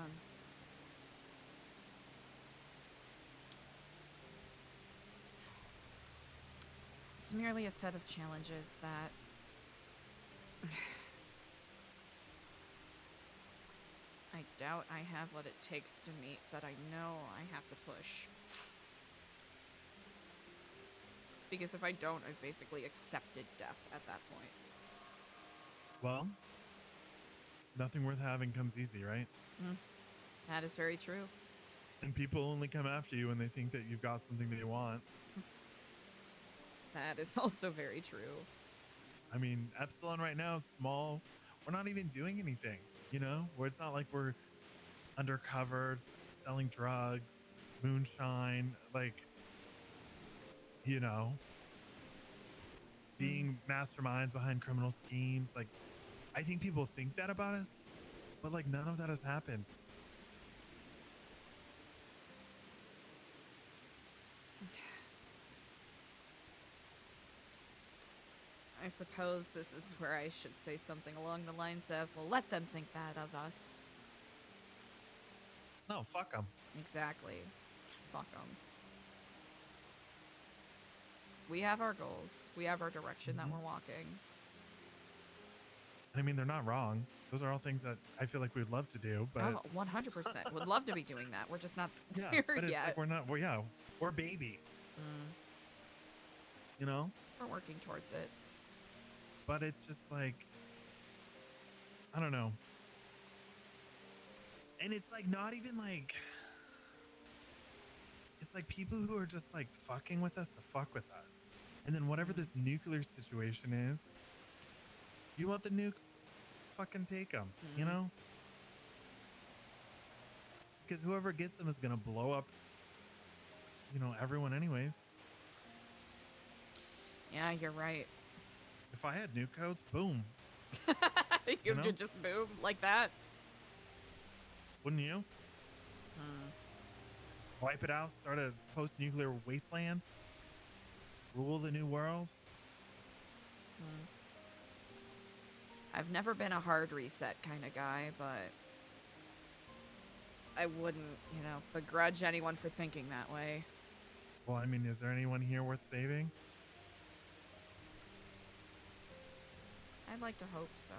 son. It's merely a set of challenges that... I doubt I have what it takes to meet, but I know I have to push. Because if I don't, I've basically accepted death at that point. Well, nothing worth having comes easy, right? That is very true. And people only come after you when they think that you've got something they want. That is also very true. I mean, Epsilon right now, it's small. We're not even doing anything, where it's not like we're undercover selling drugs, moonshine, like, being masterminds behind criminal schemes. Like, I think people think that about us, but like none of that has happened. I suppose this is where I should say something along the lines of, well, let them think that of us. No, fuck them. Exactly. Fuck them. We have our goals. We have our direction that we're walking. I mean, they're not wrong. Those are all things that I feel like we'd love to do, but... Oh, 100%. Would love to be doing that. We're just not Yeah, there but it's yet. like we're baby. We're working towards it. But it's just like, I don't know. And it's like not even like, it's like people who are just like fucking with us to fuck with us. And then whatever this nuclear situation is, you want the nukes? Fucking take them, Because whoever gets them is going to blow up, everyone anyways. Yeah, you're right. If I had nuke codes, boom. You could just boom like that. Wouldn't you? Wipe it out, start a post-nuclear wasteland, rule the new world. I've never been a hard reset kind of guy, but I wouldn't, begrudge anyone for thinking that way. Well, I mean, is there anyone here worth saving? I'd like to hope so.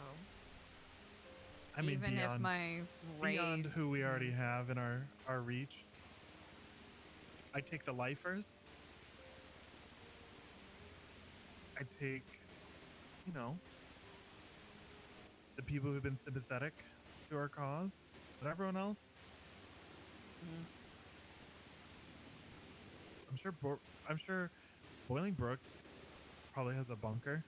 I mean, even if my beyond who we already have in our reach. I take the lifers. I take, the people who've been sympathetic to our cause, but everyone else, I'm sure Boiling Brook probably has a bunker,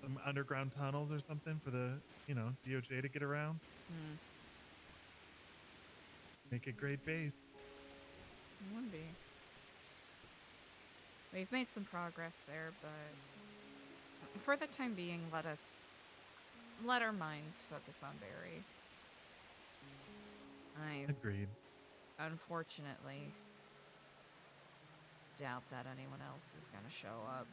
some underground tunnels or something for the, DOJ to get around. Make a great base. It would be. We've made some progress there, but for the time being, let our minds focus on Barry. Agreed. Unfortunately, doubt that anyone else is gonna show up.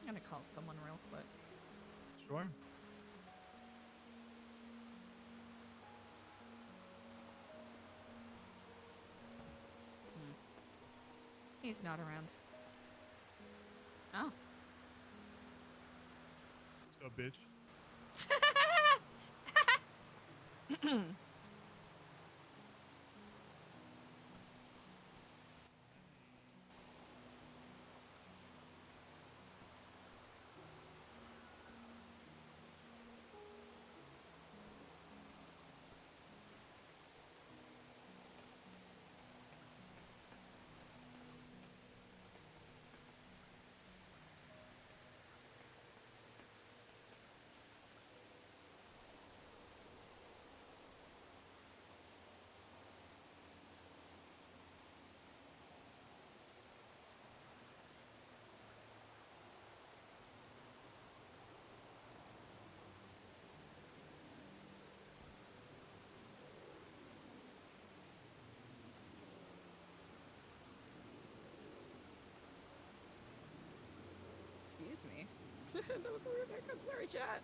I'm gonna call someone real quick. Sure. He's not around. Oh. What's up, bitch? Excuse me. That was a weird hiccup. Sorry, chat.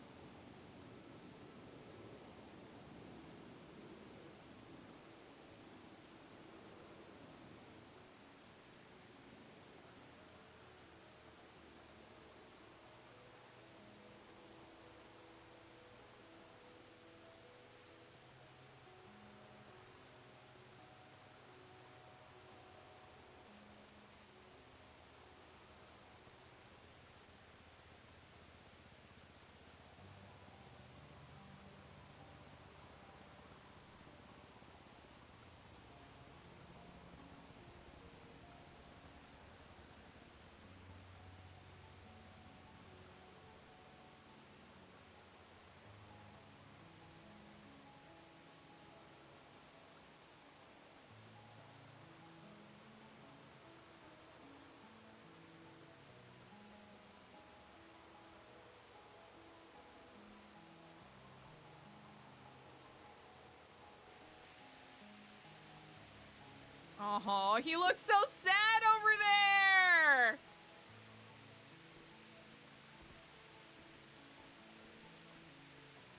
Oh, he looks so sad over there.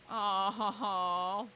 Oh.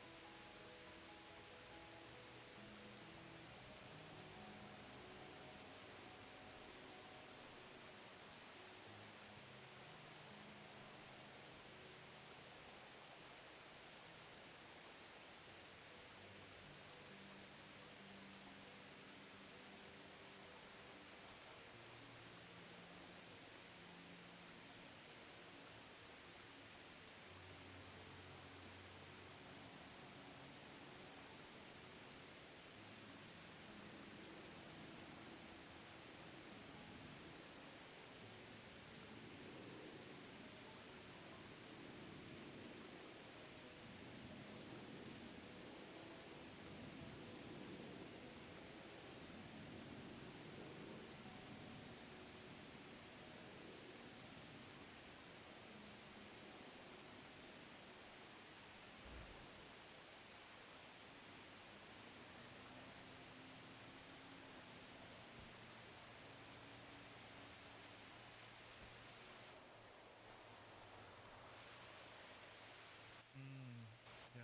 Mm, yeah.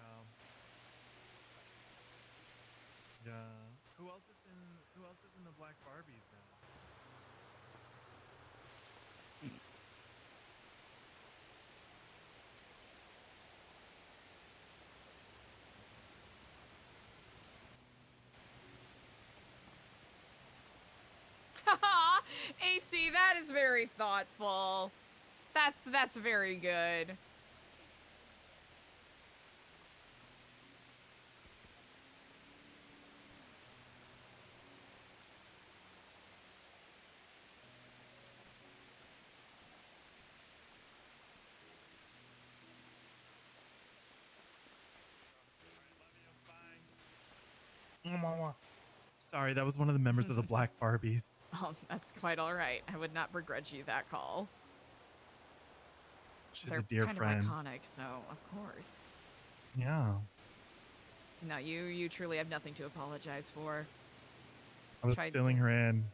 Yeah. Who else is in the Black Barbies now? AC, that is very thoughtful. That's very good. All right, love you. Bye. Sorry, that was one of the members of the Black Barbies. Oh, that's quite all right. I would not begrudge you that call. She's They're a dear kind friend. of iconic, so of course. Yeah. No, you truly have nothing to apologize for. I was Tried filling to- her in.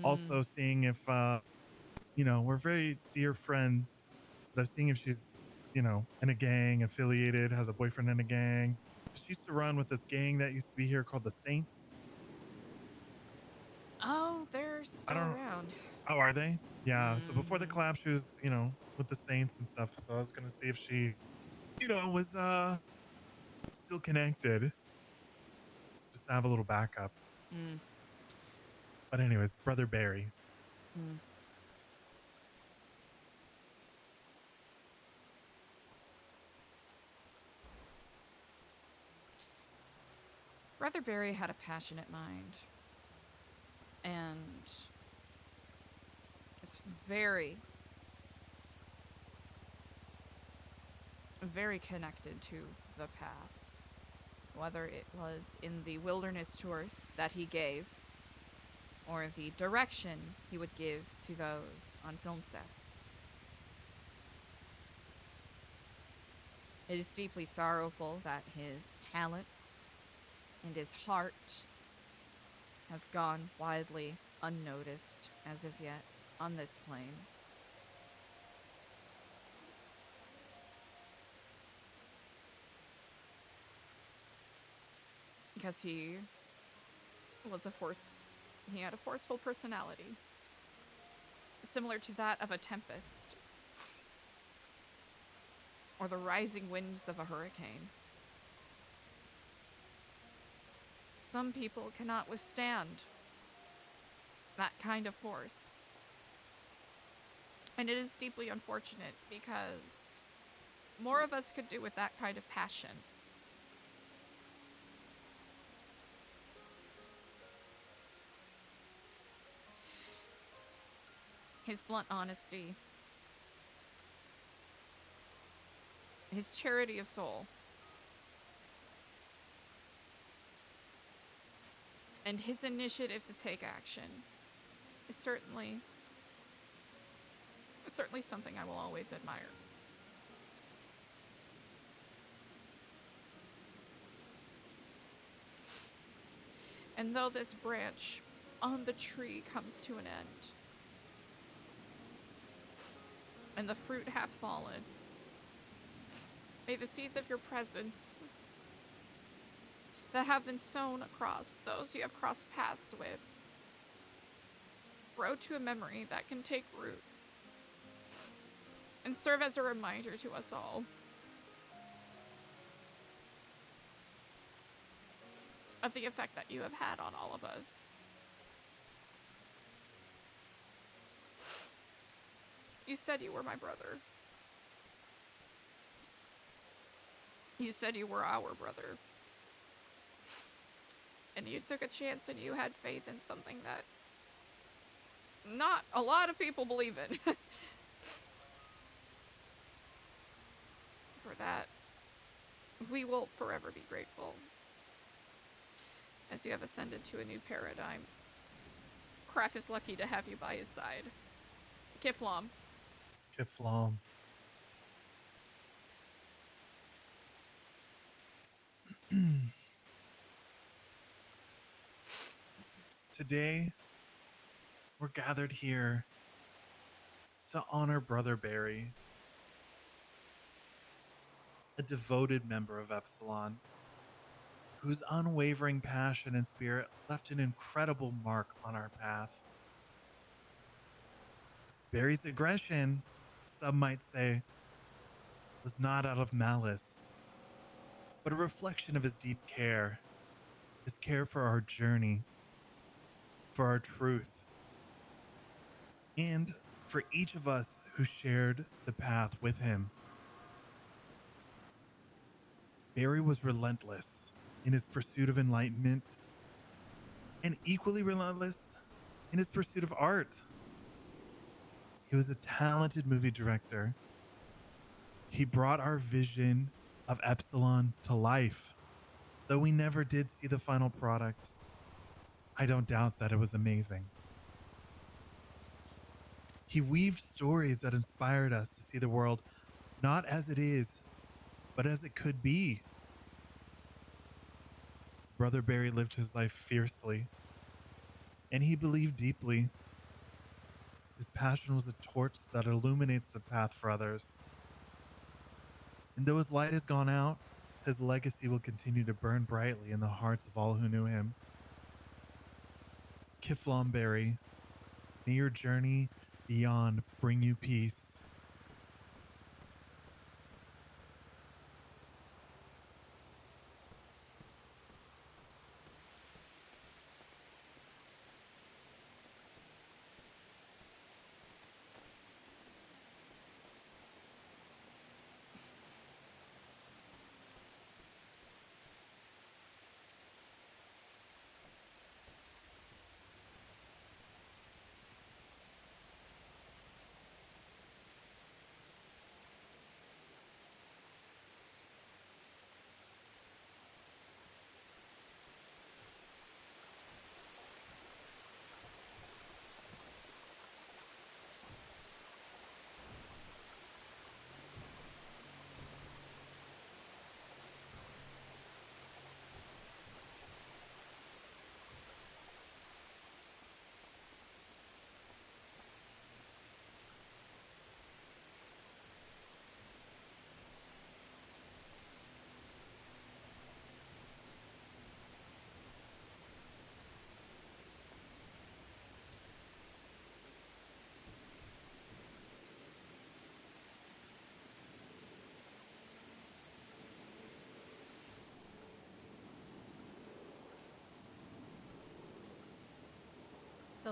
Also seeing if we're very dear friends, but I'm seeing if she's, in a gang, affiliated, has a boyfriend in a gang. She used to run with this gang that used to be here called the Saints. Oh, they're I still don't around. Oh, are they? Yeah. So before the collapse, she was, with the Saints and stuff. So I was gonna see if she, was still connected. Just to have a little backup. Mm. But anyways, Brother Barry. Mm. Brother Barry had a passionate mind. And is very, very connected to the path. Whether it was in the wilderness tours that he gave, or the direction he would give to those on film sets. It is deeply sorrowful that his talents and his heart have gone widely unnoticed as of yet on this plane. because he was a force. He had a forceful personality, similar to that of a tempest or the rising winds of a hurricane. Some people cannot withstand that kind of force. And it is deeply unfortunate because more of us could do with that kind of passion. His blunt honesty, his charity of soul, and his initiative to take action is certainly something I will always admire. And though this branch on the tree comes to an end, and the fruit have fallen, may the seeds of your presence that have been sown across those you have crossed paths with grow to a memory that can take root and serve as a reminder to us all of the effect that you have had on all of us. You said you were my brother. You said you were our brother. And you took a chance and you had faith in something that not a lot of people believe in. For that, we will forever be grateful. As you have ascended to a new paradigm, Kraft is lucky to have you by his side. Kiflam. Kiflam. Today, we're gathered here to honor Brother Barry, a devoted member of Epsilon, whose unwavering passion and spirit left an incredible mark on our path. Barry's aggression, some might say, was not out of malice, but a reflection of his deep care, his care for our journey, for our truth, and for each of us who shared the path with him. Barry was relentless in his pursuit of enlightenment and equally relentless in his pursuit of art. He was a talented movie director. He brought our vision of Epsilon to life. Though we never did see the final product, I don't doubt that it was amazing. He weaved stories that inspired us to see the world not as it is, but as it could be. Brother Barry lived his life fiercely, and he believed deeply. His passion was a torch that illuminates the path for others. And though his light has gone out, his legacy will continue to burn brightly in the hearts of all who knew him. Kiflam Barry, may your journey beyond bring you peace.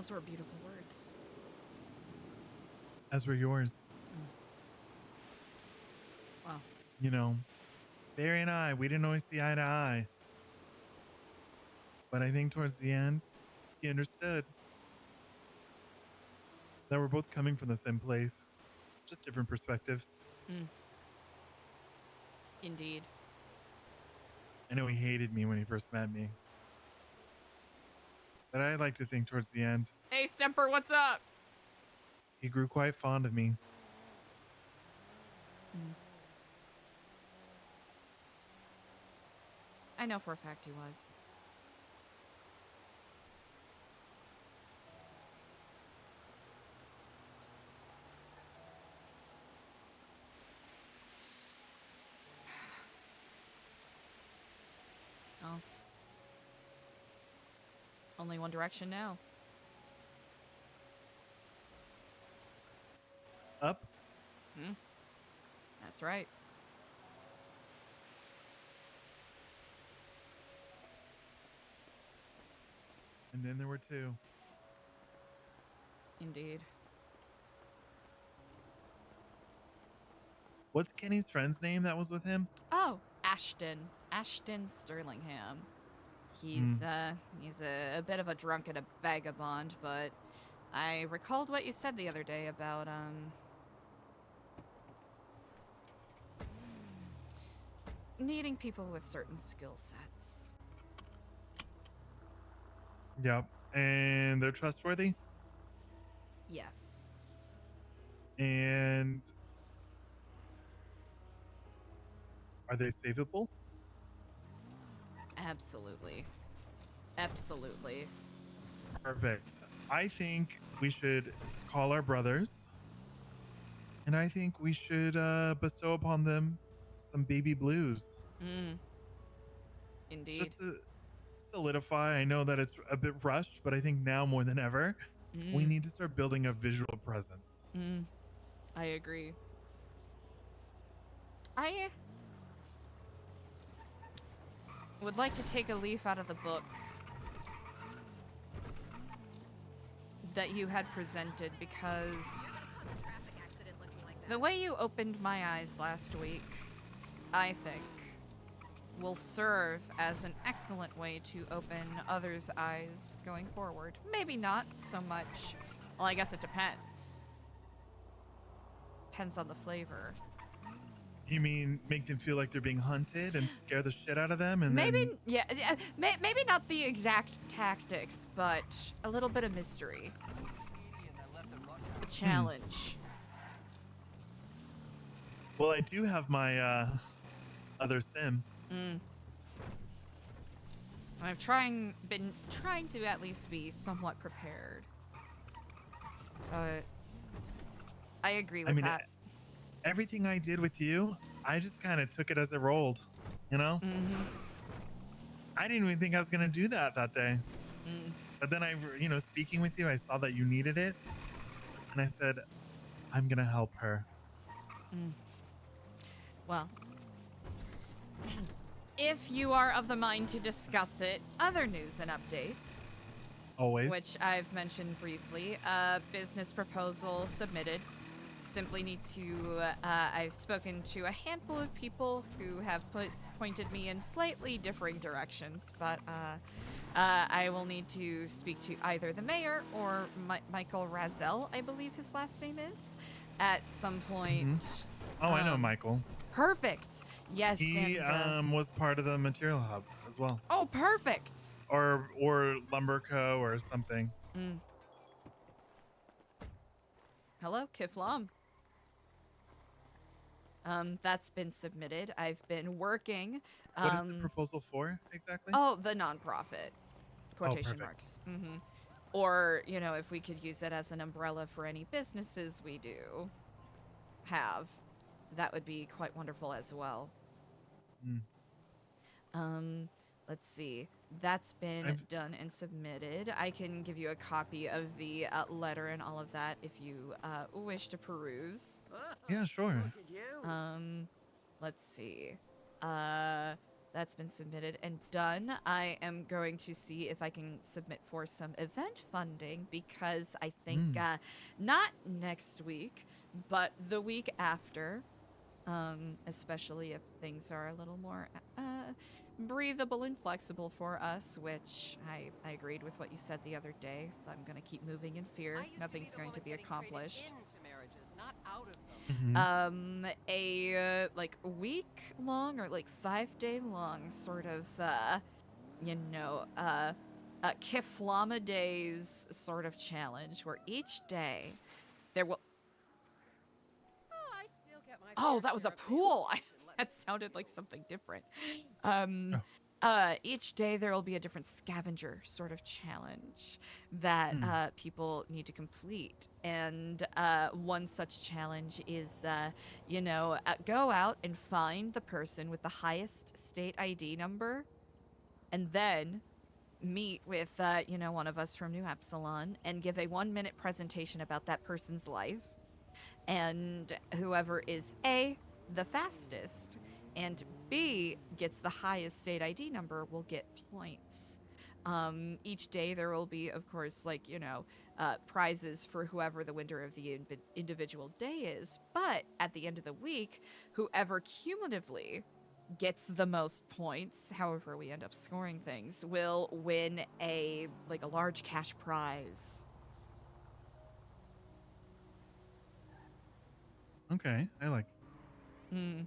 Those were beautiful words. As were yours. Wow. You know, Barry and I, we didn't always see eye to eye, but I think towards the end, he understood that we're both coming from the same place, just different perspectives. Mm, indeed. I know he hated me when he first met me, but I like to think towards the end, Hey, Stemper, what's up? he grew quite fond of me. Mm. I know for a fact he was. Oh. Only one direction now. Up? Hmm. That's right. And then there were two. Indeed. What's Kenny's friend's name that was with him? Oh, Ashton. Ashton Sterlingham. Hmm. He's a bit of a drunk and a vagabond, but I recalled what you said the other day about, needing people with certain skill sets. Yep. And they're trustworthy. Yes. And are they savable? Absolutely. Absolutely. Perfect. I think we should call our brothers, and I think we should bestow upon them some baby blues Mm. Indeed. just to solidify. I know that it's a bit rushed, but I think now more than ever, we Mm. need to start building a visual presence. Mm. I agree. I would like to take a leaf out of the book that you had presented because the way you opened my eyes last week, I think, will serve as an excellent way to open others' eyes going forward. Maybe not so much. Well, I guess it depends. Depends on the flavor. You mean make them feel like they're being hunted and scare the shit out of them, and Maybe, then yeah, maybe not the exact tactics, but a little bit of mystery. A challenge. well, I do have my other sim. Mm. I've been trying to at least be somewhat prepared. But I agree I with mean, that. everything I did with you, I just kind of took it as it rolled, you know? Mm-hmm. I didn't even think I was going to do that day. Mm. But then speaking with you, I saw that you needed it. And I said, I'm going to help her. Mm. Well, if you are of the mind to discuss it, other news and updates, Always. which I've mentioned briefly, business proposal submitted. Simply need to, I've spoken to a handful of people who have pointed me in slightly differing directions, but I will need to speak to either the mayor or Michael Razel, I believe his last name is, at some point. Mm-hmm. Oh, I know Michael. Perfect. Yes, He and was part of the material hub as well. oh, perfect. Or Lumberco or something. Mm. Hello, Kiflam. That's been submitted. I've been working. What is the proposal for exactly? Oh, the nonprofit. Quotation perfect. marks. Mm-hmm. Or, if we could use it as an umbrella for any businesses we do have, that would be quite wonderful as well. Let's see. That's been done and submitted. I can give you a copy of the letter and all of that if you wish to peruse. Yeah, sure. Let's see. That's been submitted and done. I am going to see if I can submit for some event funding because I think Mm. not next week, but the week after, especially if things are a little more breathable and flexible for us, which I agreed with what you said the other day. If I'm going to keep moving in fear, nothing's going to be accomplished. Into marriages, not out of them. Mm-hmm. A like week long or like 5-day long sort of you know Kiflama days sort of challenge where each day there will Oh, I still get my oh fair that was a share of pool mail, and let me that sounded like something different. um Oh. Each day there will be a different scavenger sort of challenge that Mm. people need to complete. And one such challenge is, go out and find the person with the highest state ID number, and then meet with, one of us from New Epsilon and give a 1-minute presentation about that person's life. And whoever is A, the fastest, and B gets the highest state ID number will get points. Each day there will be, of course, prizes for whoever the winner of the individual day is. But at the end of the week, whoever cumulatively gets the most points, however we end up scoring things, will win a large cash prize. Okay, I like. Hmm.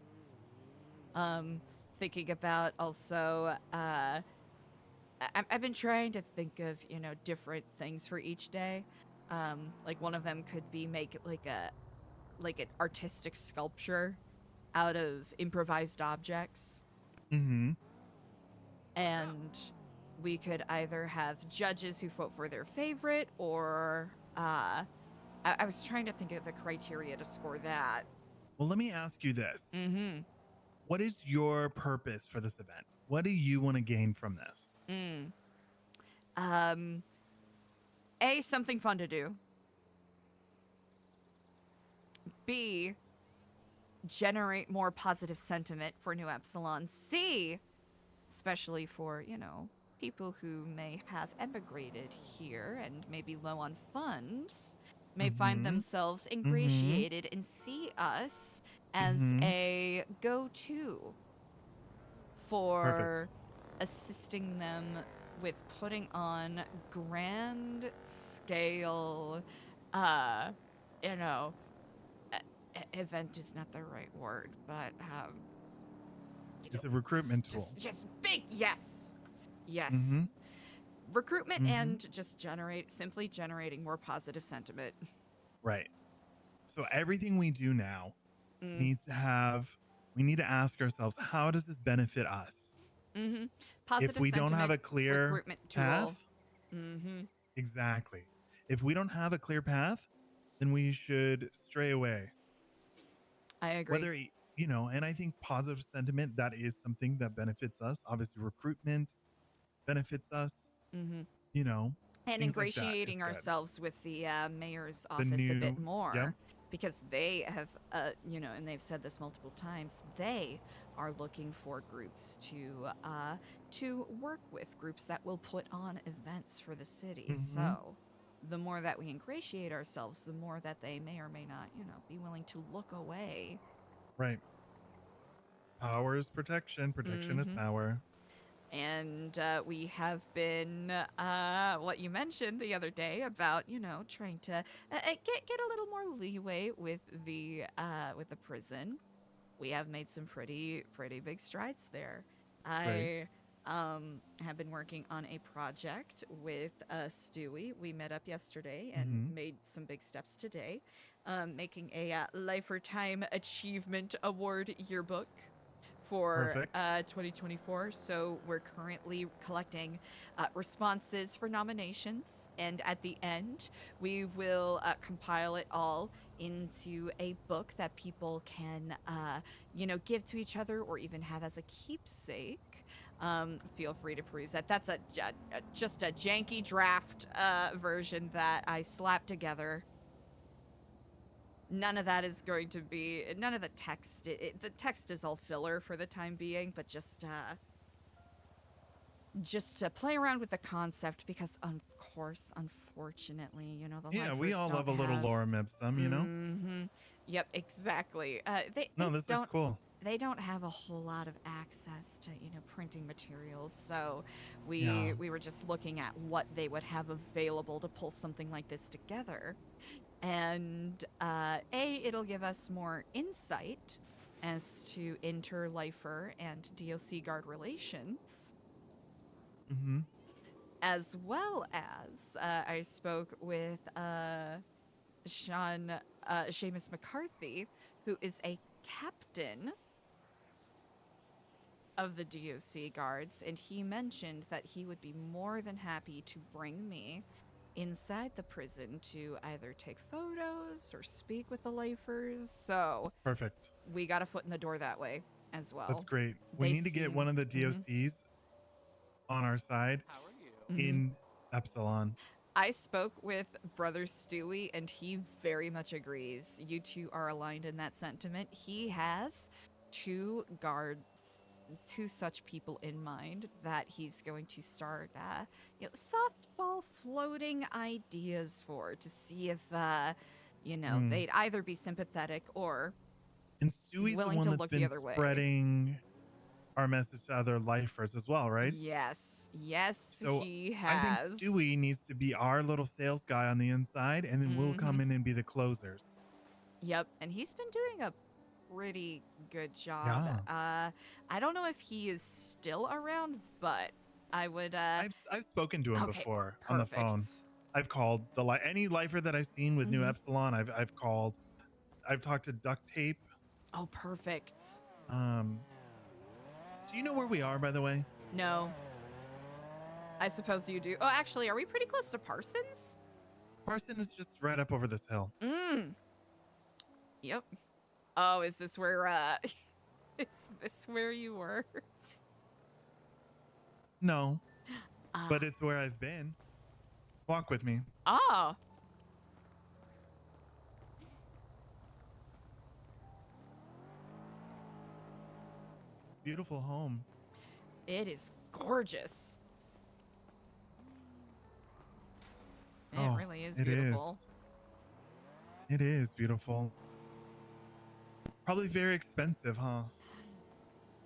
Thinking about also, I've been trying to think of, different things for each day. Like one of them could be make an artistic sculpture out of improvised objects. Mm-hmm. And we could either have judges who vote for their favorite, or I was trying to think of the criteria to score that. Well, let me ask you this. Mm-hmm. What is your purpose for this event? What do you want to gain from this? A, something fun to do. B, generate more positive sentiment for New Epsilon. C, especially for, people who may have emigrated here and may be low on funds, may find Mm-hmm. themselves Mm-hmm. ingratiated and see us as Mm-hmm. a go-to Perfect. for assisting them with putting on grand scale, uh, you know, event is not the right word, but It's a recruitment tool. just big, yes, yes, Mm-hmm. recruitment Mm-hmm. and just simply generating more positive sentiment. Right. So everything we do now Mm, needs to have, we need to ask ourselves, how does this benefit us? mm-hmm. If Positive we don't have sentiment a clear recruitment path, tool. Mm-hmm. exactly. If we don't have a clear path, then we should stray away. I agree. Whether, and I think positive sentiment, that is something that benefits us. Obviously, recruitment benefits us, Mm-hmm. you know, And things like that is ingratiating good. ourselves with the mayor's The office a bit new, yeah. more, because they have, and they've said this multiple times, they are looking for groups to work with, groups that will put on events for the city. Mm-hmm. So the more that we ingratiate ourselves, the more that they may or may not, be willing to look away. Right. Power is protection. Protection is Mm-hmm. power. And we have been what you mentioned the other day about trying to get a little more leeway with the prison. We have made some pretty big strides there. Right. I have been working on a project with Stewie. We met up yesterday and Mm-hmm. made some big steps today, making a Lifetime Achievement Award yearbook for Perfect. 2024. So we're currently collecting responses for nominations, and at the end, we will compile it all into a book that people can, give to each other or even have as a keepsake. Feel free to peruse that. That's just a janky draft version that I slapped together. None of that is none of the text. The text is all filler for the time being, but just just to play around with the concept because, of course, unfortunately, the Yeah, we lifers all don't love a little have. lore mipsum, you know? Mm-hmm. Yep, exactly. They No, this looks don't cool. they don't have a whole lot of access to printing materials, so we Yeah. we were just looking at what they would have available to pull something like this together. And it'll give us more insight as to interlifer and DOC guard relations, Mm-hmm. as well as I spoke with Seamus McCarthy, who is a captain of the DOC guards, and he mentioned that he would be more than happy to bring me inside the prison to either take photos or speak with the lifers. So Perfect. we got a foot in the door that way as That's well. great. We They need to get seem. one of the Mhm, DOCs on our side How are you? mhm. in Epsilon. I spoke with Brother Stewie, and he very much agrees. You two are aligned in that sentiment. He has two guards, two such people in mind that he's going to start, softball floating ideas for to see if, Mm. they'd either be sympathetic or And Stewie's the willing one to that's look the been other way. spreading our message to other lifers as well, right? Yes, So he I think has. Stewie needs to be our little sales guy on the inside, and then we'll Hmm. come in and be the closers. Yep, and he's been doing a pretty good job. Yeah. I don't know if he is still around, but I would. I've spoken to him Okay, before on the perfect. phone. I've called any lifer that I've seen with New Hmm. Epsilon. I've called. I've talked to Duct Tape. Oh, perfect. Um, do you know where we are, by the way? No, I suppose you do. Oh, actually, are we pretty close to Parsons? Parson is just right up over this hill. Yep. Oh, is this where? Is this where you were? No, Ah. but it's where I've been. Walk with me. Ah. Beautiful home. It is gorgeous. It Oh, really is it beautiful. is. It is beautiful. Probably very expensive, huh?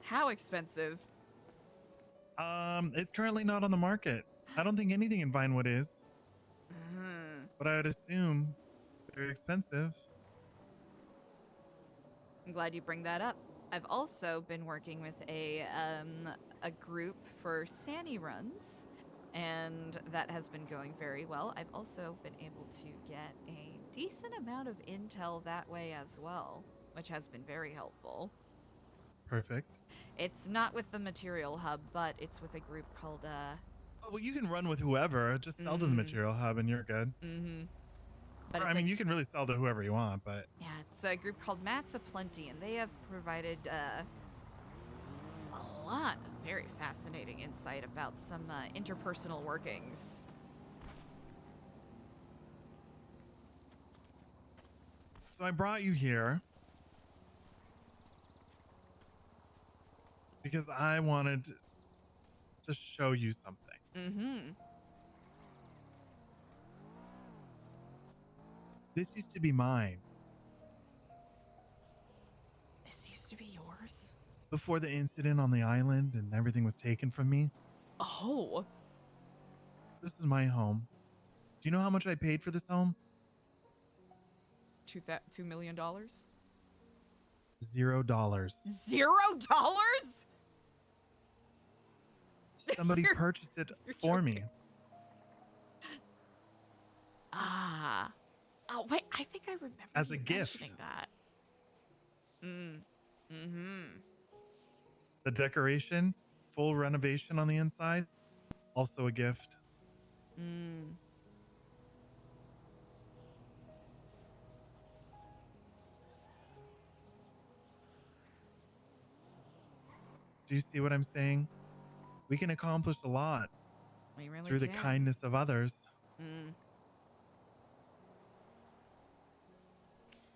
How expensive? It's currently not on the market. I don't think anything in Vinewood is, but I would assume very expensive. I'm glad you bring that up. I've also been working with a group for Sani runs, and that has been going very well. I've also been able to get a decent amount of intel that way as well, which has been very helpful. Perfect. It's not with the Material Hub, but it's with a group called Oh, well, you can run with whoever. Just sell to the Material Hub, and you're good. But Or, it's I mean, you can really sell to whoever you want, but yeah, it's a group called Mats Aplenty, and they have provided a lot of very fascinating insight about some interpersonal workings. so I brought you here because I wanted to show you something. This used to be mine This used to be yours. before the incident on the island and everything was taken from me. Oh, This is my home. Do you know how much I paid for this home? $2 million? $0. $0? Somebody You're- purchased it you're for me. Ah. Oh, wait, I think I remember As a you gift. mentioning that. The decoration, full renovation on the inside, also a gift. Do you see what I'm saying? We can accomplish a lot We really through the can. kindness of others.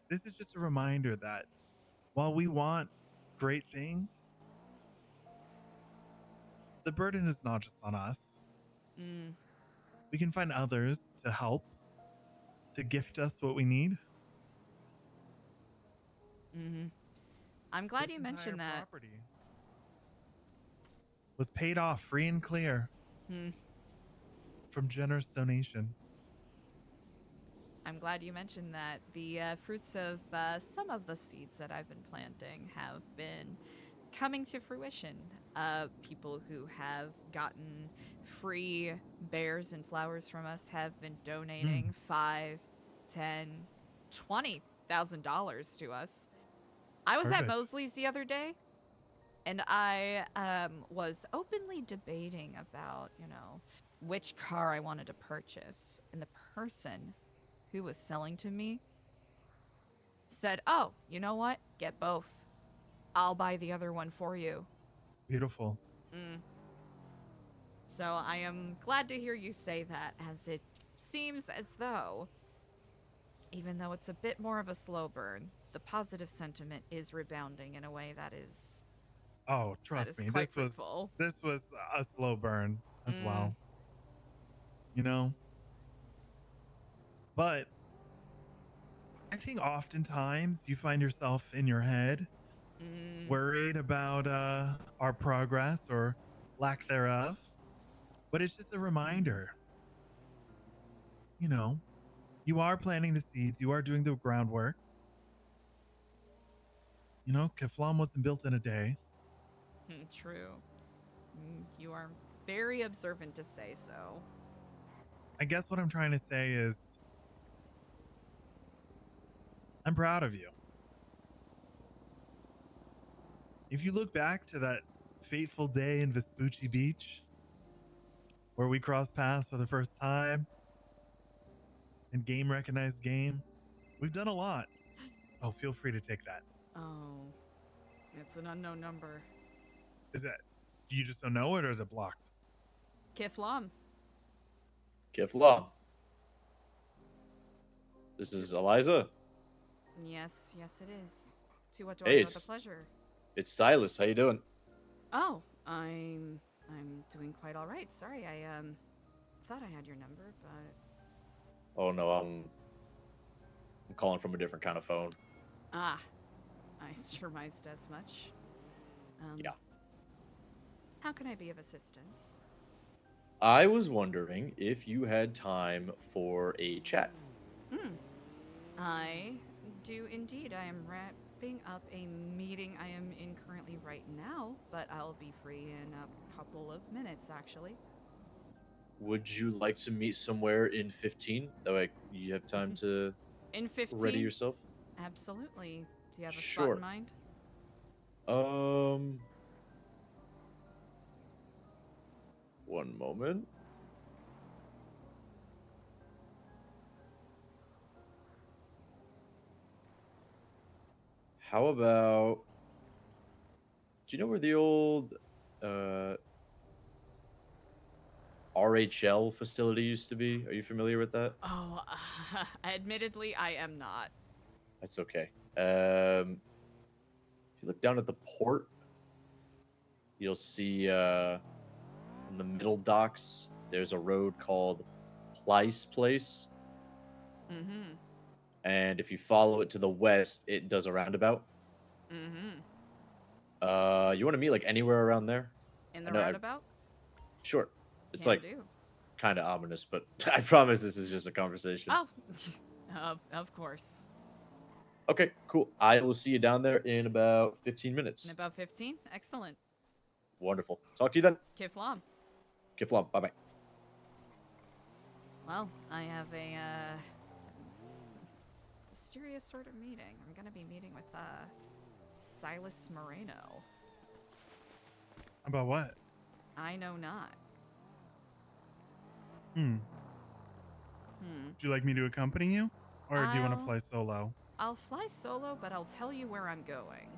This is just a reminder that while we want great things, the burden is not just on us. Mm, We can find others to help, to gift us what we need. mm-hmm. I'm glad This you entire mentioned that. property was paid off free and clear Hmm. from generous donation. I'm glad you mentioned that. The fruits of some of the seeds that I've been planting have been coming to fruition. People who have gotten free bears and flowers from us have been donating $5, $10, $20,000 to us. I was at Perfect. Mosley's the other day, and I was openly debating about, which car I wanted to purchase, and the person who was selling to me said, "Oh, you know what? Get both. I'll buy the other one for you." Beautiful. Mm. So I am glad to hear you say that, as it seems as though, even though it's a bit more of a slow burn, the positive sentiment is rebounding in a way that is Oh, trust me, quite fruitful. this was a slow burn as Mm. well. You know, but I think oftentimes you find yourself in your head Mm. worried about our progress or lack thereof. But it's just a reminder, you know, you are planting the seeds, you are doing the groundwork. You know, Keflam wasn't built in a day. True. You are very observant to say so. I guess what I'm trying to say is I'm proud of you. If you look back to that fateful day in Vespucci Beach where we crossed paths for the first time and game recognized game, we've done a lot. Oh, feel free to take that. Oh, it's an unknown number. Is that, do you just don't know it or is it blocked? Kiflam. Keflam. This is Eliza. Yes, it is. To what do Hey, I owe the it's- pleasure? It's Silas. How you doing? Oh, I'm doing quite all right. Sorry, I thought I had your number, but Oh no, I'm calling from a different kind of phone. I surmised as much. Yeah. How can I be of assistance? I was wondering if you had time for a chat. I do indeed. I am wrapping up a meeting I am in currently right now, but I'll be free in a couple of minutes, actually. Would you like to meet somewhere in 15? That way you have time to In 15? ready yourself. Absolutely. Do you have a spot Sure. in mind? One moment. How about? Do you know where the old RHL facility used to be? Are you familiar with that? Oh, admittedly, I am not. That's okay. If you look down at the port, you'll see in the middle docks, there's a road called Plyce Place. Mm-hmm. And if you follow it to the west, it does a roundabout. Mm-hmm. You want to meet like anywhere around there? In I the know, roundabout? Sure. It's Can like do. kind of ominous, but I promise this is just a conversation. Oh, of course. Okay, cool. I will see you down there in about 15 In minutes. about 15? Excellent. Wonderful. Talk to you then. Kiflam. Kiflam. Bye bye. Well, I have a mysterious sort of meeting. I'm gonna be meeting with Silas Moreno. About what? I know not. Would you like me to accompany you? Or do you want to I'll- fly solo? I'll fly solo, but I'll tell you where I'm going.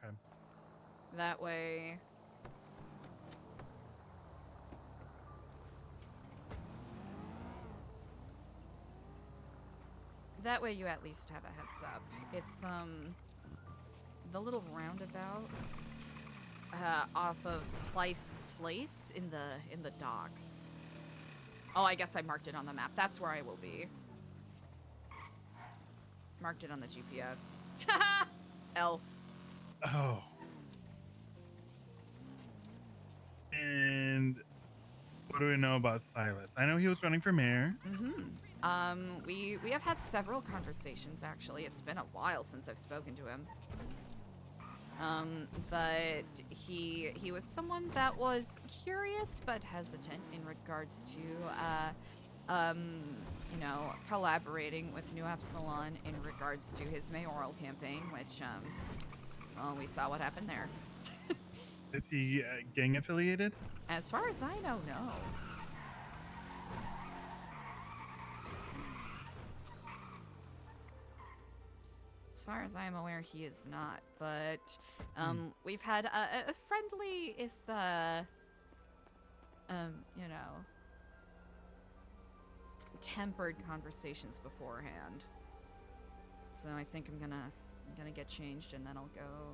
Okay. That way. That way you at least have a heads up. It's, the little roundabout off of Place in the docks. Oh, I guess I marked it on the map. That's where I will be. Marked it on the GPS. L. Oh. And what do we know about Silas? I know he was running for mayor. We have had several conversations, actually. It's been a while since I've spoken to him. But he was someone that was curious but hesitant in regards to, you know, collaborating with New Epsilon in regards to his mayoral campaign, which, well, we saw what happened there. Is he gang affiliated? As far as I know, no. As far as I am aware, he is not. But we've had a friendly, if you know, tempered conversations beforehand. So I think I'm gonna get changed, and then I'll go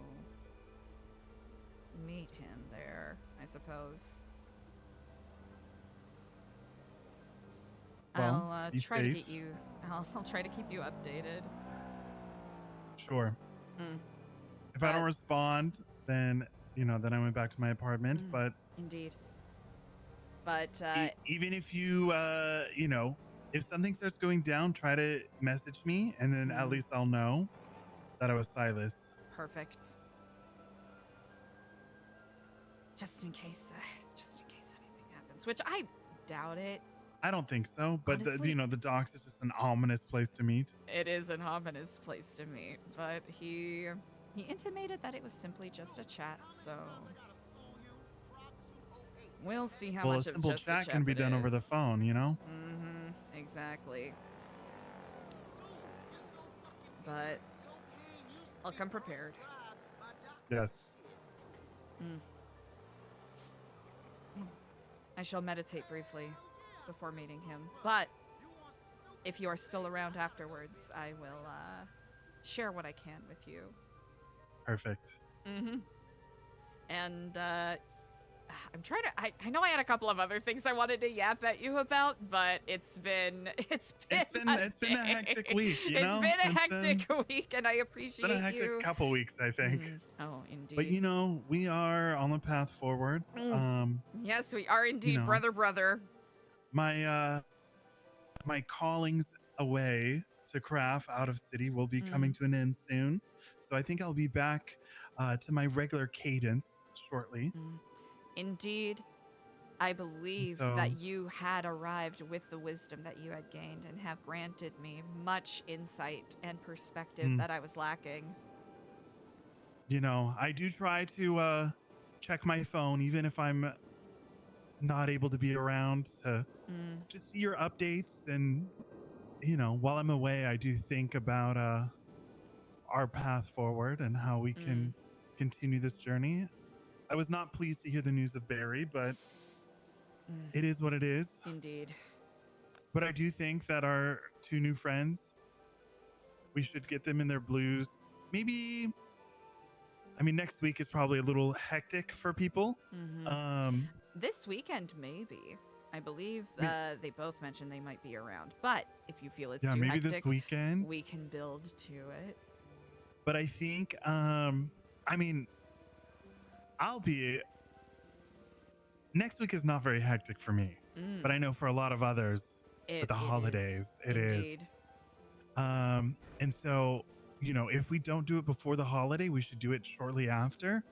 meet him there, I suppose. Well, I'll be try to safe. get you. I'll try to keep you updated. Sure. Mm, If I don't respond, then then I went back to my apartment. But indeed. But even if you if something starts going down, try to message me, and then at least I'll know that I was Silas. perfect. Just in case anything happens, which I doubt it. I don't think so, but Honestly- the docks is just an ominous place to meet. It is an ominous place to meet, but he intimated that it was simply just a chat, so we'll see how Well, a much of simple just chat a can be it done over the is. phone, Exactly. But I'll come prepared. Yes. I shall meditate briefly before meeting him, but if you are still around afterwards, I will share what I can with you. Perfect. And I'm trying to. I know I had a couple of other things I wanted to yap at you about, but it's been a hectic week, you know? It's been a It's hectic week, and I appreciate It's been a hectic you. couple weeks, I think. Oh, indeed. But we are on the path forward. Yes, we are indeed, brother. My my callings away to craft out of city will be coming to an end soon. So I think I'll be back to my regular cadence shortly. Indeed, I believe So- that you had arrived with the wisdom that you had gained and have granted me much insight and perspective that I was lacking. I do try to check my phone, even if I'm not able to be around, to just see your updates. And, while I'm away, I do think about our path forward and how we can continue this journey. I was not pleased to hear the news of Barry, but it is what it is. Indeed. But I do think that our two new friends, we should get them in their blues. Maybe, next week is probably a little hectic for people. This weekend, maybe. I believe they both mentioned they might be around. But if you feel it's too maybe hectic, this weekend. we can build to it. But I think, I'll be. Next week is not very hectic for me, but I know for a lot of others, with the holidays, it is. Indeed. And so, if we don't do it before the holiday, we should do it shortly after.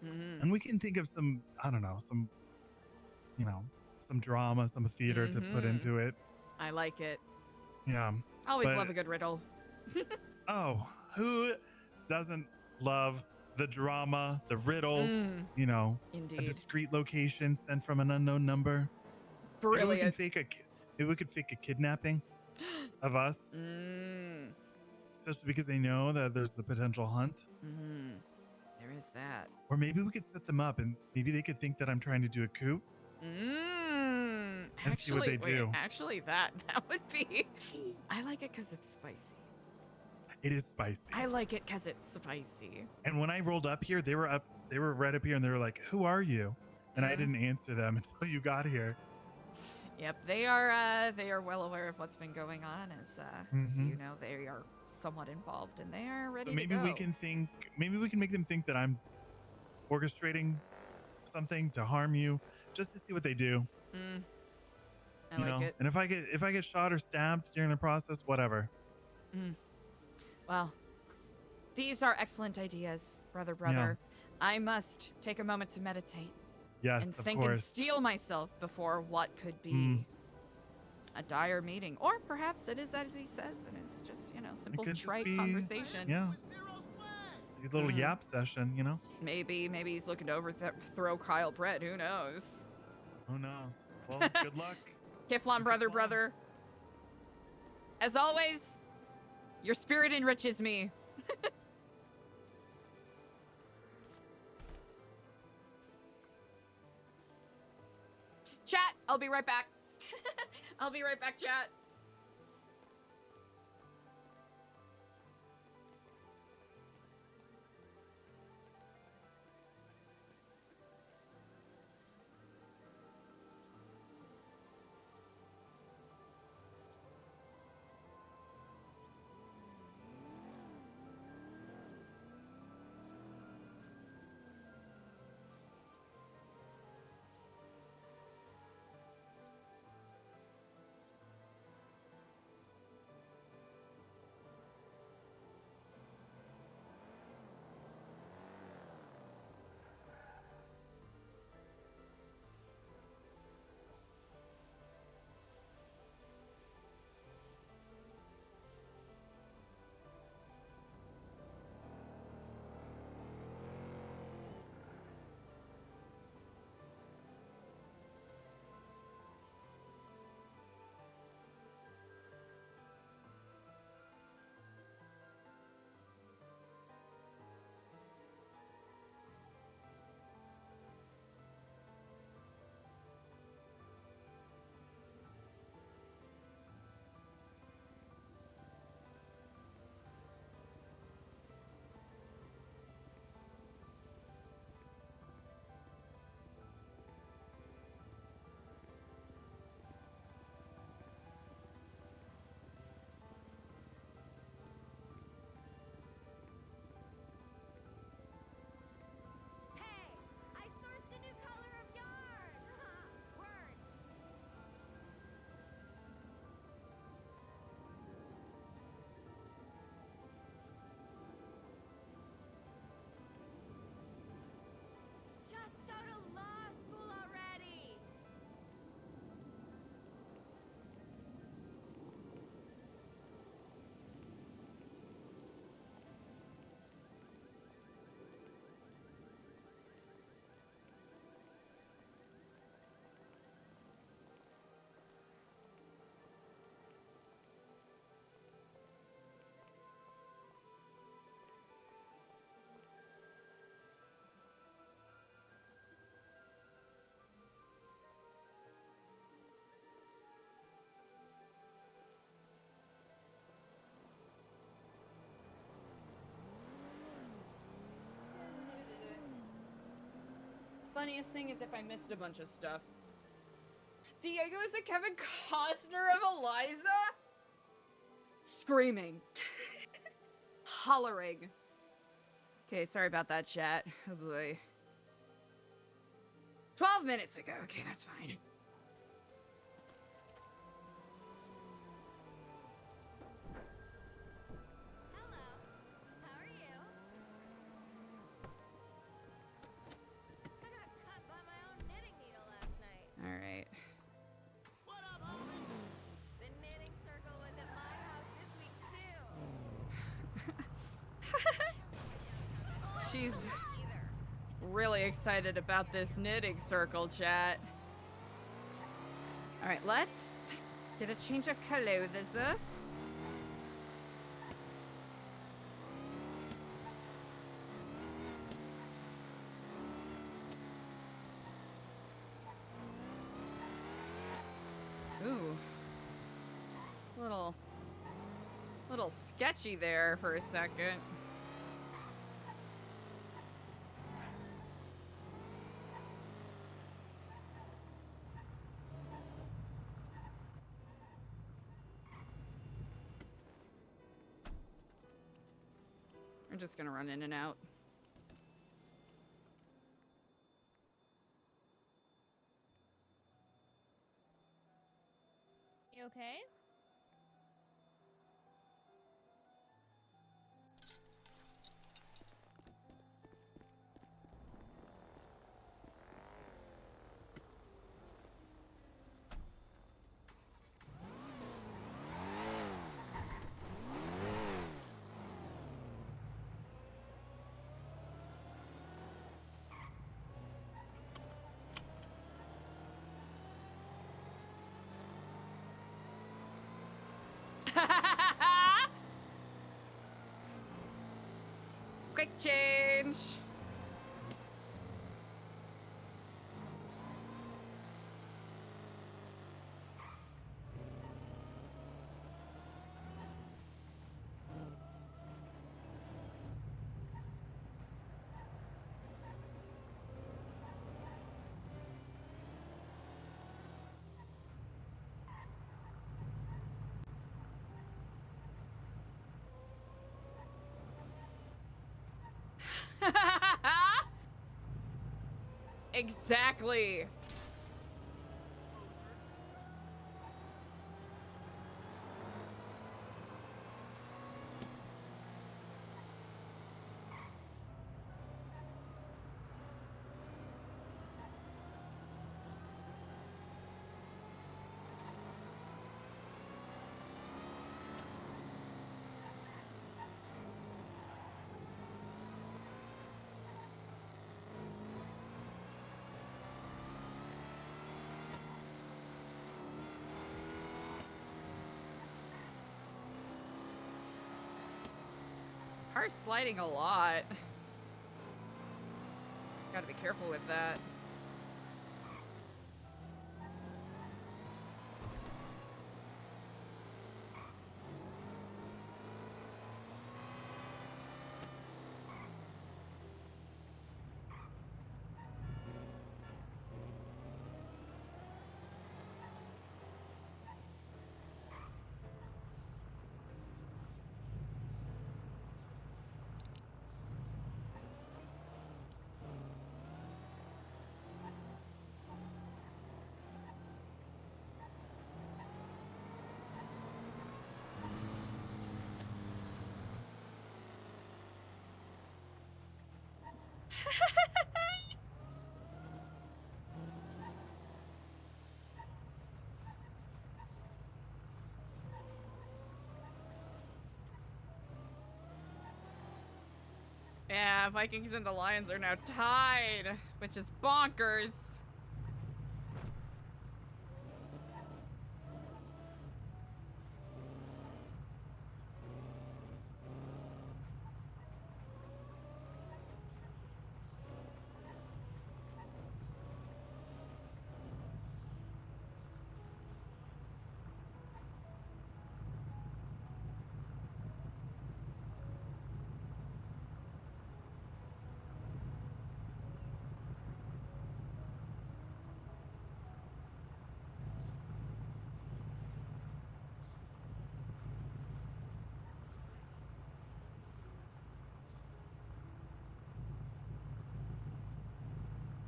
And we can think of some, I don't know, some drama, some theater to put into it. I like it. Yeah. Always But- love a good riddle. Oh, who doesn't love the drama, the riddle, a Indeed. discreet location sent from an unknown number? Brilliant. Maybe we could fake a kidnapping of us, especially because they know that there's the potential hunt. There is that. Or maybe we could set them up and maybe they could think that I'm trying to do a coup. And see what they do. Actually, that would be. I like it because it's spicy. It is spicy. I like it because it's spicy. And when I rolled up here, they were right up here, and they were like, "Who are you?" And I didn't answer them until you got here. Yep, they are well aware of what's been going on, as you know, they are somewhat involved, and they are ready So maybe to go. we can make them think that I'm orchestrating something to harm you, just to see what they do. I like it. And if I get shot or stabbed during the process, whatever. Well, these are excellent ideas, brother. I must take a moment to meditate Yes, and of think course. and steel myself before what could be a dire meeting, or perhaps it is as he says, and it's just simple could just trite be- conversation. Yeah, a little yap session. Maybe he's looking to overthrow Kyle Brett. Who knows? Who knows? Well, good luck. Kiflon, brother. As always, your spirit enriches me. Chat, I'll be right back. I'll be right back, chat. Hey, I sourced a new color of yarn. Word. Just go to law school already. Funniest thing is if I missed a bunch of stuff. Diego is a Kevin Costner of Eliza? Screaming. Hollering. Okay, sorry about that, chat. Oh boy. 12 minutes ago. Okay, that's fine. Hello. How are you? I got cut by my own knitting needle last night. Alright. The knitting circle was at my house this week too. She's Either. really excited about this knitting circle, chat. Alright, let's get a change of clothes. Ooh. Little sketchy there for a second. We're just gonna run in and out. You okay? Quick change. Exactly. Car's sliding a lot. Gotta be careful with that. Yeah, Vikings and the Lions are now tied, which is bonkers.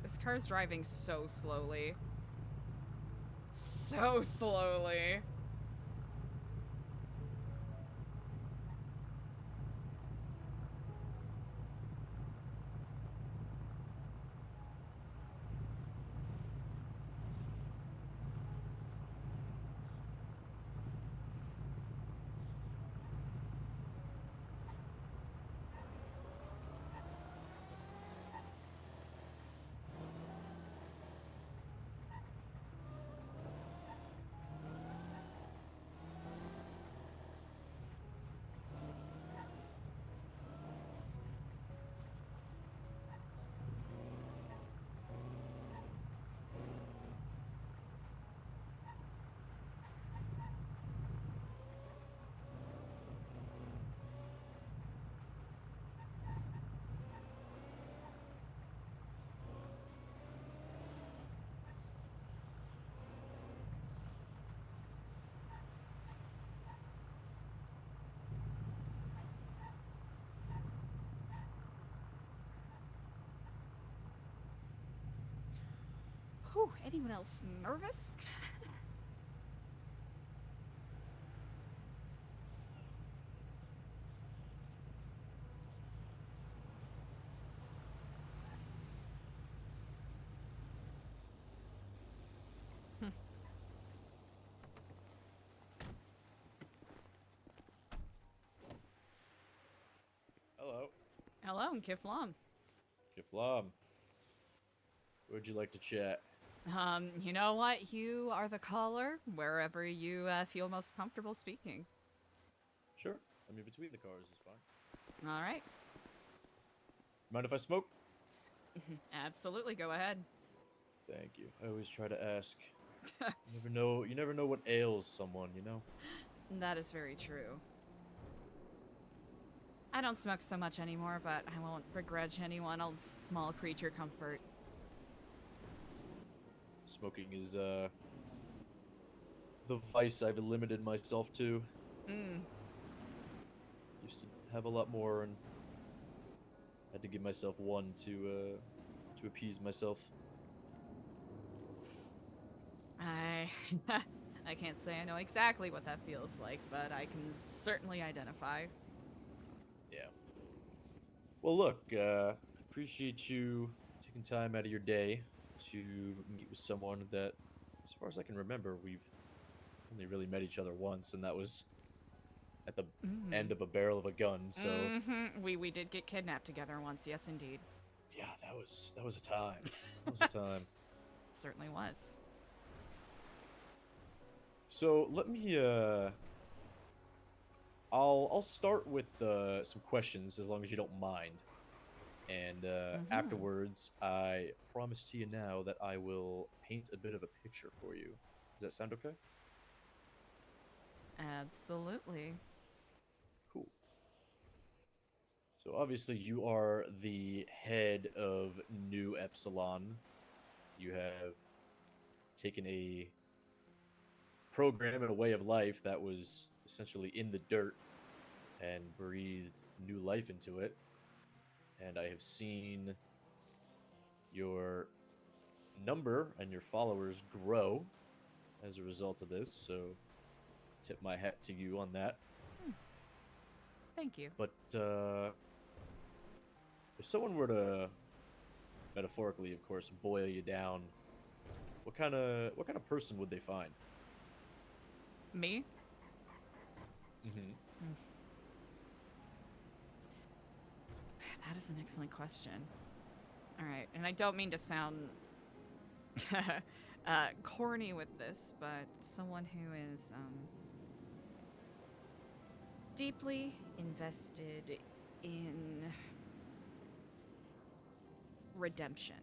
This car's driving so slowly. So slowly. Ooh, anyone else nervous? Hello. Hello, Kiflam. Kiflam. Where'd you like to chat? You know what? You are the caller wherever you feel most comfortable speaking. Sure. I mean, between the cars is fine. All right. Mind if I smoke? Absolutely, go ahead. Thank you. I always try to ask. You never know what ails someone, you know? That is very true. I don't smoke so much anymore, but I won't begrudge anyone a small creature comfort. Smoking is the vice I've limited myself to. Used to have a lot more and had to give myself one to appease myself. I can't say I know exactly what that feels like, but I can certainly identify. Yeah. Well, look, I appreciate you taking time out of your day to meet with someone that, as far as I can remember, we've only really met each other once, and that was at the end of a barrel of a gun. So We did get kidnapped together once, yes indeed. yeah, that was a time. That was a time. It certainly was. So let me I'll start with some questions as long as you don't mind. And afterwards, I promise to you now that I will paint a bit of a picture for you. Does that sound okay? Absolutely. Cool. So obviously you are the head of New Epsilon. You have taken a program and a way of life that was essentially in the dirt and breathed new life into it. And I have seen your number and your followers grow as a result of this, so tip my hat to you on that. Thank you. But if someone were to, metaphorically, of course, boil you down, what kind of person would they find? Me? Mm-hmm. That is an excellent question. All right, and I don't mean to sound corny with this, but someone who is deeply invested in redemption.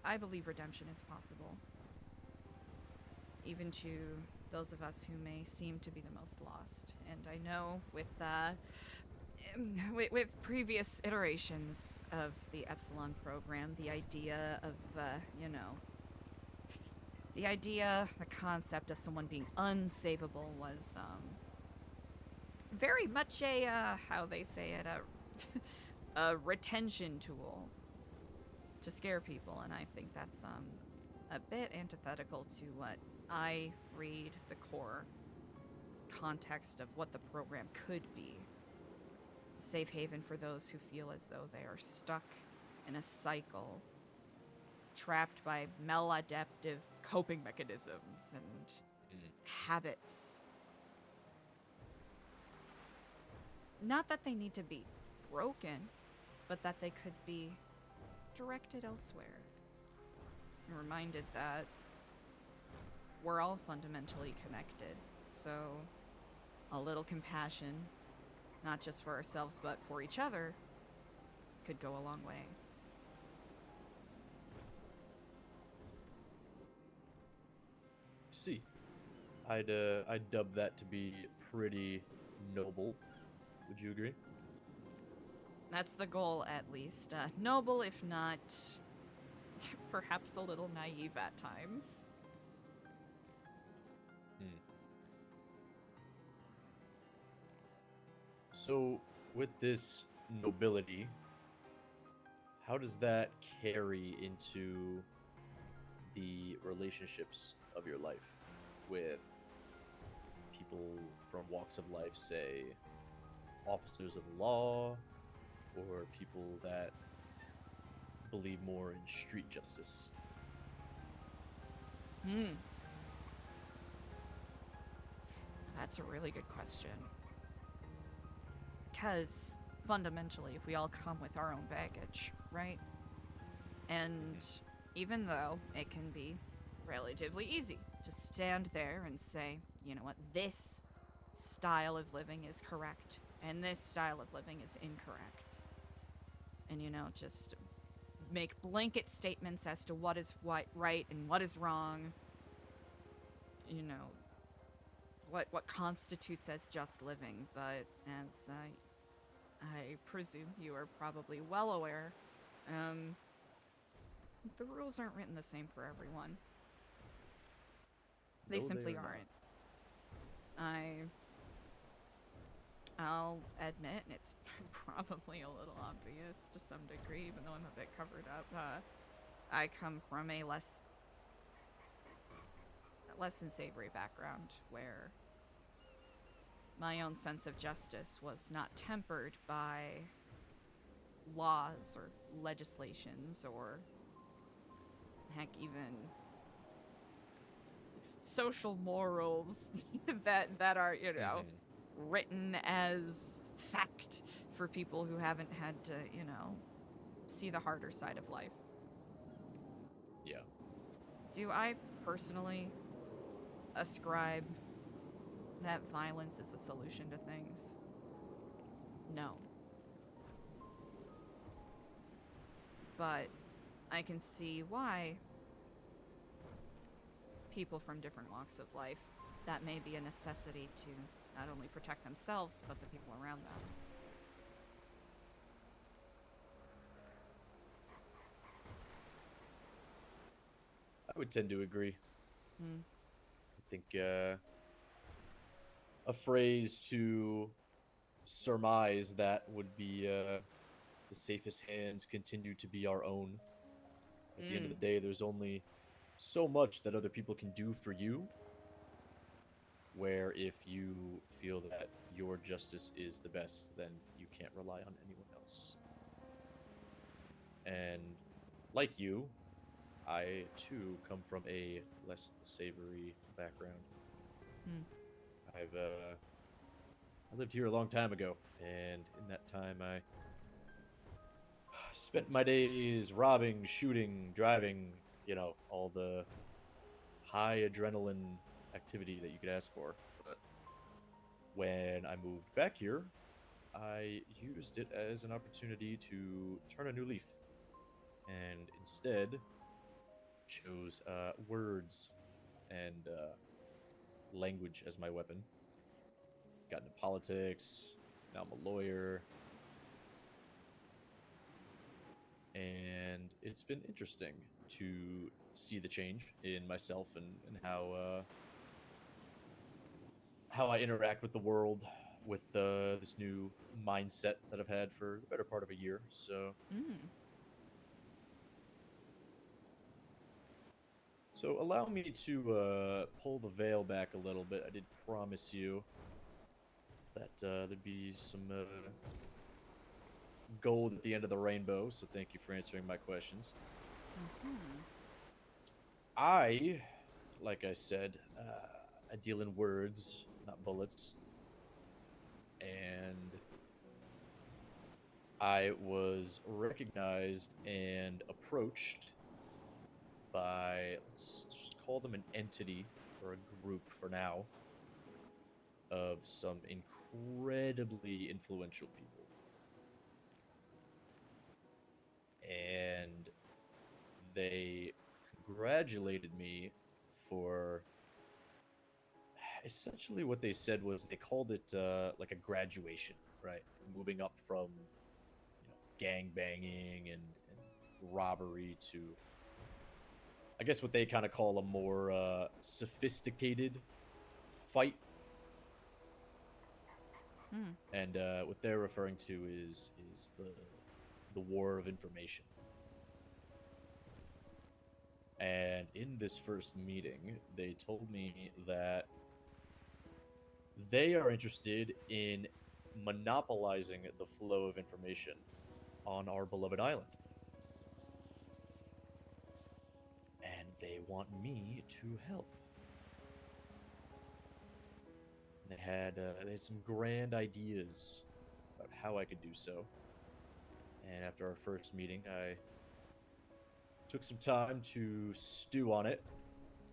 I believe redemption is possible, even to those of us who may seem to be the most lost. And I know with previous iterations of the Epsilon program, the idea of the concept of someone being unsavable was very much a how they say it, a retention tool to scare people, and I think that's a bit antithetical to what I read the core context of what the program could be. A safe haven for those who feel as though they are stuck in a cycle, trapped by maladaptive coping mechanisms and habits. Not that they need to be broken, but that they could be directed elsewhere. I'm reminded that we're all fundamentally connected, so a little compassion, not just for ourselves but for each other, could go a long way. See, I'd dub that to be pretty noble. Would you agree? That's the goal, at least. Noble, if not perhaps a little naive at times. So, with this nobility, how does that carry into the relationships of your life with people from walks of life, say officers of the law, or people that believe more in street justice? That's a really good question. Because fundamentally, we all come with our own baggage, right? And even though it can be relatively easy to stand there and say, you know what, this style of living is correct, and this style of living is incorrect. And, you know, just make blanket statements as to what is right and what is wrong. You know, what constitutes as just living. But as I presume you are probably well aware, the rules aren't written the same for everyone. They No, they simply are not. aren't. I'll admit, and it's probably a little obvious to some degree, even though I'm a bit covered up. I come from a less than savory background where my own sense of justice was not tempered by laws or legislations or, heck, even social morals that are, you know, written as fact for people who haven't had to, you know, see the harder side of life. Yeah. Do I personally ascribe that violence is a solution to things? No. But I can see why people from different walks of life, that may be a necessity to not only protect themselves, but the people around them. I would tend to agree. I think a phrase to surmise that would be the safest hands continue to be our own. At the end of the day, there's only so much that other people can do for you, where if you feel that your justice is the best, then you can't rely on anyone else. And like you, I too come from a less savory background. I lived here a long time ago, and in that time I spent my days robbing, shooting, driving, you know, all the high adrenaline activity that you could ask for. But when I moved back here, I used it as an opportunity to turn a new leaf, and instead chose words and language as my weapon. Got into politics. Now I'm a lawyer. And it's been interesting to see the change in myself and how I interact with the world with this new mindset that I've had for the better part of a year. So allow me to pull the veil back a little bit. I did promise you that there'd be some gold at the end of the rainbow, so thank you for answering my questions. I, like I said, I deal in words, not bullets. And I was recognized and approached by, let's just call them an entity or a group for now, of some incredibly influential people. And they congratulated me for essentially what they said was they called it like a graduation, right? Moving up from, you know, gang banging and robbery to, I guess, what they kind of call a more sophisticated fight. And what they're referring to is the war of information. And in this first meeting, they told me that they are interested in monopolizing the flow of information on our beloved island. And they want me to help. They had some grand ideas about how I could do so. And after our first meeting, I took some time to stew on it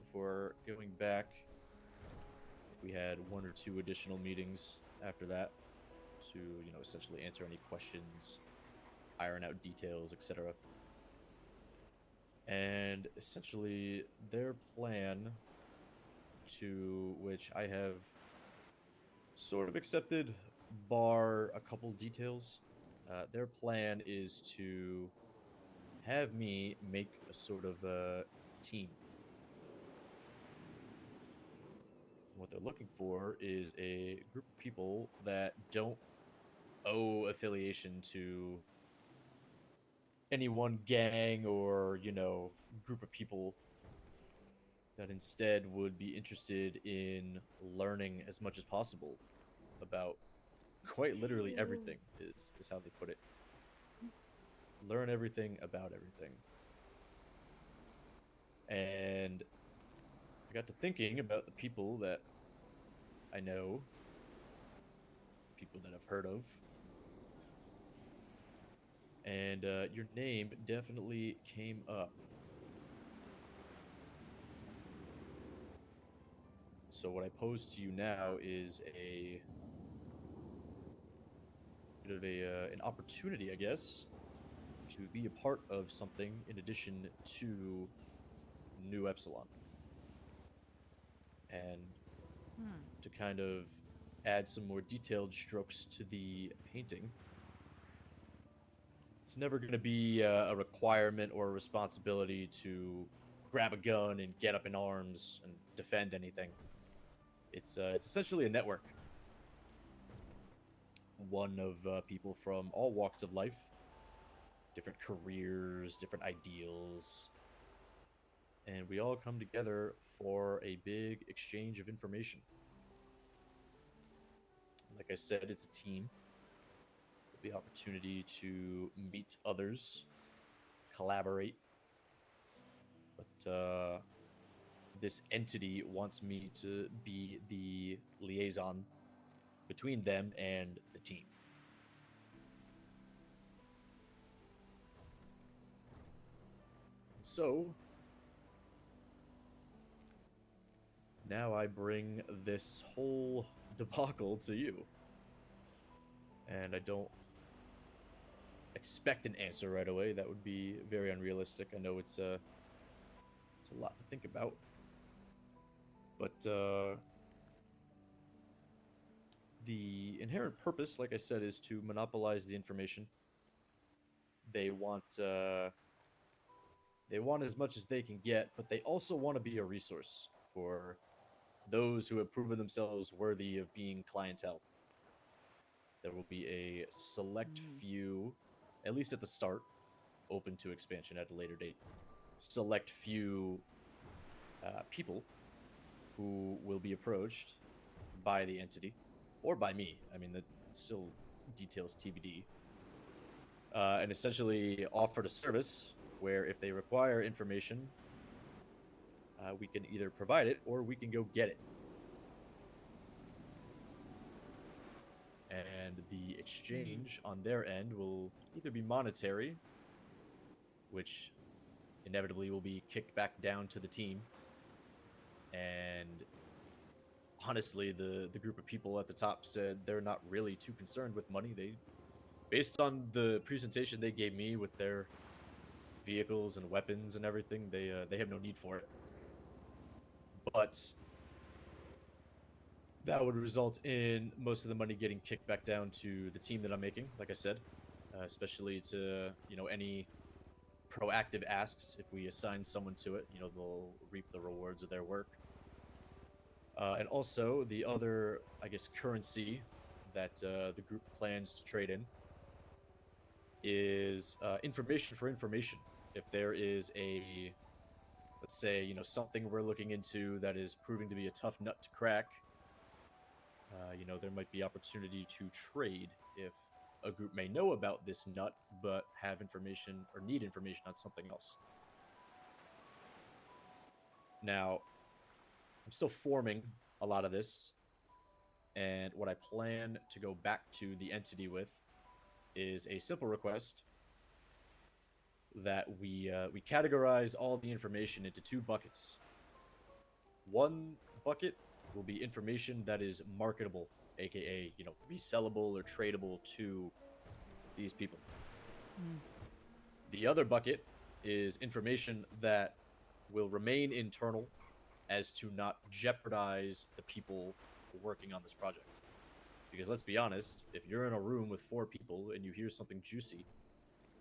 before going back. We had one or two additional meetings after that to, essentially answer any questions, iron out details, etc. And essentially, their plan, to which I have sort of accepted, bar a couple details, their plan is to have me make a sort of a team. What they're looking for is a group of people that don't owe affiliation to any one gang or, group of people, that instead would be interested in learning as much as possible about quite literally everything, is how they put it. Learn everything about everything. And I got to thinking about the people that I know, people that I've heard of. And your name definitely came up. So what I pose to you now is a bit of an opportunity, I guess, to be a part of something in addition to New Epsilon. And to kind of add some more detailed strokes to the painting. It's never going to be a requirement or a responsibility to grab a gun and get up in arms and defend anything. It's essentially a network. One of people from all walks of life, different careers, different ideals, and we all come together for a big exchange of information. Like I said, it's a team. The opportunity to meet others, collaborate. But this entity wants me to be the liaison between them and the team. So now I bring this whole debacle to you. And I don't expect an answer right away. That would be very unrealistic. I know it's a lot to think about. But the inherent purpose, like I said, is to monopolize the information. They want as much as they can get, but they also want to be a resource for those who have proven themselves worthy of being clientele. There will be a select few, at least at the start, open to expansion at a later date. Select few people who will be approached by the entity, or by me. I mean, that still details TBD. And essentially offered a service where if they require information, we can either provide it or we can go get it. And the exchange on their end will either be monetary, which inevitably will be kicked back down to the team. And honestly, the group of people at the top said they're not really too concerned with money. They, based on the presentation they gave me with their vehicles and weapons and everything, they have no need for it. But that would result in most of the money getting kicked back down to the team that I'm making, like I said, especially to, any proactive asks. If we assign someone to it, they'll reap the rewards of their work. And also the other, I guess, currency that the group plans to trade in is information for information. If there is a, let's say, something we're looking into that is proving to be a tough nut to crack, there might be opportunity to trade if a group may know about this nut but have information or need information on something else. Now, I'm still forming a lot of this, and what I plan to go back to the entity with is a simple request that we categorize all the information into two buckets. One bucket will be information that is marketable, aka resellable or tradable to these people. The other bucket is information that will remain internal as to not jeopardize the people working on this project. Because let's be honest, if you're in a room with 4 people and you hear something juicy,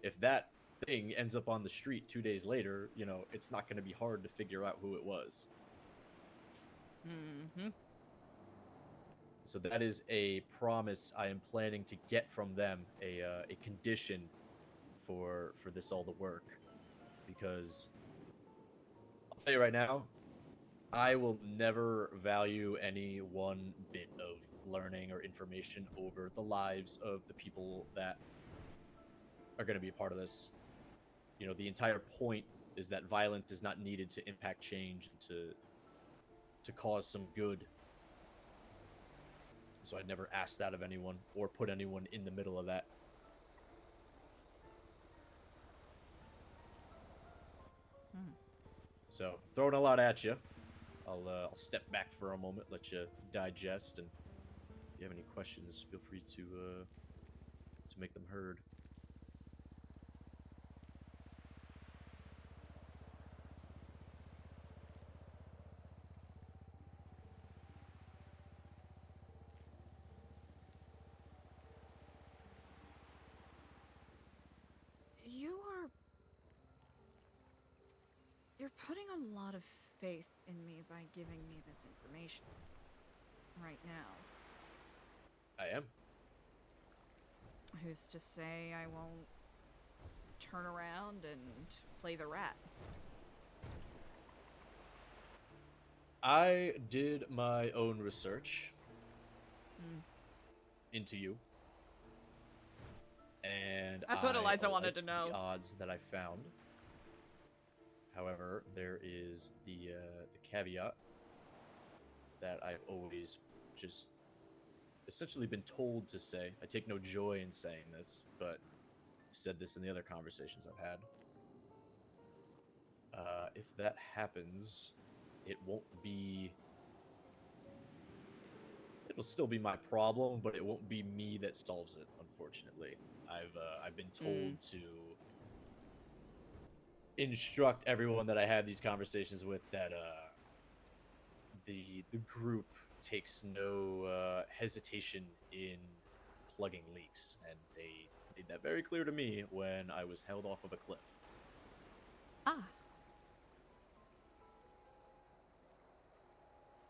if that thing ends up on the street 2 days later, it's not going to be hard to figure out who it was. Mm-hmm. So that is a promise I am planning to get from them, a condition for this all to work. Because I'll tell you right now, I will never value any one bit of learning or information over the lives of the people that are going to be a part of this. The entire point is that violence is not needed to impact change and to cause some good. So I'd never ask that of anyone or put anyone in the middle of that. So throwing a lot at you. I'll step back for a moment, let you digest, and if you have any questions, feel free to make them heard. You're putting a lot of faith in me by giving me this information right now. I am. Who's to say I won't turn around and play the rat? I did my own research into you. And that's what Eliza wanted to liked know. The odds that I found. However, there is the caveat that I've always just essentially been told to say. I take no joy in saying this, but I've said this in the other conversations I've had. If that happens, it won't be... It'll still be my problem, but it won't be me that solves it, unfortunately. I've been told to instruct everyone that I have these conversations with that the group takes no hesitation in plugging leaks, and they made that very clear to me when I was held off of a cliff. Ah.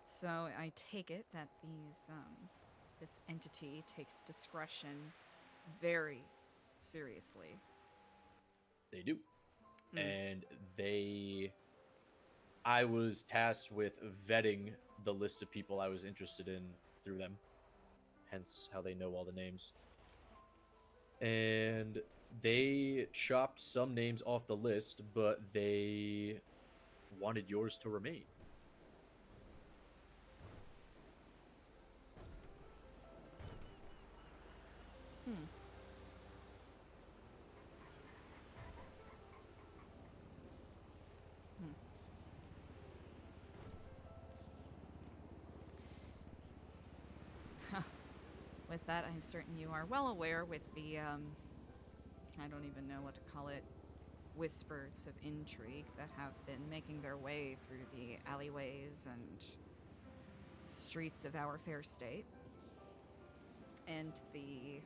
So I take it that this entity takes discretion very seriously. They do. And I was tasked with vetting the list of people I was interested in through them. Hence how they know all the names. And they chopped some names off the list, but they wanted yours to remain. With that, I'm certain you are well aware with the, I don't even know what to call it, whispers of intrigue that have been making their way through the alleyways and streets of our fair state. And the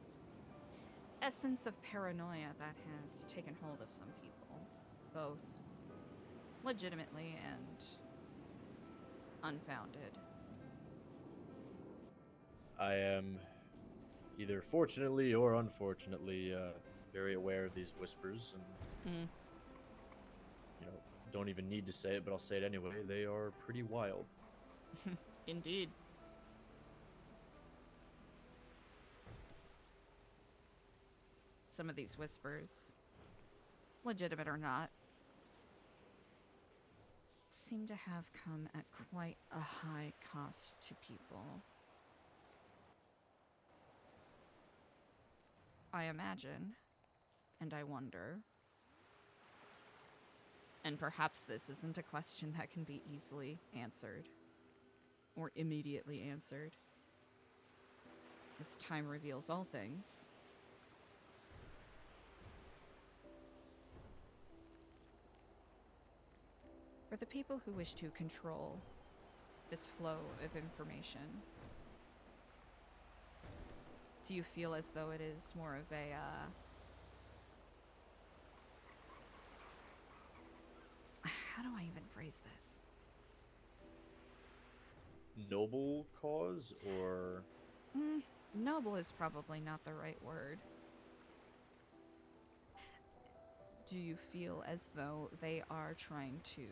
essence of paranoia that has taken hold of some people, both legitimately and unfounded. I am either fortunately or unfortunately, very aware of these whispers, and Hmm. don't even need to say it, but I'll say it anyway. They are pretty wild. Indeed. Some of these whispers, legitimate or not, seem to have come at quite a high cost to people. I imagine, and I wonder, and perhaps this isn't a question that can be easily answered, or immediately answered, as time reveals all things. For the people who wish to control this flow of information, do you feel as though it is more of a, how do I even phrase this? Noble cause, or Noble is probably not the right word. Do you feel as though they are trying to,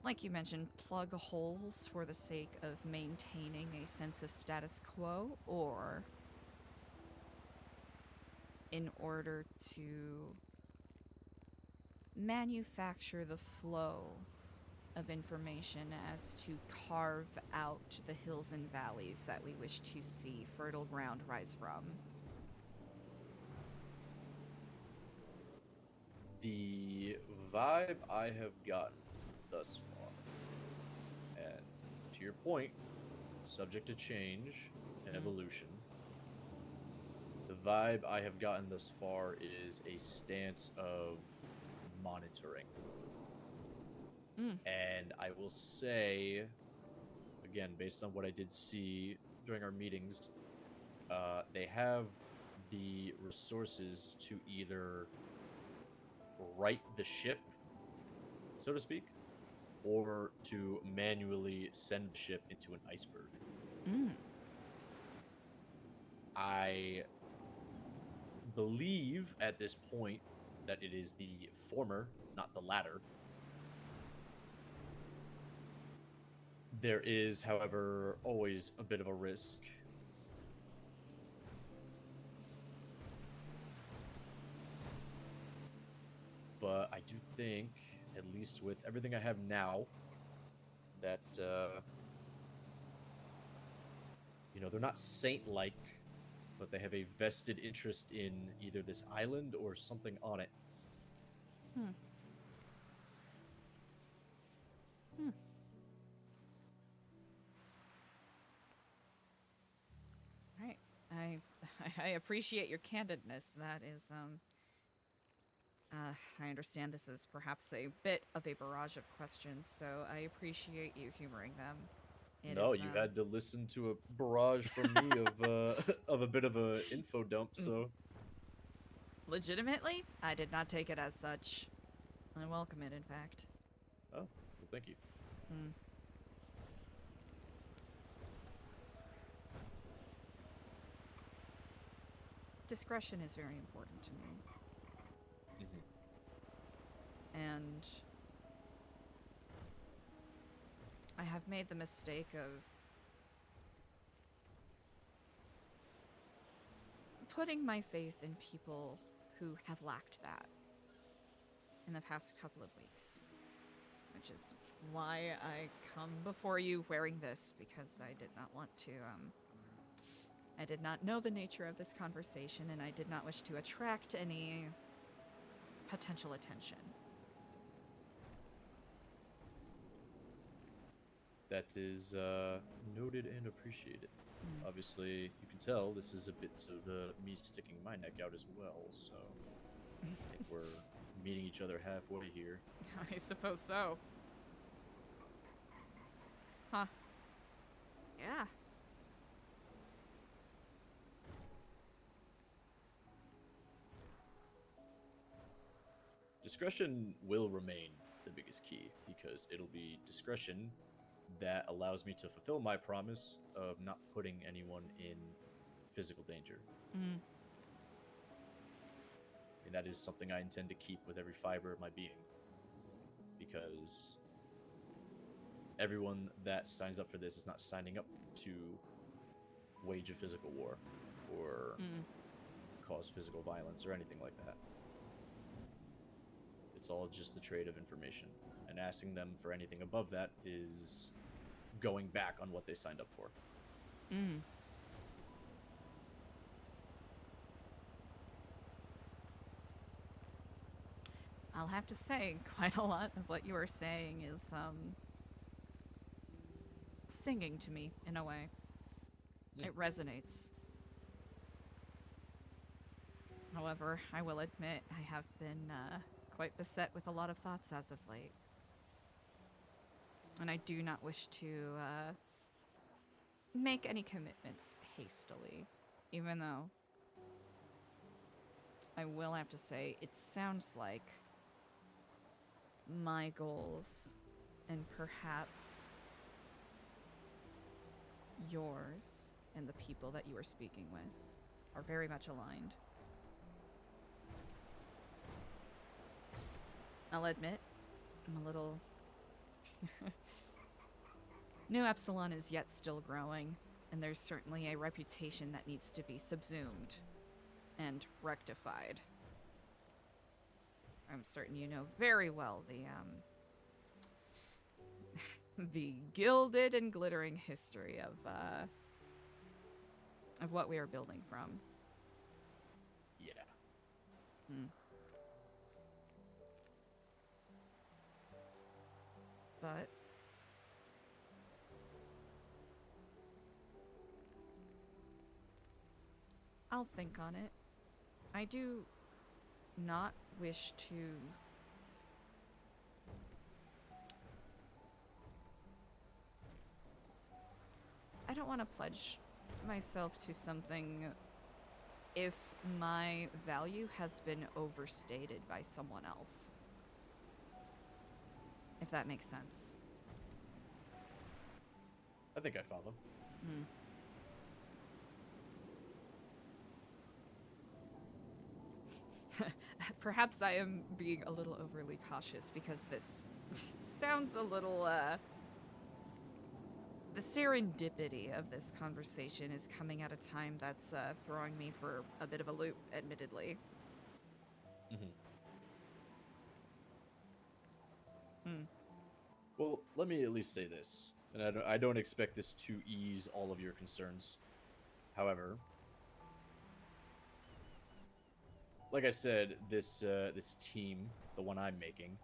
like you mentioned, plug holes for the sake of maintaining a sense of status quo, or in order to manufacture the flow of information as to carve out the hills and valleys that we wish to see fertile ground rise from? the vibe I have gotten thus far, and to your point, subject to change and evolution, the vibe I have gotten thus far is a stance of monitoring. Mm. And I will say, again, based on what I did see during our meetings, they have the resources to either right the ship, so to speak, or to manually send the ship into an iceberg. Mm. I believe at this point that it is the former, not the latter. There is, however, always a bit of a risk. But I do think, at least with everything I have now, that, they're not saint-like, but they have a vested interest in either this island or something on it. Hmm. Hmm. Right. I I appreciate your candidness. That is I understand this is perhaps a bit of a barrage of questions, so I appreciate you humoring them. It No, is, you had to listen to a barrage from me of of a bit of a info dump, so legitimately, I did not take it as such. I welcome it, in fact. oh, well, thank you. Hmm. Discretion is very important to me. And I have made the mistake of putting my faith in people who have lacked that in the past couple of weeks. Which is why I come before you wearing this, because I did not want to, I did not know the nature of this conversation, and I did not wish to attract any potential attention. That is noted and appreciated. Obviously, you can tell this is a bit of me sticking my neck out as well, so I think we're meeting each other halfway here. I suppose so. Huh. Yeah. Discretion will remain the biggest key, because it'll be discretion that allows me to fulfill my promise of not putting anyone in physical danger. Mm. And that is something I intend to keep with every fiber of my being. Because everyone that signs up for this is not signing up to wage a physical war or cause physical violence or anything like that. It's all just the trade of information. And asking them for anything above that is going back on what they signed up for. Mm. I'll have to say, quite a lot of what you are saying is, singing to me, in a way. Yeah. It resonates. However, I will admit I have been, quite beset with a lot of thoughts as of late. And I do not wish to, make any commitments hastily, even though I will have to say it sounds like my goals and perhaps yours and the people that you are speaking with are very much aligned. I'll admit, I'm a little... New Epsilon is yet still growing, and there's certainly a reputation that needs to be subsumed and rectified. I'm certain you know very well the gilded and glittering history of what we are building from. Yeah. But I'll think on it. I do not wish to I don't want to pledge myself to something if my value has been overstated by someone else. If that makes sense. I think I follow. Perhaps I am being a little overly cautious because this sounds a little, the serendipity of this conversation is coming at a time that's throwing me for a bit of a loop, admittedly. Well, let me at least say this, and I don't expect this to ease all of your concerns. However, like I said, this team, the one I'm making,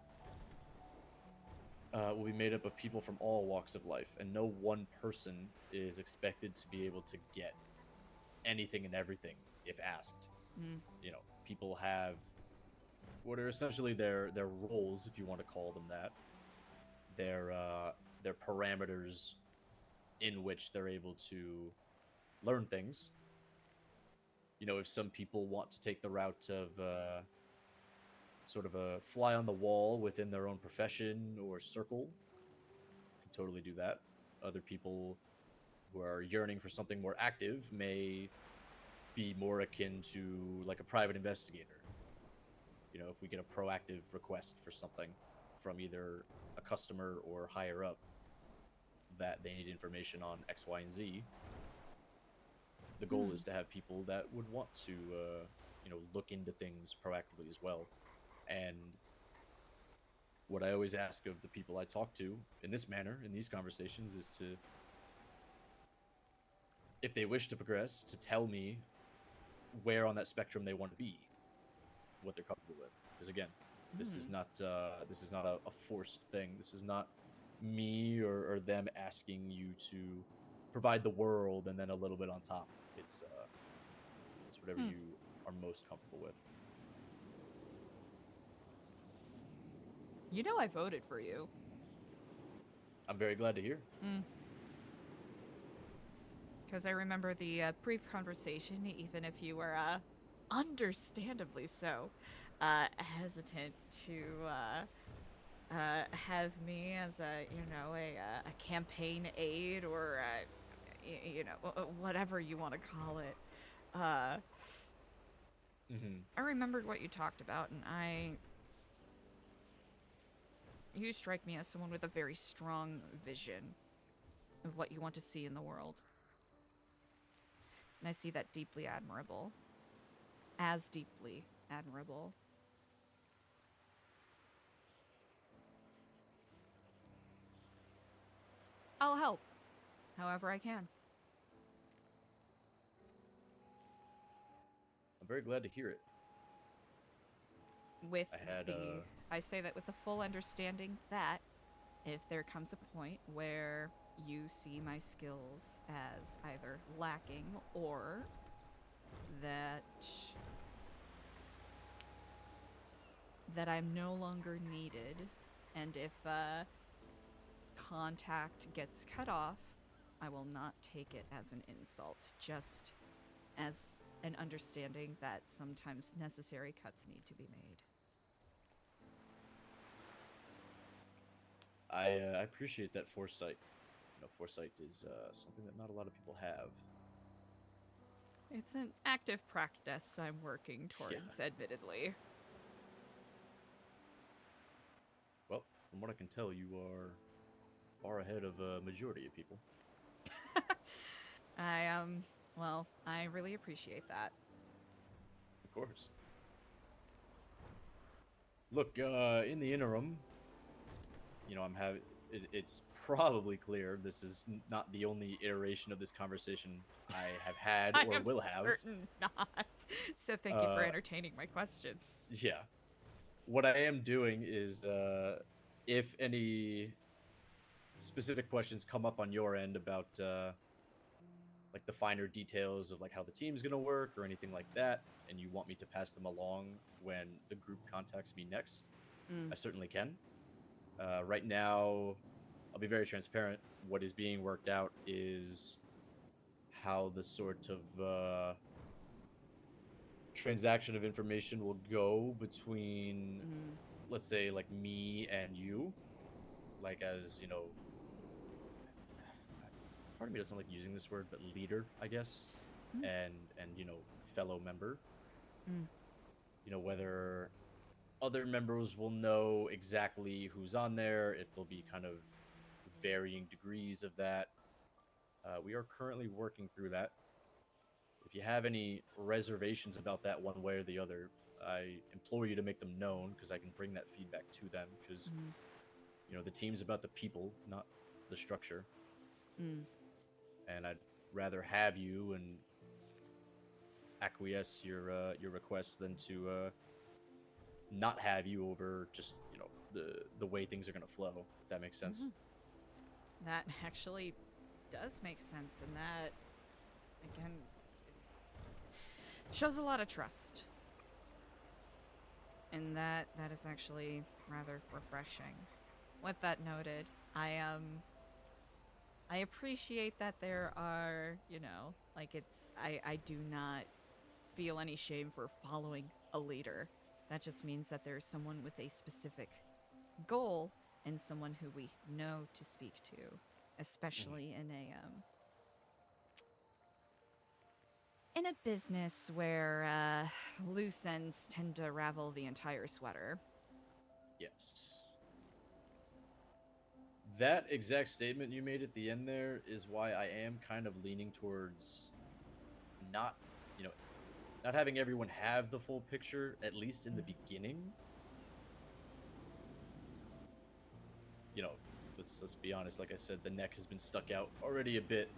will be made up of people from all walks of life, and no one person is expected to be able to get anything and everything if asked. You know, people have what are essentially their roles, if you want to call them that. Their parameters in which they're able to learn things. You know, if some people want to take the route of sort of a fly on the wall within their own profession or circle, can totally do that. Other people who are yearning for something more active may be more akin to like a private investigator. You know, if we get a proactive request for something from either a customer or higher up that they need information on X, Y, and Z, the goal is to have people that would want to, look into things proactively as well. And what I always ask of the people I talk to in this manner, in these conversations, is to, if they wish to progress, to tell me where on that spectrum they want to be, what they're comfortable with. Because again, this is not a forced thing. This is not me or them asking you to provide the world and then a little bit on top. It's whatever you are most comfortable with. You know I voted for you. I'm very glad to hear. Because I remember the brief conversation, even if you were understandably so hesitant to have me as a campaign aide or whatever you want to call it. Uh, Mm-hmm. I remembered what you talked about, and you strike me as someone with a very strong vision of what you want to see in the world. And I see that deeply admirable. As deeply admirable. I'll help, however I can. I'm very glad to hear it. With I had, I say that with the full understanding that if there comes a point where you see my skills as either lacking or that I'm no longer needed, and if contact gets cut off, I will not take it as an insult, just as an understanding that sometimes necessary cuts need to be made. I appreciate that foresight. Foresight is something that not a lot of people have. It's an active practice I'm working Yeah. towards, admittedly. Well, from what I can tell, you are far ahead of a majority of people. I really appreciate that. Of course. Look, in the interim, I'm having. It's probably clear this is not the only iteration of this conversation I have had I or am will have. certain not. So thank you for Uh, entertaining my questions. Yeah. What I am doing is, if any specific questions come up on your end about like the finer details of like how the team's gonna work or anything like that, and you want me to pass them along when the group contacts me next, I certainly can. Right now, I'll be very transparent. What is being worked out is how the sort of transaction of information will go between, let's say, like me and you, like as part of me doesn't like using this word, but leader, I guess, and fellow member. Whether other members will know exactly who's on there, if there'll be kind of varying degrees of that. We are currently working through that. If you have any reservations about that one way or the other, I implore you to make them known because I can bring that feedback to them because, the team's about the people, not the structure. And I'd rather have you and acquiesce your requests than to not have you over just the way things are gonna flow. If that makes sense. That actually does make sense, and that again shows a lot of trust. And that is actually rather refreshing. With that noted, I appreciate that there are, I do not feel any shame for following a leader. That just means that there's someone with a specific goal and someone who we know to speak to, especially in a business where loose ends tend to ravel the entire sweater. Yes. That exact statement you made at the end there is why I am kind of leaning towards not, not having everyone have the full picture, at least in the beginning. Let's be honest, like I said, the neck has been stuck out already a bit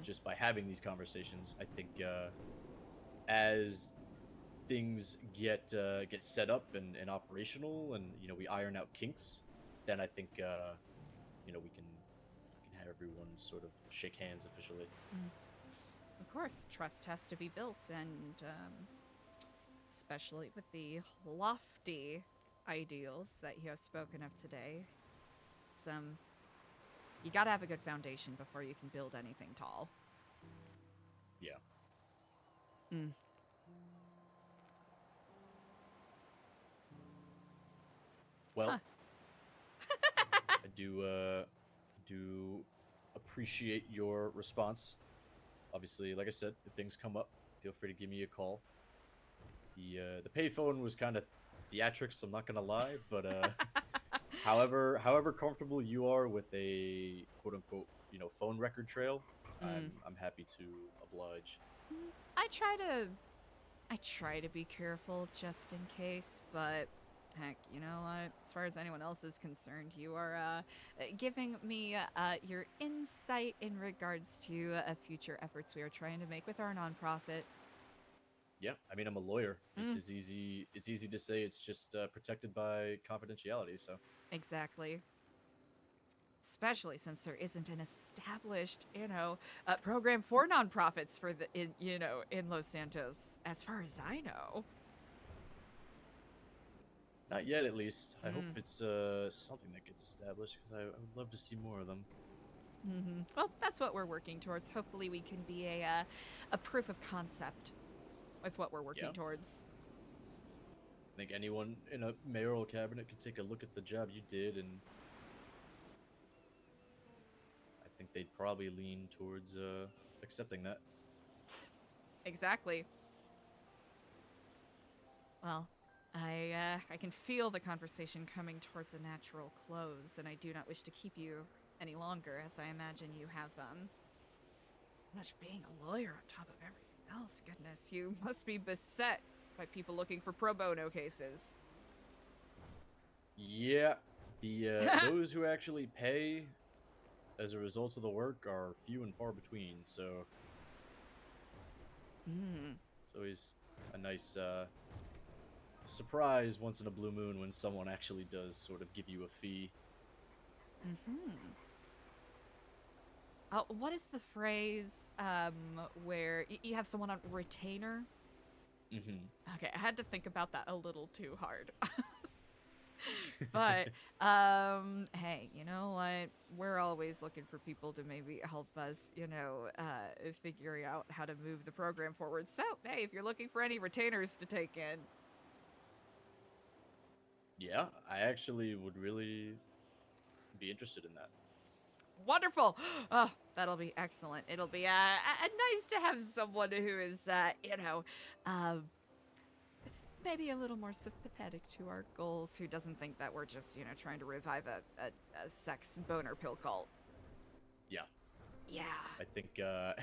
just by having these conversations. I think as things get set up and operational and we iron out kinks, then I think we can have everyone sort of shake hands officially. Of course, trust has to be built, and especially with the lofty ideals that you have spoken of today, it's you gotta have a good foundation before you can build anything tall. Yeah. Well, I do appreciate your response. Obviously, like I said, if things come up, feel free to give me a call. The payphone was kind of theatrics, I'm not gonna lie, but however comfortable you are with a quote unquote phone record trail, I'm happy to oblige. I try to be careful just in case, but heck, you know what? As far as anyone else is concerned, you are giving me your insight in regards to future efforts we are trying to make with our nonprofit. Yeah, I mean I'm a lawyer. It's easy to say it's just protected by confidentiality. So Exactly. Especially since there isn't an established, program for nonprofits for in Los Santos, as far as I know. not yet, at least. I hope it's something that gets established because I would love to see more of them. Well, that's what we're working towards. Hopefully, we can be a proof of concept with what we're working towards. I think anyone in a mayoral cabinet could take a look at the job you did, and I think they'd probably lean towards accepting that. Exactly. Well, I can feel the conversation coming towards a natural close, and I do not wish to keep you any longer, as I imagine you have much being a lawyer on top of everything else. Goodness, you must be beset by people looking for pro bono cases. Yeah, the those who actually pay as a result of the work are few and far between. So it's always a nice surprise once in a blue moon when someone actually does sort of give you a fee. What is the phrase where you have someone on retainer? Okay, I had to think about that a little too hard. But hey, you know what? We're always looking for people to maybe help us, figuring out how to move the program forward. So, hey, if you're looking for any retainers to take in. Yeah, I actually would really be interested in that. Wonderful. Oh, that'll be excellent. It'll be nice to have someone who is, maybe a little more sympathetic to our goals, who doesn't think that we're just, trying to revive a sex boner pill cult. Yeah. Yeah. I think there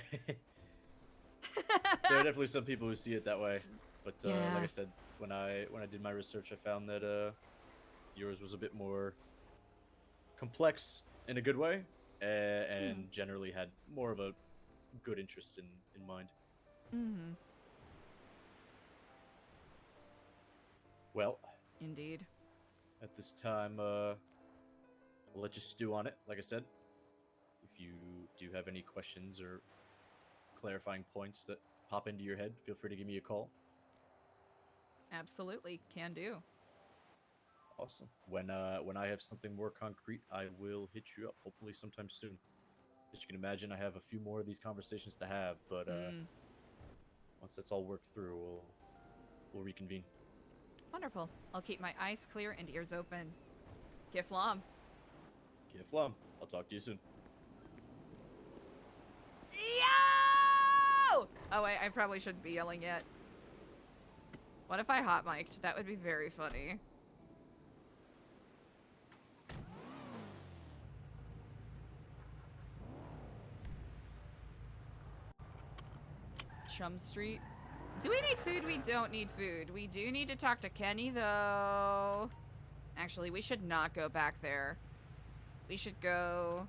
are definitely some people who see it that way. But like I said, when I did my research, I found that yours was a bit more complex in a good way, and generally had more of a good interest in mind. Well, Indeed. at this time, we'll let you stew on it. Like I said, if you do have any questions or clarifying points that pop into your head, feel free to give me a call. Absolutely, can do. Awesome. When I have something more concrete, I will hit you up, hopefully sometime soon. As you can imagine, I have a few more of these conversations to have, but once that's all worked through, we'll reconvene. Wonderful. I'll keep my eyes clear and ears open. Kiflam. Kiflam. I'll talk to you soon. Yo! Oh wait, I probably shouldn't be yelling yet. What if I hot mic'd? That would be very funny. Chum Street. Do we need food? We don't need food. We do need to talk to Kenny, though. Actually, we should not go back there. We should go...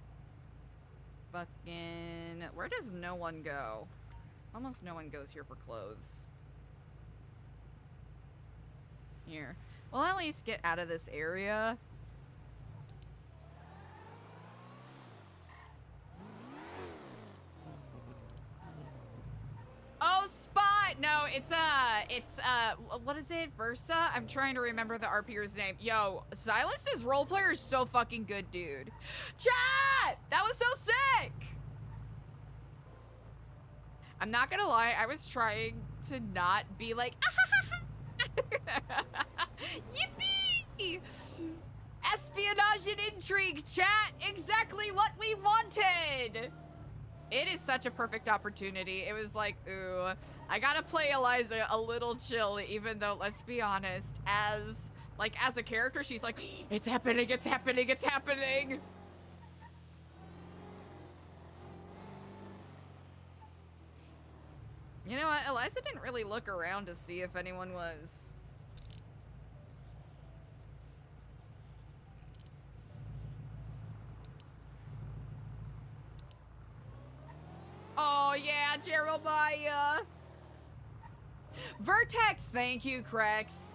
fucking... Where does no one go? Almost no one goes here for clothes. Here. We'll at least get out of this area. Oh, Spot! No, it's, what is it? Versa? I'm trying to remember the RPer's name. Yo, Silas's role player is so fucking good, dude. Chat! That was so sick! I'm not gonna lie, I was trying to not be like, yippee! Espionage and intrigue, chat! Exactly what we wanted! It is such a perfect opportunity. It was like, ooh, I gotta play Eliza a little chill, even though, let's be honest, as a character, she's like, it's happening, it's happening, it's happening. You know what? Eliza didn't really look around to see if anyone was. Oh, yeah, Jeremiah. Vertex, thank you, Crex.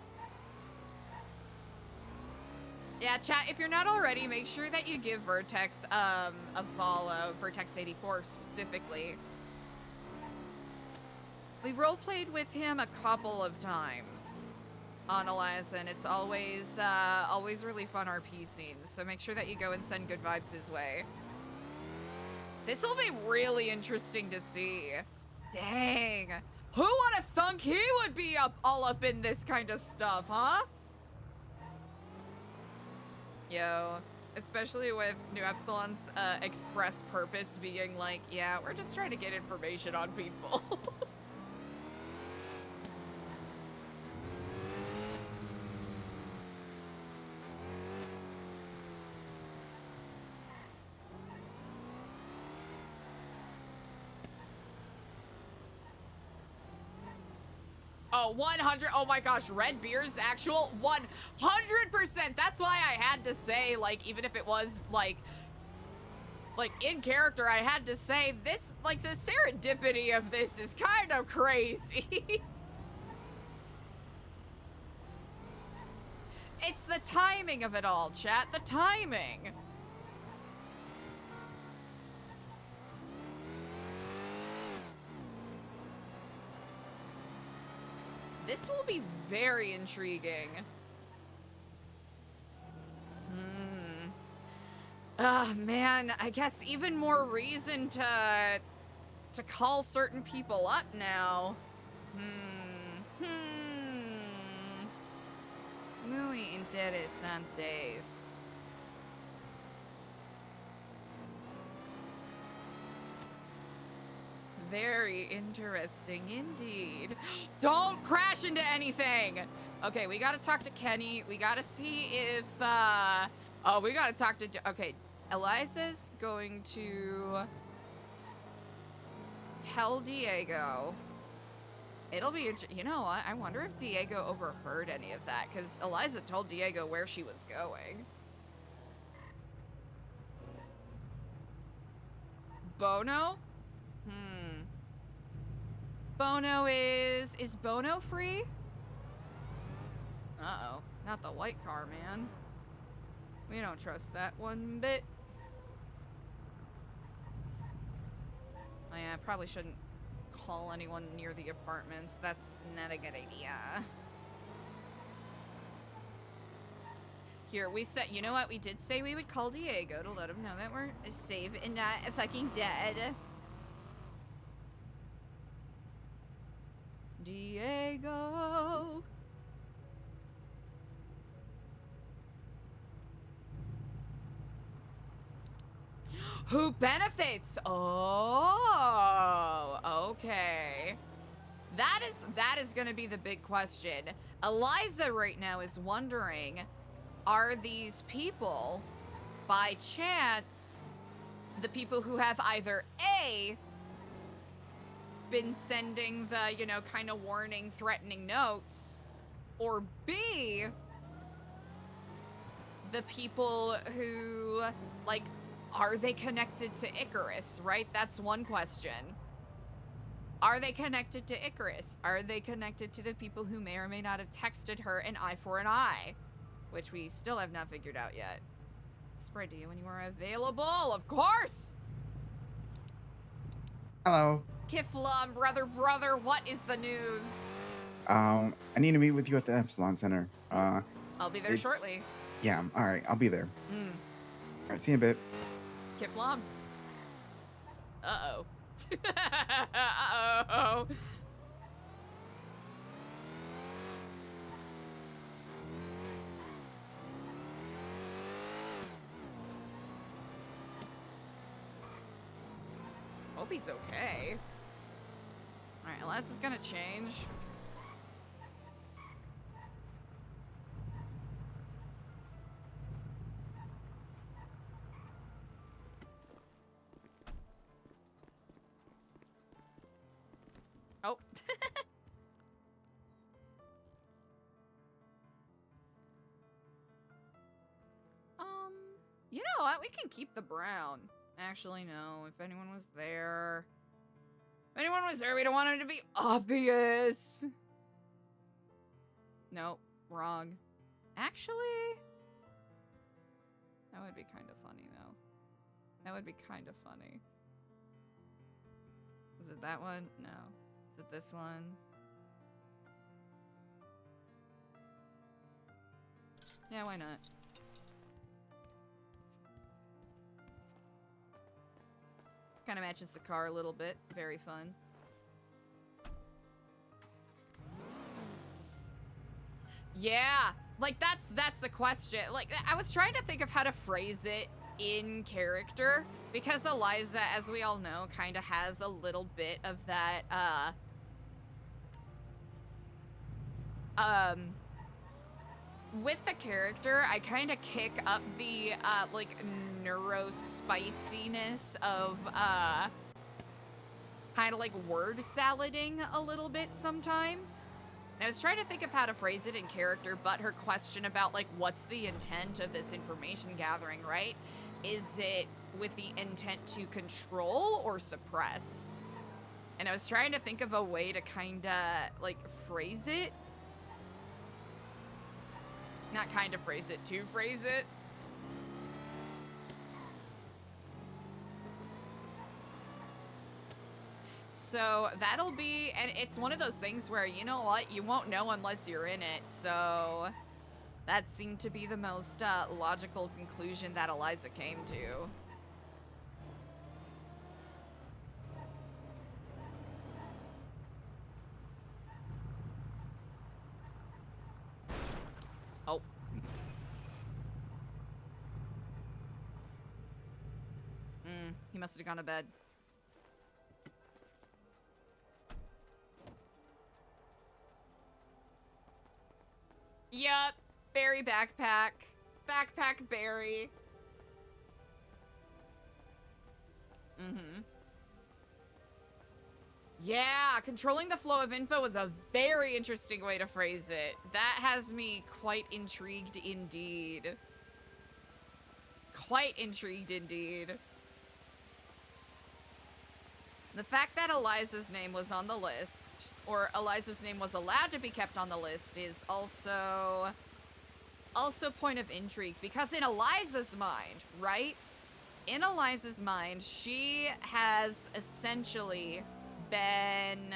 Yeah, chat, if you're not already, make sure that you give Vertex a follow, Vertex84 specifically. We've roleplayed with him a couple of times on Eliza, and it's always really fun RP scenes, so make sure that you go and send good vibes his way. This will be really interesting to see. Dang. Who would have thunk he would be all up in this kind of stuff, huh? Yo, especially with New Epsilon's express purpose being like, yeah, we're just trying to get information on people. Oh, 100. Oh my gosh, Red Beer's actual 100%. That's why I had to say, like, even if it was like in character, I had to say this, like, the serendipity of this is kind of crazy. It's the timing of it all, chat. The timing. This will be very intriguing. Man, I guess even more reason to call certain people up now. Muy interesantes. Very interesting indeed. Don't crash into anything! Okay, we gotta talk to Kenny. We gotta see if, oh, we gotta talk to, okay, Eliza's going to tell Diego. It'll be, you know what? I wonder if Diego overheard any of that, because Eliza told Diego where she was going. Bono? Bono is Bono free? Uh-oh, not the white car, man. We don't trust that one bit. Oh yeah, I probably shouldn't call anyone near the apartments. That's not a good idea. Here, we said, you know what? We did say we would call Diego to let him know that we're safe and not fucking dead. Diego. Who benefits? Oh, okay. That is gonna be the big question. Eliza right now is wondering, are these people, by chance, the people who have either A, been sending the, you know, kind of warning, threatening notes, or B, the people who, like, are they connected to Icarus, right? That's one question. Are they connected to Icarus? Are they connected to the people who may or may not have texted her an eye for an eye? Which we still have not figured out yet. Spread to you when you are available, of course! Hello. Kiflam, brother, what is the news? I need to meet with you at the Epsilon Center. I'll be there shortly. Yeah, alright, I'll be there. Alright, see you in a bit. Kiflam. Uh-oh. Uh-oh. hope he's okay. Alright, Eliza's gonna change. Oh. You know what? We can keep the brown. Actually, no. If anyone was there... If anyone was there, we don't want it to be obvious. Nope. Wrong. Actually... That would be kind of funny, though. That would be kind of funny. Is it that one? No. Is it this one? Yeah, why not? Kind of matches the car a little bit. Very fun. Yeah! Like, that's the question. Like, I was trying to think of how to phrase it in character, because Eliza, as we all know, kind of has a little bit of that, with the character, I kind of kick up the, like, neurospiciness of, kind of like word salading a little bit sometimes. And I was trying to think of how to phrase it in character, but her question about, like, what's the intent of this information gathering, right? Is it with the intent to control or suppress? And I was trying to think of a way to kind of, like, phrase it. Not kind of phrase it, to phrase it. So that'll be, and it's one of those things where, you know what, you won't know unless you're in it, so that seemed to be the most logical conclusion that Eliza came to. Oh. He must have gone to bed. Yup, Barry backpack. Backpack Barry. Yeah, controlling the flow of info is a very interesting way to phrase it. That has me quite intrigued indeed. Quite intrigued indeed. The fact that Eliza's name was on the list, or Eliza's name was allowed to be kept on the list, is also point of intrigue, because in Eliza's mind, right? In Eliza's mind, she has essentially been,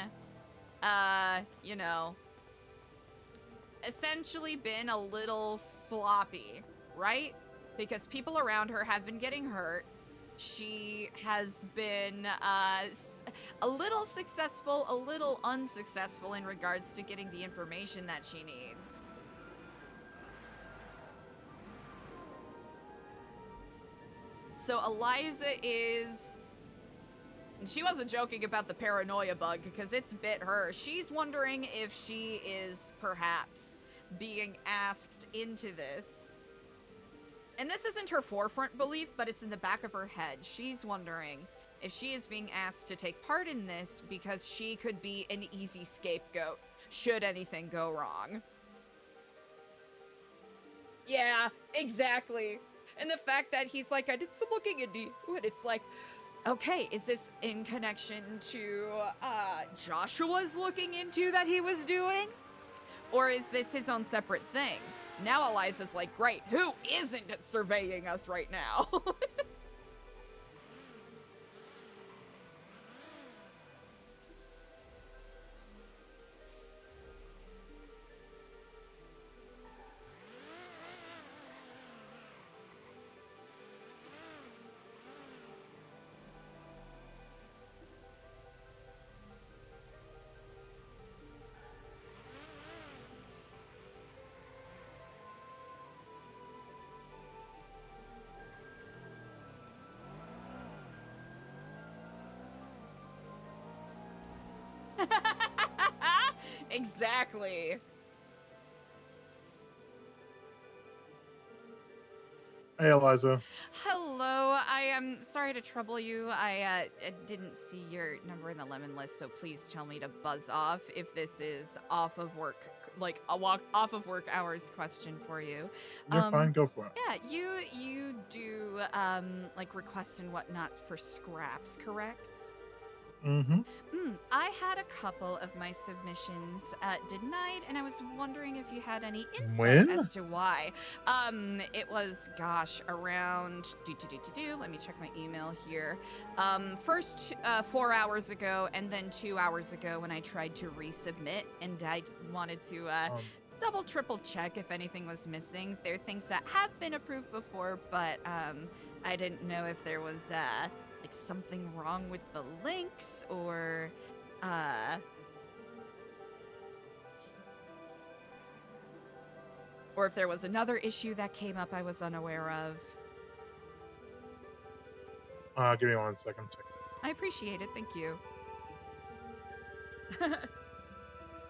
you know, essentially been a little sloppy, right? Because people around her have been getting hurt. She has been a little successful, a little unsuccessful in regards to getting the information that she needs. So Eliza is... And she wasn't joking about the paranoia bug, because it's bit her. She's wondering if she is perhaps being asked into this. And this isn't her forefront belief, but it's in the back of her head. She's wondering if she is being asked to take part in this because she could be an easy scapegoat should anything go wrong. Yeah, exactly. And the fact that he's like, I did some looking into it. It's like, okay, is this in connection to Joshua's looking into that he was doing? Or is this his own separate thing? Now Eliza's like, great, who isn't surveying us right now? Exactly. Hey, Eliza. Hello, I am sorry to trouble you. I didn't see your number in the lemon list, so please tell me to buzz off if this is off of work, like a walk off of work hours question for you. You're fine. Go for it. Yeah, you do like requests and whatnot for scraps, correct? Mm-hmm. I had a couple of my submissions denied, and I was wondering if you had any insight When? as to why. It was, gosh, around let me check my email here. First 4 hours ago, and then 2 hours ago when I tried to resubmit, and I wanted to double, triple check if anything was missing. There are things that have been approved before, but I didn't know if there was like something wrong with the links or if there was another issue that came up I was unaware of. Give me 1 second. Check. I appreciate it, thank you.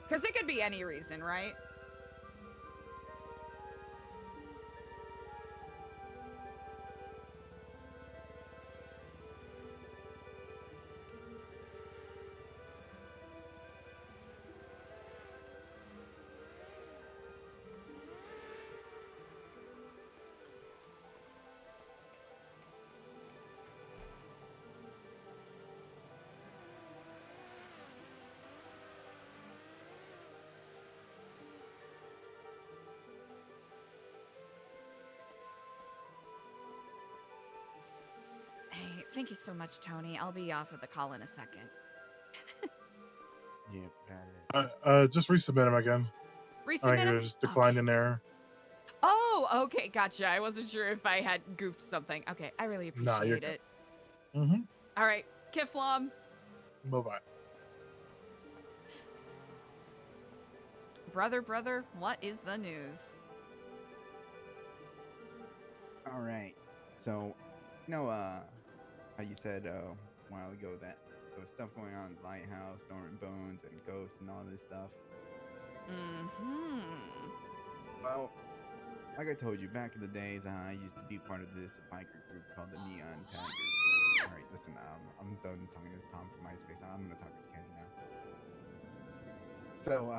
Because it could be any reason, right? Hey, thank you so much, Tony. I'll be off of the call in a second. Yeah, got it. Just resubmit him again. I Resubmit think it him? was declined Okay. in there. Oh, okay, gotcha. I wasn't sure if I had goofed something. Okay, I really Nah, you're appreciate it. Mm-hmm. All right, Kiflam. Bye-bye. Brother, what is the news? All right. So, how you said a while ago that there was stuff going on in the Lighthouse, Dormant Bones, and Ghosts, and all this stuff. Mm-hmm. Well, like I told you, back in the days, I used to be part of this biker group called the Neon Tigers. All right, listen, I'm done talking as Tom from MySpace. I'm gonna talk as Kenny now. So,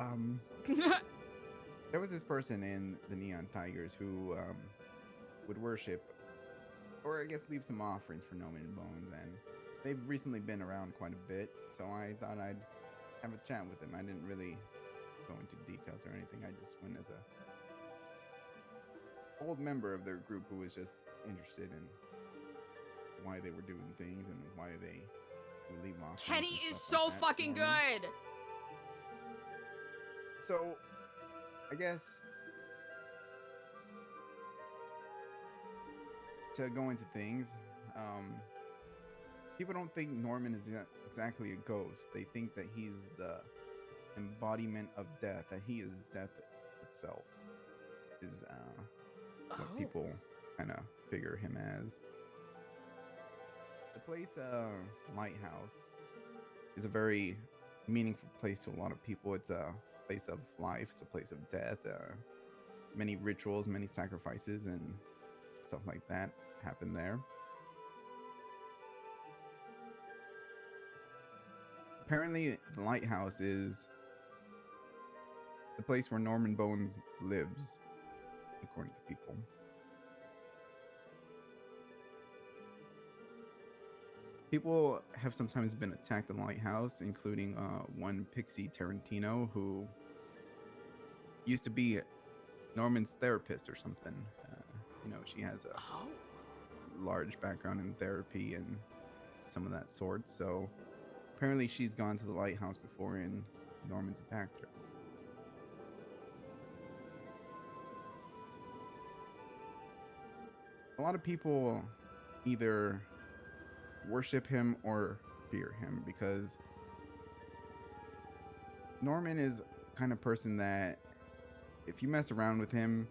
there was this person in the Neon Tigers who would worship, or I guess leave some offerings for Nomen and Bones, and they've recently been around quite a bit, so I thought I'd have a chat with them. I didn't really go into details or anything. I just went as a old member of their group who was just interested in why they were doing things and why they would leave offerings. Kenny and is stuff so like that fucking for me. good. So, I guess to go into things, people don't think Norman is exactly a ghost. They think that he's the embodiment of death, that he is death itself, is what people kind of figure him as. The place, Lighthouse, is a very meaningful place to a lot of people. It's a place of life, it's a place of death. Many rituals, many sacrifices, and stuff like that happen there. Apparently, the Lighthouse is the place where Norman Bones lives, according to people. People have sometimes been attacked in the Lighthouse, including one Pixie Tarantino, who used to be Norman's therapist or something. She has a large background in therapy and some of that sort. So apparently she's gone to the Lighthouse before and Norman's attacked her. A lot of people either worship him or fear him because Norman is the kind of person that if you mess around with him,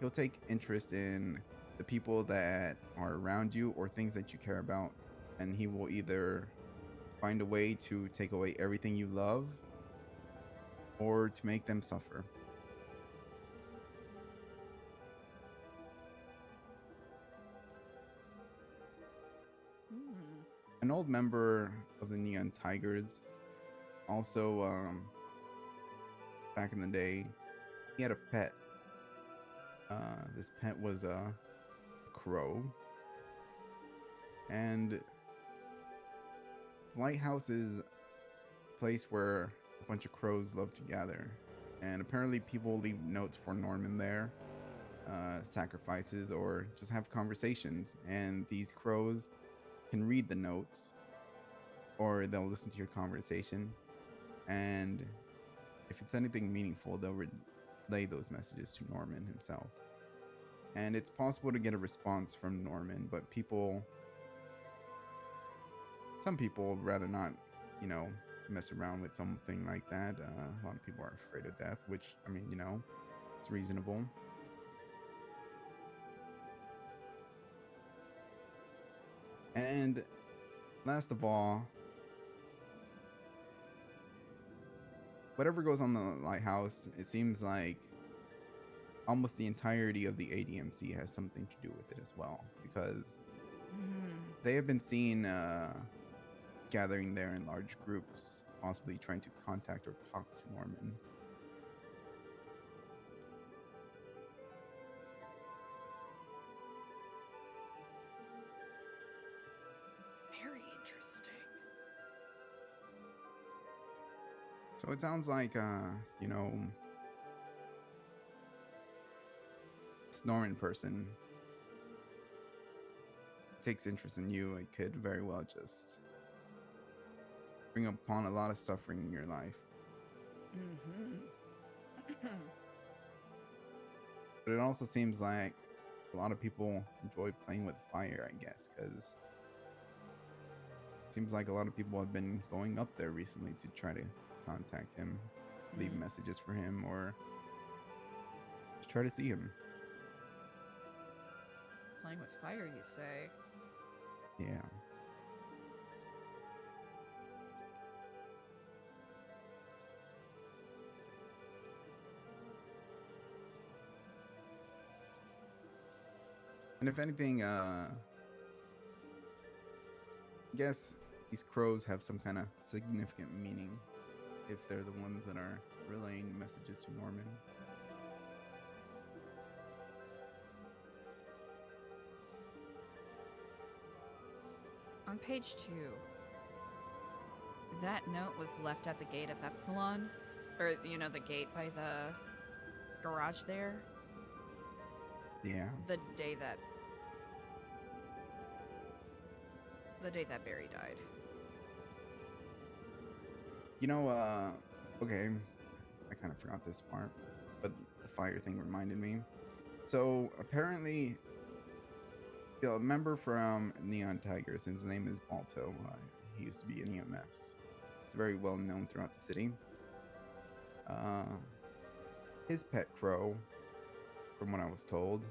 he'll take interest in the people that are around you or things that you care about, and he will either find a way to take away everything you love or to make them suffer. Hmm. An old member of the Neon Tigers, also back in the day, he had a pet. This pet was a crow, and Lighthouse is a place where a bunch of crows love to gather, and apparently people leave notes for Norman there, sacrifices, or just have conversations, and these crows can read the notes, or they'll listen to your conversation, and if it's anything meaningful, they'll relay those messages to Norman himself. And it's possible to get a response from Norman, but some people rather not, mess around with something like that. A lot of people are afraid of death, which, I mean, it's reasonable. And last of all, whatever goes on the lighthouse, it seems like almost the entirety of the ADMC has something to do with it as well, because they have been seen gathering there in large groups, possibly trying to contact or talk to Norman. Very interesting. So it sounds like, this Norman person takes interest in you. It could very well just bring upon a lot of suffering in your life. Mm-hmm. But it also seems like a lot of people enjoy playing with fire, I guess, because it seems like a lot of people have been going up there recently to try to contact him, leave messages for him, or just try to see him. Playing with fire, you say? Yeah. And if anything, I guess these crows have some kind of significant meaning if they're the ones that are relaying messages to Norman. On page 2, that note was left at the gate of Epsilon. Or, the gate by the garage there. Yeah. The day that Barry died. Okay, I kind of forgot this part, but the fire thing reminded me. So apparently, a member from Neon Tigers, his name is Balto. He used to be an EMS. It's very well known throughout the city. His pet crow, from what I was told,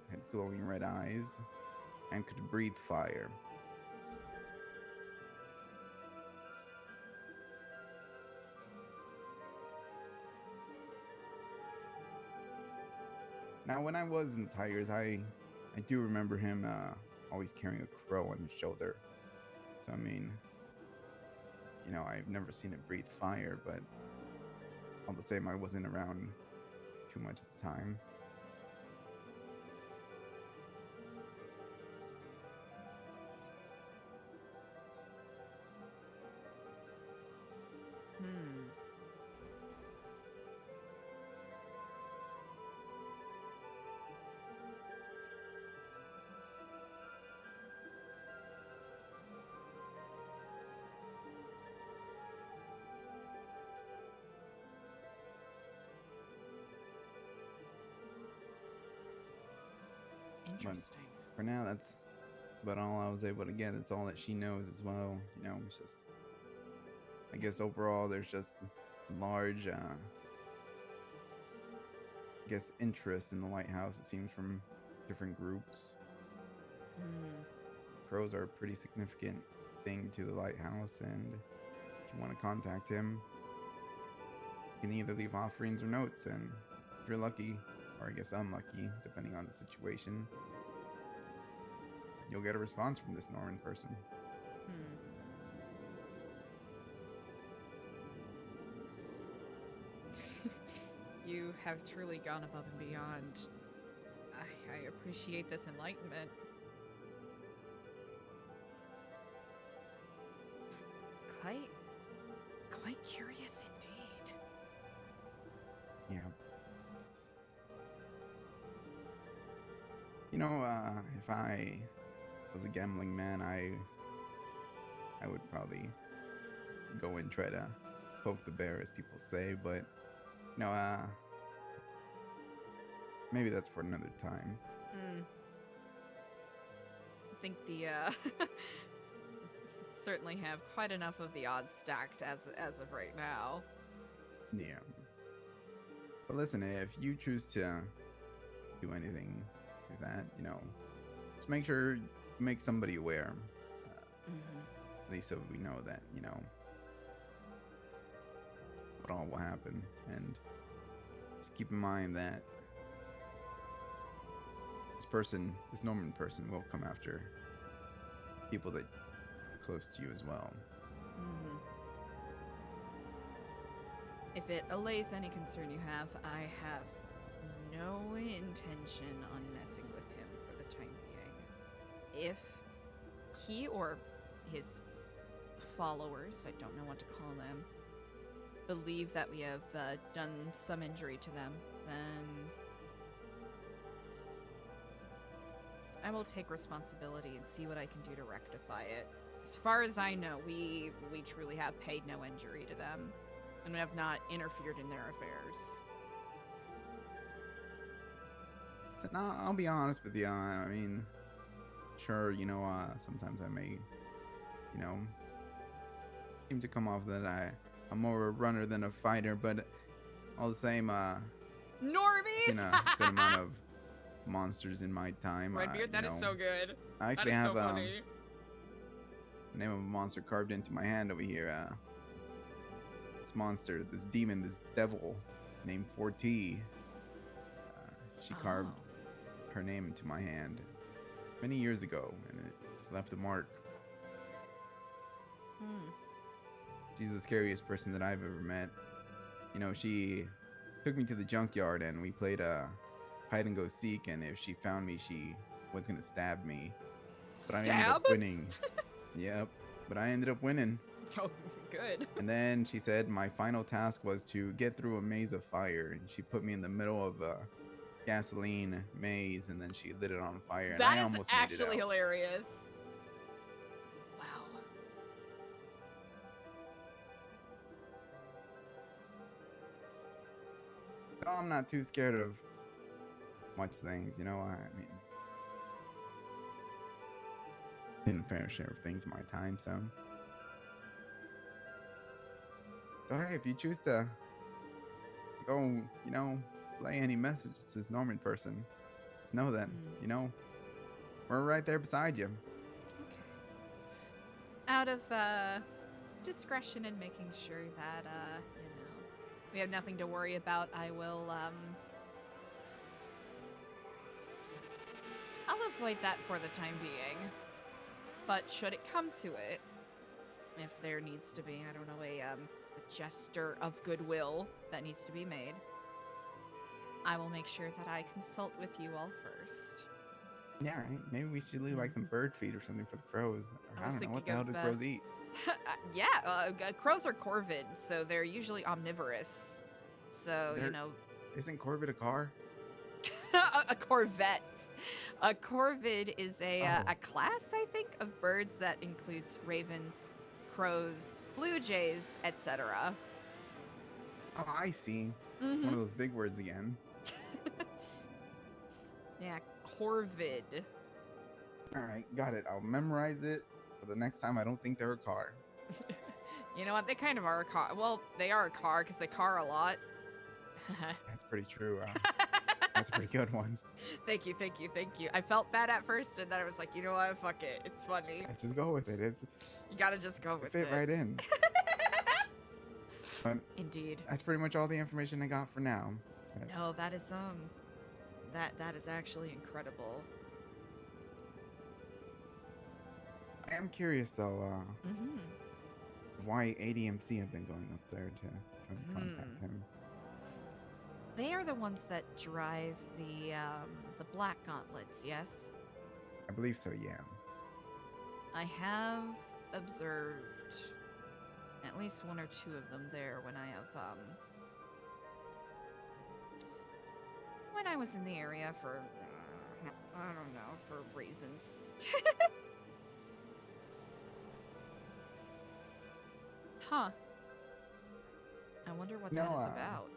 had glowing red eyes and could breathe fire. Now, when I was in Tigers, I do remember him always carrying a crow on his shoulder. So, I mean, I've never seen it breathe fire, but all the same, I wasn't around too much at the time. Interesting. For now, that's about all I was able to get. It's all that she knows as well. It's just, I guess overall, there's just large, interest in the lighthouse, it seems, from different groups. Crows are a pretty significant thing to the lighthouse, and if you want to contact him, can either leave offerings or notes, and if you're lucky, or I guess unlucky, depending on the situation, you'll get a response from this Norman person. Hmm. You have truly gone above and beyond. I appreciate this enlightenment. Quite curious indeed. Yeah. You know, if I was a gambling man, I would probably go and try to poke the bear, as people say, but you know, maybe that's for another time. I think the certainly have quite enough of the odds stacked as of right now. Yeah. But listen, if you choose to do anything like that, you know, just make sure you make somebody aware. At least so we know that, you know, what all will happen. And just keep in mind that this Norman person will come after people that are close to you as well. If it allays any concern you have, I have no intention on messing with him for the time being. If he or his followers, I don't know what to call them, believe that we have done some injury to them, then I will take responsibility and see what I can do to rectify it. As far as I know, we truly have paid no injury to them, and we have not interfered in their affairs. So, no, I'll be honest with you. I mean, sure, you know, sometimes I may, you know, seem to come off that I'm more a runner than a fighter, but all the same, Normies! seen a good amount of monsters in my time. Redbeard, that is so good. I actually that is have so funny. the name of a monster carved into my hand over here. This monster, this demon, this devil named 4T. She carved her name into my hand many years ago, and it's left a mark. She's the scariest person that I've ever met. You know, she took me to the junkyard and we played hide and go seek, and if she found me, she was gonna stab me. But I ended up winning. Yep, but I ended up winning. Oh, good. And then she said my final task was to get through a maze of fire, and she put me in the middle of a gasoline maze, and then she lit it on fire, and I That is almost made it actually out. hilarious. Wow. So I'm not too scared of much things, you know. I mean, didn't fair share of things in my time, so. So hey, if you choose to go, you know, play any messages to this Norman person, just know that, you know, we're right there beside you. Okay. Out of discretion and making sure that you know, we have nothing to worry about, I will I'll avoid that for the time being. But should it come to it, if there needs to be, I don't know, a gesture of goodwill that needs to be made, I will make sure that I consult with you all first. Yeah, right. Maybe we should leave like some bird feed or something for the crows. Or, I I was don't know, what the thinking hell of, do crows eat? Yeah, crows are corvids, so they're usually omnivorous. So, you know... Isn't Corvid a car? a corvette. A corvid is a class, I think, of birds that includes ravens, crows, blue jays, etc. Oh, I see. It's one of those big words again. Yeah, corvid. All right, got it. I'll memorize it for the next time I don't think they're a car. You know what? They kind of are a car. Well, they are a car because they car a lot. That's pretty true. That's a pretty good one. Thank you. I felt bad at first, and then I was like, you know what? Fuck it. It's funny. Let's just go with it. You gotta just go with Fit it. right in. But Indeed. that's pretty much all the information I got for now. No, that is that is actually incredible. I am curious though, Mm-hmm. why ADMC have been going up there to try to contact him. They are the ones that drive the Black Gauntlets, yes? I believe so, yeah. I have observed at least one or two of them there when I was in the area for I don't know, for reasons. Huh. I wonder what that is about.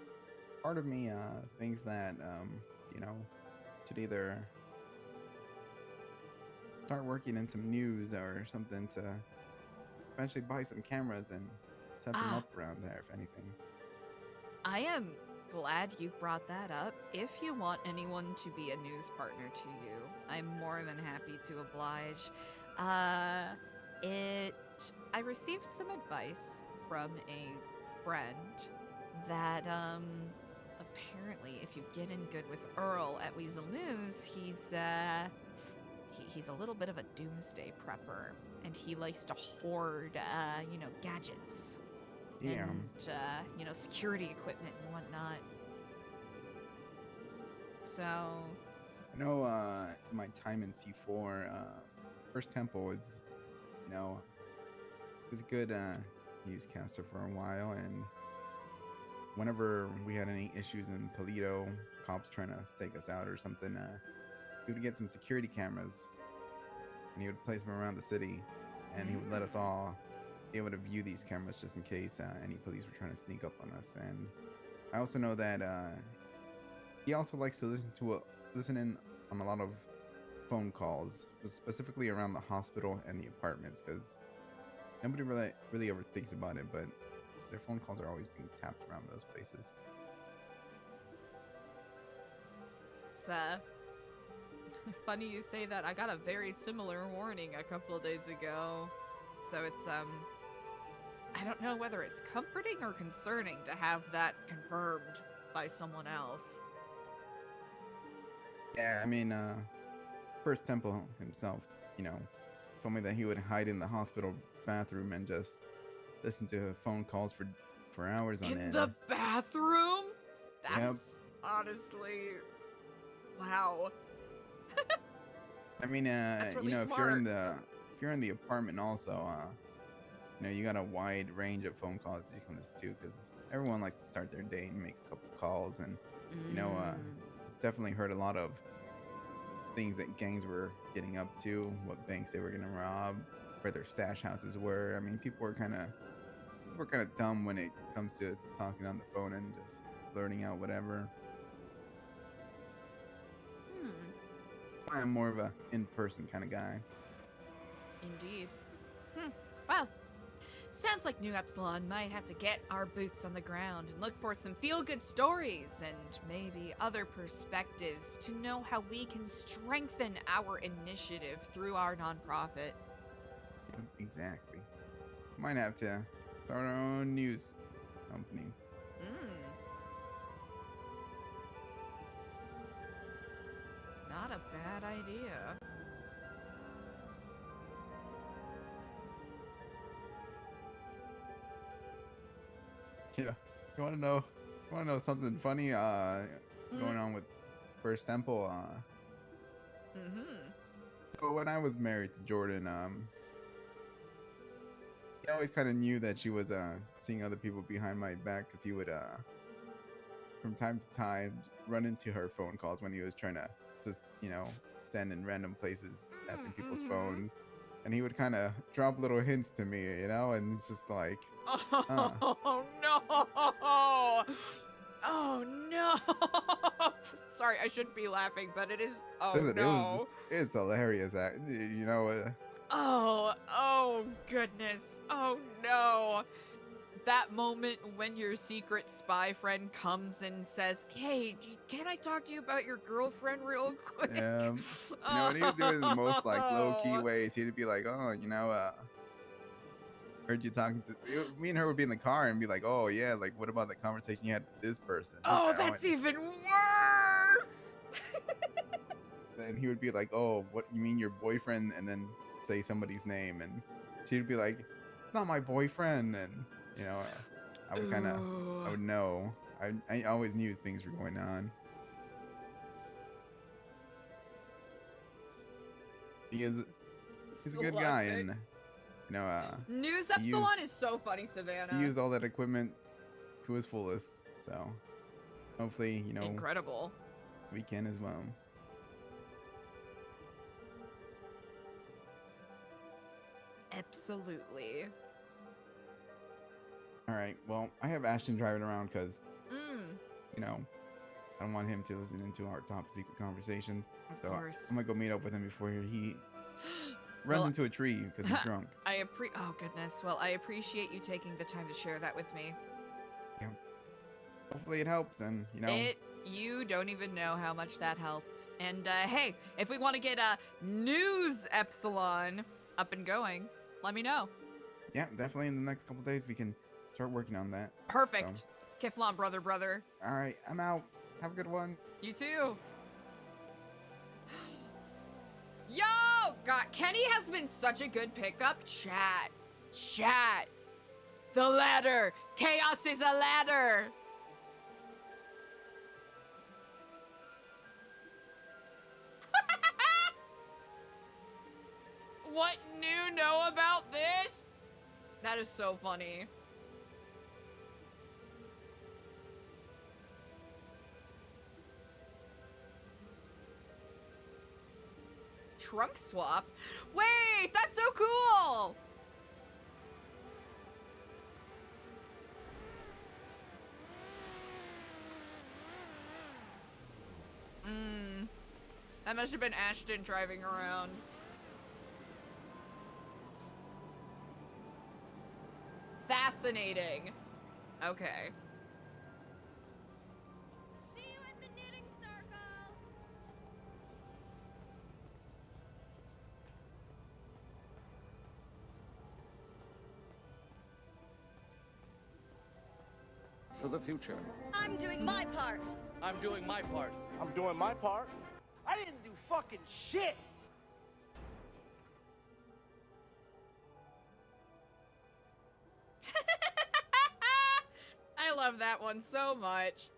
Part of me thinks that you know, should either start working in some news or something to eventually buy some cameras and set them up around there, if anything. I am glad you brought that up. If you want anyone to be a news partner to you, I'm more than happy to oblige. I received some advice from a friend that apparently if you get in good with Earl at Weasel News, he's a little bit of a doomsday prepper, and he likes to hoard gadgets. Yeah. And security equipment and whatnot. So I know my time in C4, First Temple is, was a good newscaster for a while, and whenever we had any issues in Polito, cops trying to stake us out or something, he would get some security cameras, and he would place them around the city, and he would let us all be able to view these cameras just in case any police were trying to sneak up on us. And I also know that he also likes to listen in on a lot of phone calls, specifically around the hospital and the apartments, because nobody really ever thinks about it, but their phone calls are always being tapped around those places. it's funny you say that. I got a very similar warning a couple of days ago. So it's I don't know whether it's comforting or concerning to have that confirmed by someone else. Yeah, I mean, First Temple himself, told me that he would hide in the hospital bathroom and just listen to phone calls for hours on end. In the bathroom? That's Yep. honestly, wow. I mean, That's really if you're in smart. the apartment also, you got a wide range of phone calls you can listen to, because everyone likes to start their day and make a couple calls, and definitely heard a lot of things that gangs were getting up to, what banks they were gonna rob, where their stash houses were. I mean, people were kind of dumb when it comes to talking on the phone and just blurting out whatever. I'm more of a in-person kind of guy. Indeed. Well, sounds like New Epsilon might have to get our boots on the ground and look for some feel-good stories and maybe other perspectives to know how we can strengthen our initiative through our nonprofit. Exactly. Might have to start our own news company. Not a bad idea. Yeah. You want to know something funny going on with First Temple? So when I was married to Jordan, he always kind of knew that she was seeing other people behind my back, because he would from time to time run into her phone calls when he was trying to just stand in random places tapping people's phones, and he would kind of drop little hints to me, and it's just like, Oh no! Oh no! Sorry, I shouldn't be laughing, but it is. Oh listen, no! it's hilarious. Oh goodness! Oh no! That moment when your secret spy friend comes and says, "Hey, can I talk to you about your girlfriend real quick?" And he would do it in the most low key ways. He'd be like, "Oh, heard you talking to me and her would be in the car and be like, oh yeah, like what about the conversation you had with this person? Oh, You know, that's even worse. and he would be like, oh, what you mean your boyfriend? And then say somebody's name, and she'd be like, it's not my boyfriend. And you know, I would kind of, I Ooh. would know. I always knew things were going on. He's a good guy, and you know, News he used- Epsilon is so funny, Savannah. he used all that equipment to his fullest. So hopefully, you know, Incredible. we can as well. Absolutely. All right. Well, I have Ashton driving around because Mm, you know, I don't want him to listen into our top secret conversations. of So course. I'm gonna go meet up with him before he runs Well, into a tree because he's drunk. Oh goodness. Well, I appreciate you taking the time to share that with me. Hopefully it helps, and you know, You don't even know how much that helped. And hey, if we want to get a News Epsilon up and going, let me know. yeah, definitely in the next couple days we can start working on that. Perfect. Kiflon, brother. All right, I'm out. Have a good one. You too. Yo! God, Kenny has been such a good pickup. Chat. The ladder. Chaos is a ladder. What new know about this? That is so funny. Trunk swap? Wait, that's so cool! That must have been Ashton driving around. Fascinating. Okay. See you in the knitting circle. For the future. I'm doing my part. I'm doing my part. I'm doing my part. I didn't do fucking shit. I love that one so much.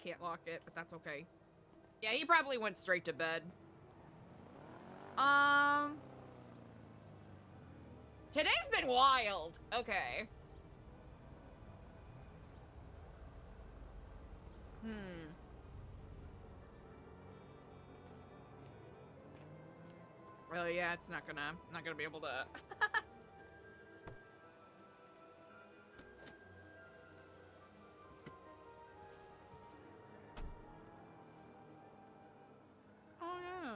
Can't lock it, but that's okay. Yeah, he probably went straight to bed. Today's been wild. Okay. Oh yeah, it's not gonna be able to. Oh yeah.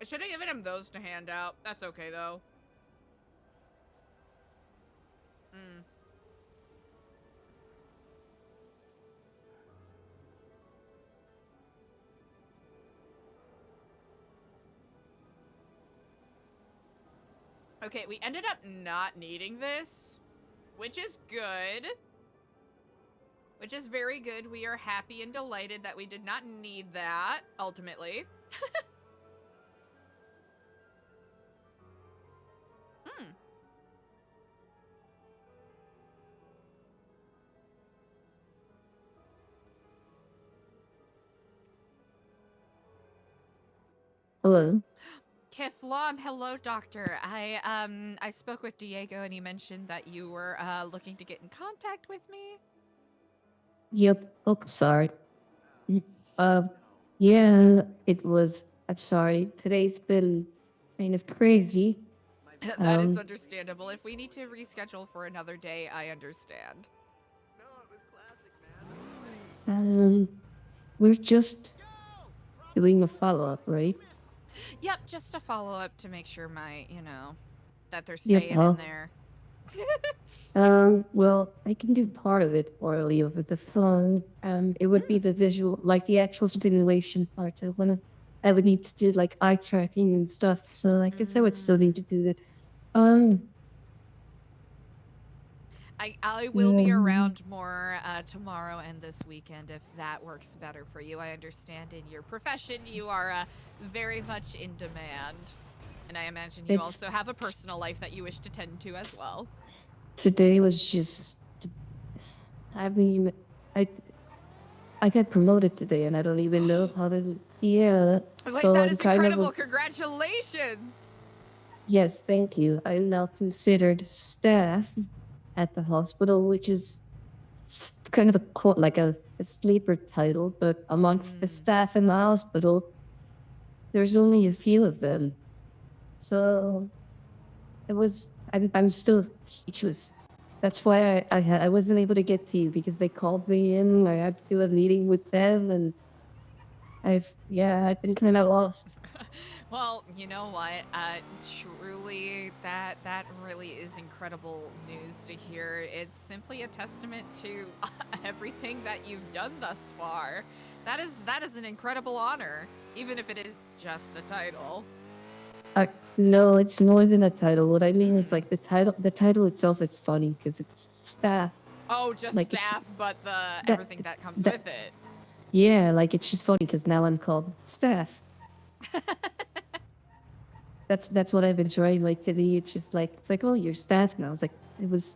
I should have given him those to hand out. That's okay though. Okay, we ended up not needing this, which is good. Which is very good. We are happy and delighted that we did not need that, ultimately. Hello. Kiflam, hello, doctor. I spoke with Diego and he mentioned that you were looking to get in contact with me. Yep. Oh, sorry. Uh, yeah, it was. I'm sorry. Today's been kind of crazy. That is understandable. If we need to reschedule for another day, I understand. No, it was classic, man. Um, we're just doing a follow-up, right? Yep, just a follow up to make sure that they're Yep. staying in there. Well, I can do part of it orally over the phone. It would be the visual, like the actual stimulation part. I would need to do like eye tracking and stuff. So I guess I would still need to do that. Um, I will be around more tomorrow and this weekend if that works better for you. I understand in your profession you are very much in demand. And I imagine you also have a personal life that you wish to tend to as well. Today was just, I mean, I got promoted today and I don't even know how to, yeah. Like, so that I'm is kind incredible. of Congratulations. Yes, thank you. I'm now considered staff at the hospital, which is kind of like a sleeper title, but amongst the staff in the hospital, there's only a few of them. So I'm still speechless. That's why I wasn't able to get to you because they called me in. I had to do a meeting with them, and I've been kind of lost. Well, you know what? Truly, that really is incredible news to hear. It's simply a testament to everything that you've done thus far. That is an incredible honor, even if it is just a title. No, it's more than a title. What I mean is like the title itself is funny because it's staff. Oh, just like staff, but everything that comes with it. Yeah, like it's just funny because now I'm called staff. That's what I've been trying like to be. It's just like oh, you're staff now. I was like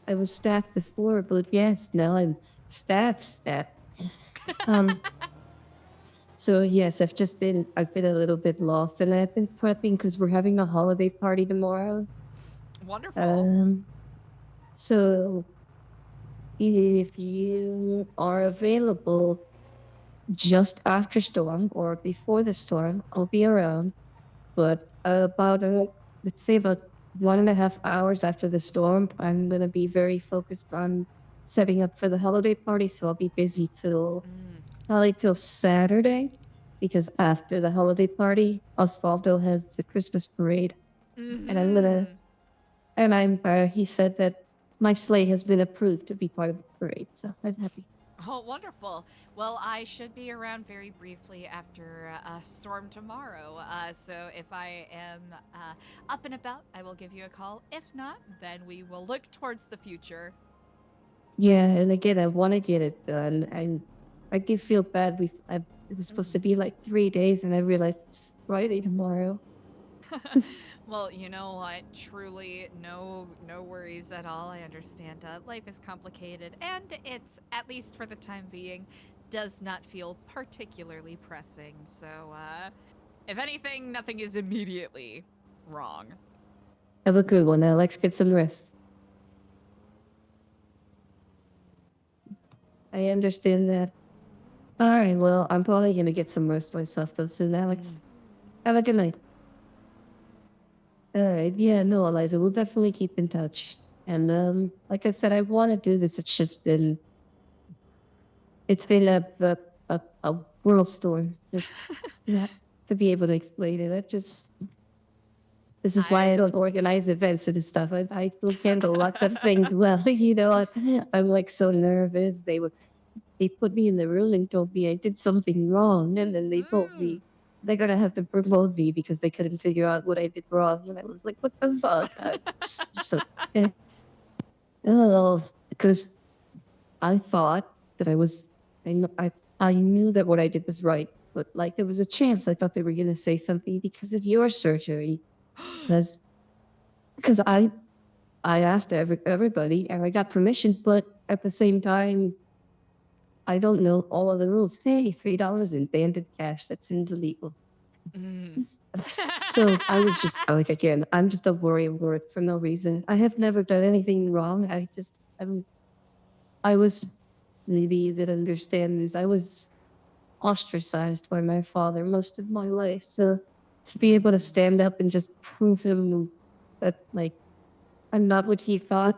I was staff before, but yes, now I'm staff. So yes, I've been a little bit lost, and I've been prepping because we're having a holiday party tomorrow. Wonderful. So if you are available just after storm or before the storm, I'll be around. But about let's say about 1.5 hours after the storm, I'm gonna be very focused on setting up for the holiday party. So I'll be busy probably till Saturday, because after the holiday party, Osvaldo has the Christmas parade, and he said that my sleigh has been approved to be part of the parade. So I'm happy. Oh, wonderful. Well, I should be around very briefly after a storm tomorrow. So if I am up and about, I will give you a call. If not, then we will look towards the future. Yeah, and again, I want to get it done. I do feel bad. It was supposed to be like 3 days, and I realized it's Friday tomorrow. Well, you know what? Truly, no worries at all. I understand. Life is complicated, and it's, at least for the time being, does not feel particularly pressing. So, if anything, nothing is immediately wrong. Have a good one, Alex. Get some rest. I understand that. All right, well, I'm probably going to get some rest myself, though, soon, Alex. Have a good night. All right, yeah, no, Eliza, we'll definitely keep in touch. And like I said, I want to do this. It's been a world storm to be able to explain it. This is why I don't organize events and stuff. I will handle lots of things well. I'm like so nervous. They put me in the room and told me I did something wrong, and then they told me they're gonna have to promote me because they couldn't figure out what I did wrong. And I was like, what the fuck? Because I thought that I knew that what I did was right, but like there was a chance I thought they were gonna say something because of your surgery, because I asked everybody and I got permission, but at the same time, I don't know all of the rules. Hey, $3 in banded cash. That seems illegal. So I was just like, again, I'm just a worry word for no reason. I have never done anything wrong. I was, maybe you didn't understand this. I was ostracized by my father most of my life. So to be able to stand up and just prove him that, like, I'm not what he thought.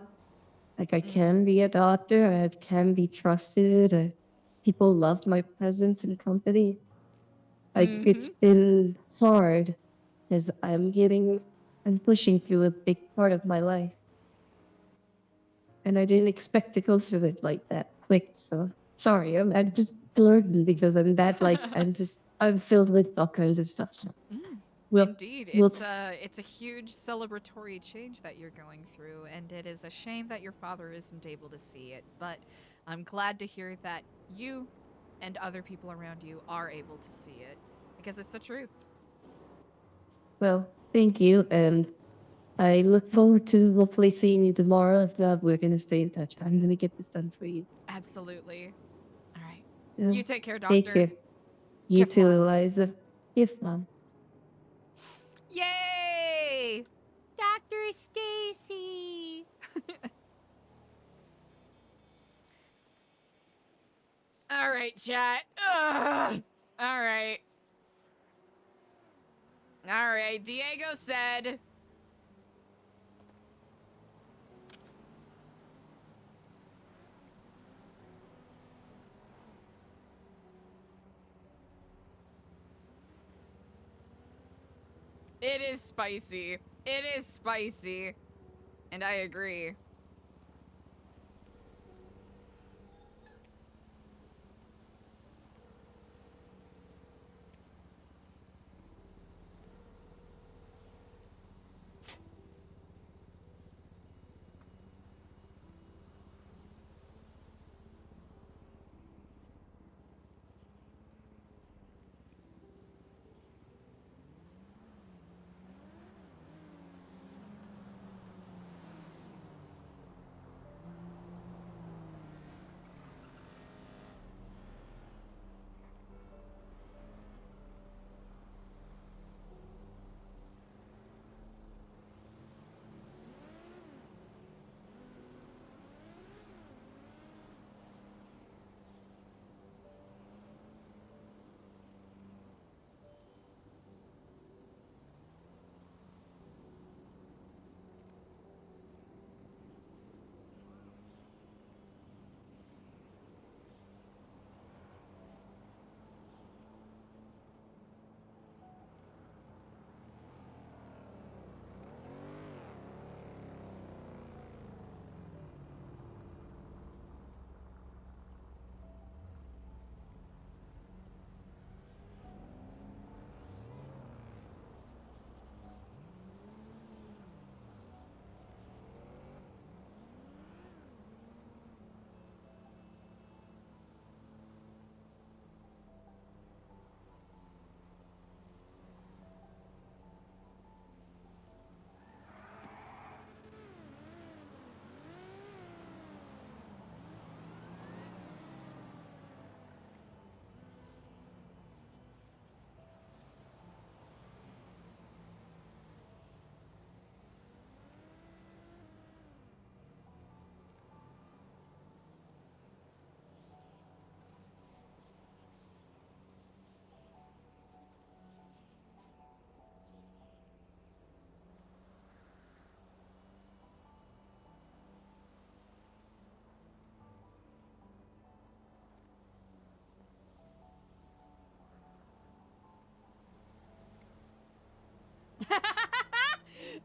Like, I can be a doctor. I can be trusted. people love my presence and company. Like it's Mhm. been hard because I'm pushing through a big part of my life. And I didn't expect to go through it like that quick. So sorry, I'm just blurred because I'm that I'm filled with all kinds of stuff. So we'll Indeed, we'll it's a huge celebratory change that you're going through, and it is a shame that your father isn't able to see it. But I'm glad to hear that you and other people around you are able to see it, because it's the truth. well, thank you, and I look forward to hopefully seeing you tomorrow. If not, we're gonna stay in touch. I'm gonna get this done for you. Absolutely. All right. Yeah. You take care, Take Doctor. care. You too, Kiflan. Eliza. If not. Yay! Dr. Stacy. All right, chat. Ugh. All right. All right. Diego said. It is spicy. It is spicy. And I agree.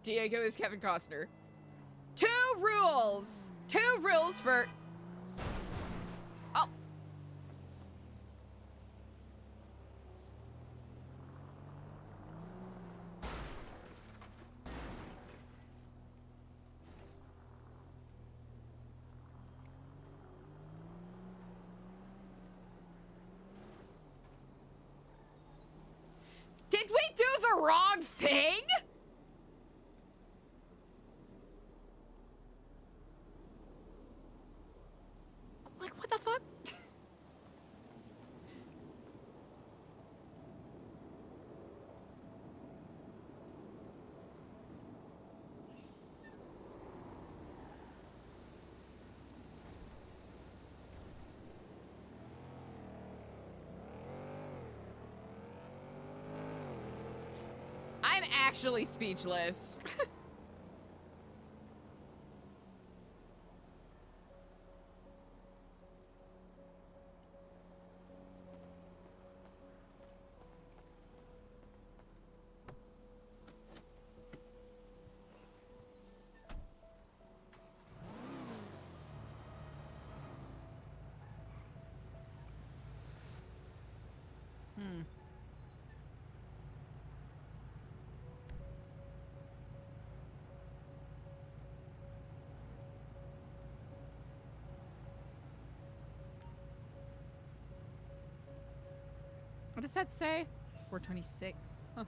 Diego is Kevin Costner. Two rules. Two rules for. Oh. Did we do the wrong thing? Like, what the fuck? I'm actually speechless. What does that say? 426. Huh.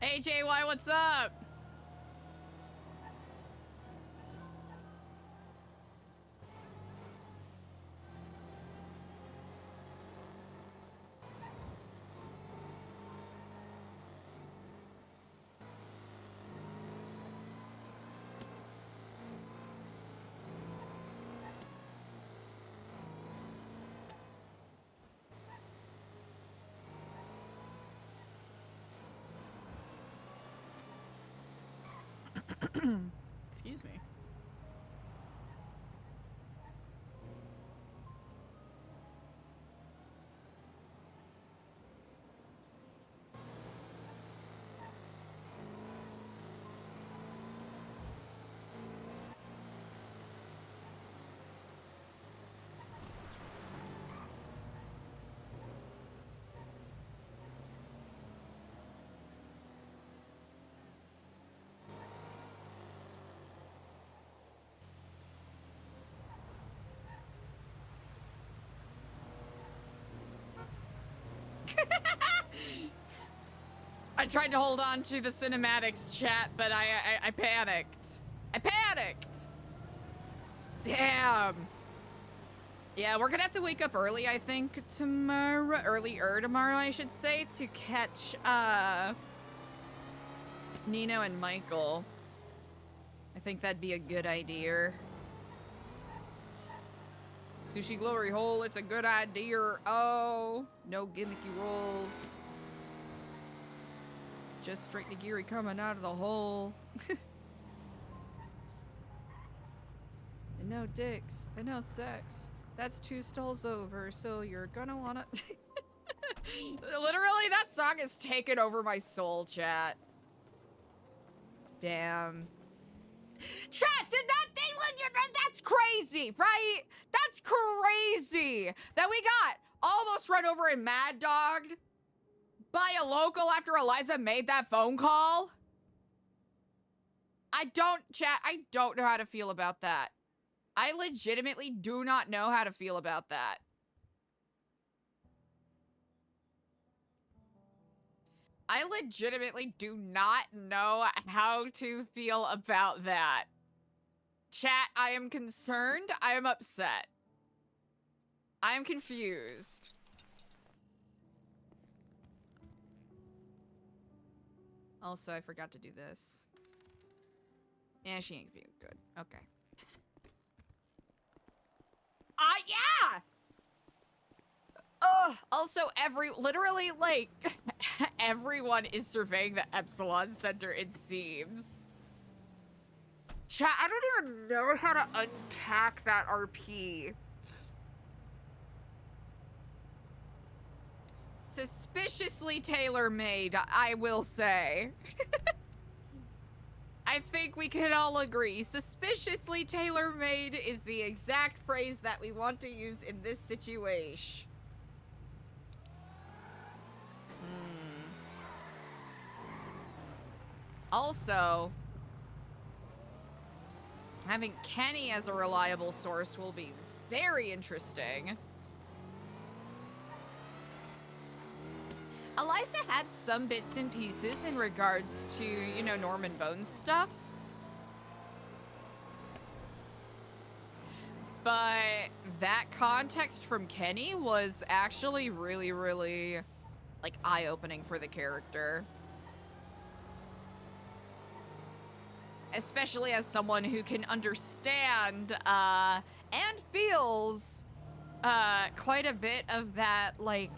Hey JY, what's up? Excuse me. I tried to hold on to the cinematics chat, but I panicked. I panicked! Damn! Yeah, we're gonna have to wake up early, I think, tomorrow. Earlier tomorrow, I should say, to catch, Nino and Michael. I think that'd be a good idea. Sushi Glory Hole, it's a good idea. Oh, no gimmicky rolls. Just straight nigiri coming out of the hole. And no dicks, and no sex. That's 2 stalls over, so you're gonna wanna... Literally, that song has taken over my soul, chat. Damn. Chat, did that thing with your... That's crazy, right? That's crazy! That we got almost run over and mad dogged by a local after Eliza made that phone call? I don't know how to feel about that. I legitimately do not know how to feel about that. I legitimately do not know how to feel about that. Chat, I am concerned. I am upset. I am confused. Also, I forgot to do this. Yeah, she ain't feeling good. Okay. Yeah! Also, literally, like, everyone is surveying the Epsilon Center, it seems. Chat, I don't even know how to unpack that RP. Suspiciously tailor-made, I will say. I think we can all agree. Suspiciously tailor-made is the exact phrase that we want to use in this situation. Also, having Kenny as a reliable source will be very interesting. Eliza had some bits and pieces in regards to, you know, Norman Bones stuff. But that context from Kenny was actually really, really, like, eye-opening for the character. Especially as someone who can understand, and feels, quite a bit of that, like,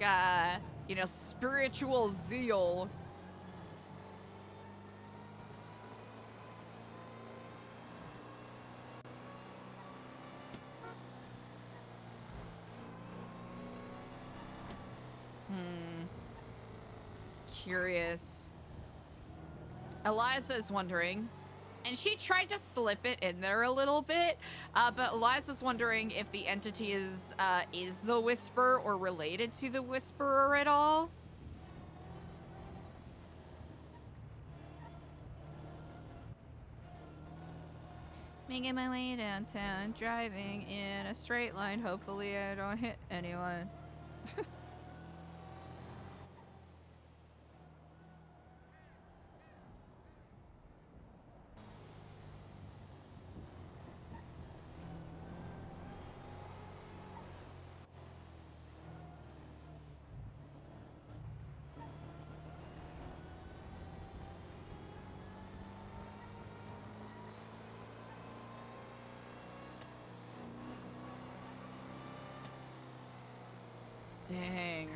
you know, spiritual zeal. Curious. Eliza's wondering, and she tried to slip it in there a little bit, but Eliza's wondering if the entity is the Whisperer or related to the Whisperer at all. Making my way downtown, driving in a straight line. Hopefully I don't hit anyone. Dang.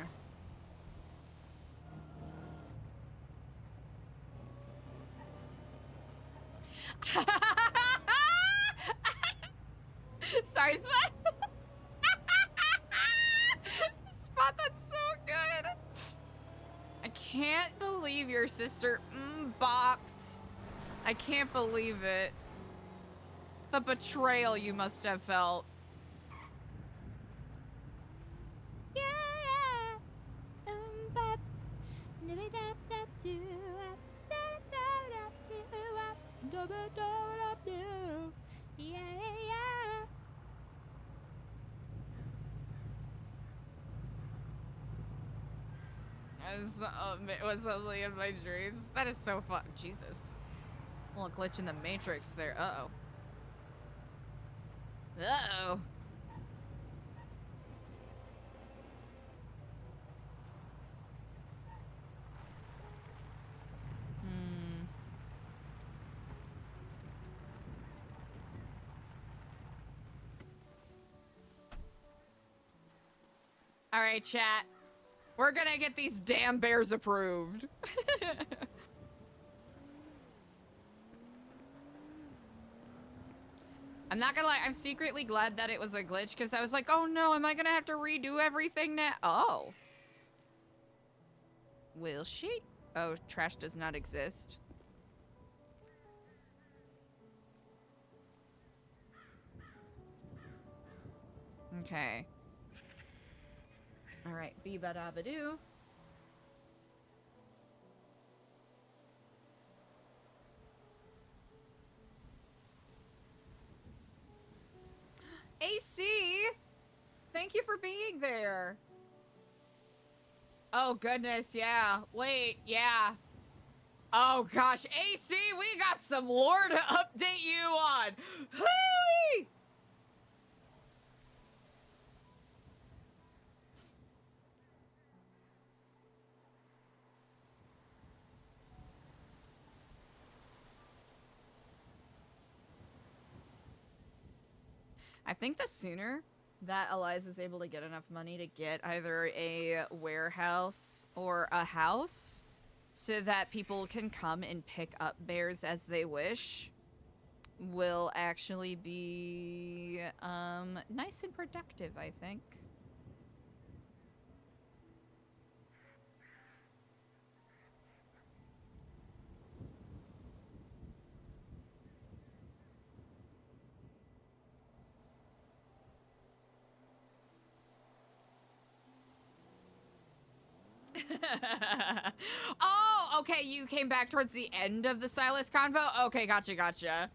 Sorry, Spot. Spot, that's so good. I can't believe your sister bopped. I can't believe it. The betrayal you must have felt. It was only in my dreams. That is so fun. Jesus. A little glitch in the Matrix there. Uh-oh. Uh-oh. All right, chat. We're gonna get these damn bears approved. I'm not gonna lie, I'm secretly glad that it was a glitch because I was like, oh no, am I gonna have to redo everything now? Oh. Will she? Oh, trash does not exist. Okay. All right, bee-ba-da-ba-doo. AC, thank you for being there. Oh goodness, yeah. Wait, yeah. Oh gosh, AC, we got some lore to update you on. Hey! I think the sooner that Eliza's able to get enough money to get either a warehouse or a house so that people can come and pick up bears as they wish will actually be nice and productive, I think. Oh, okay, you came back towards the end of the Silas convo? Okay, gotcha.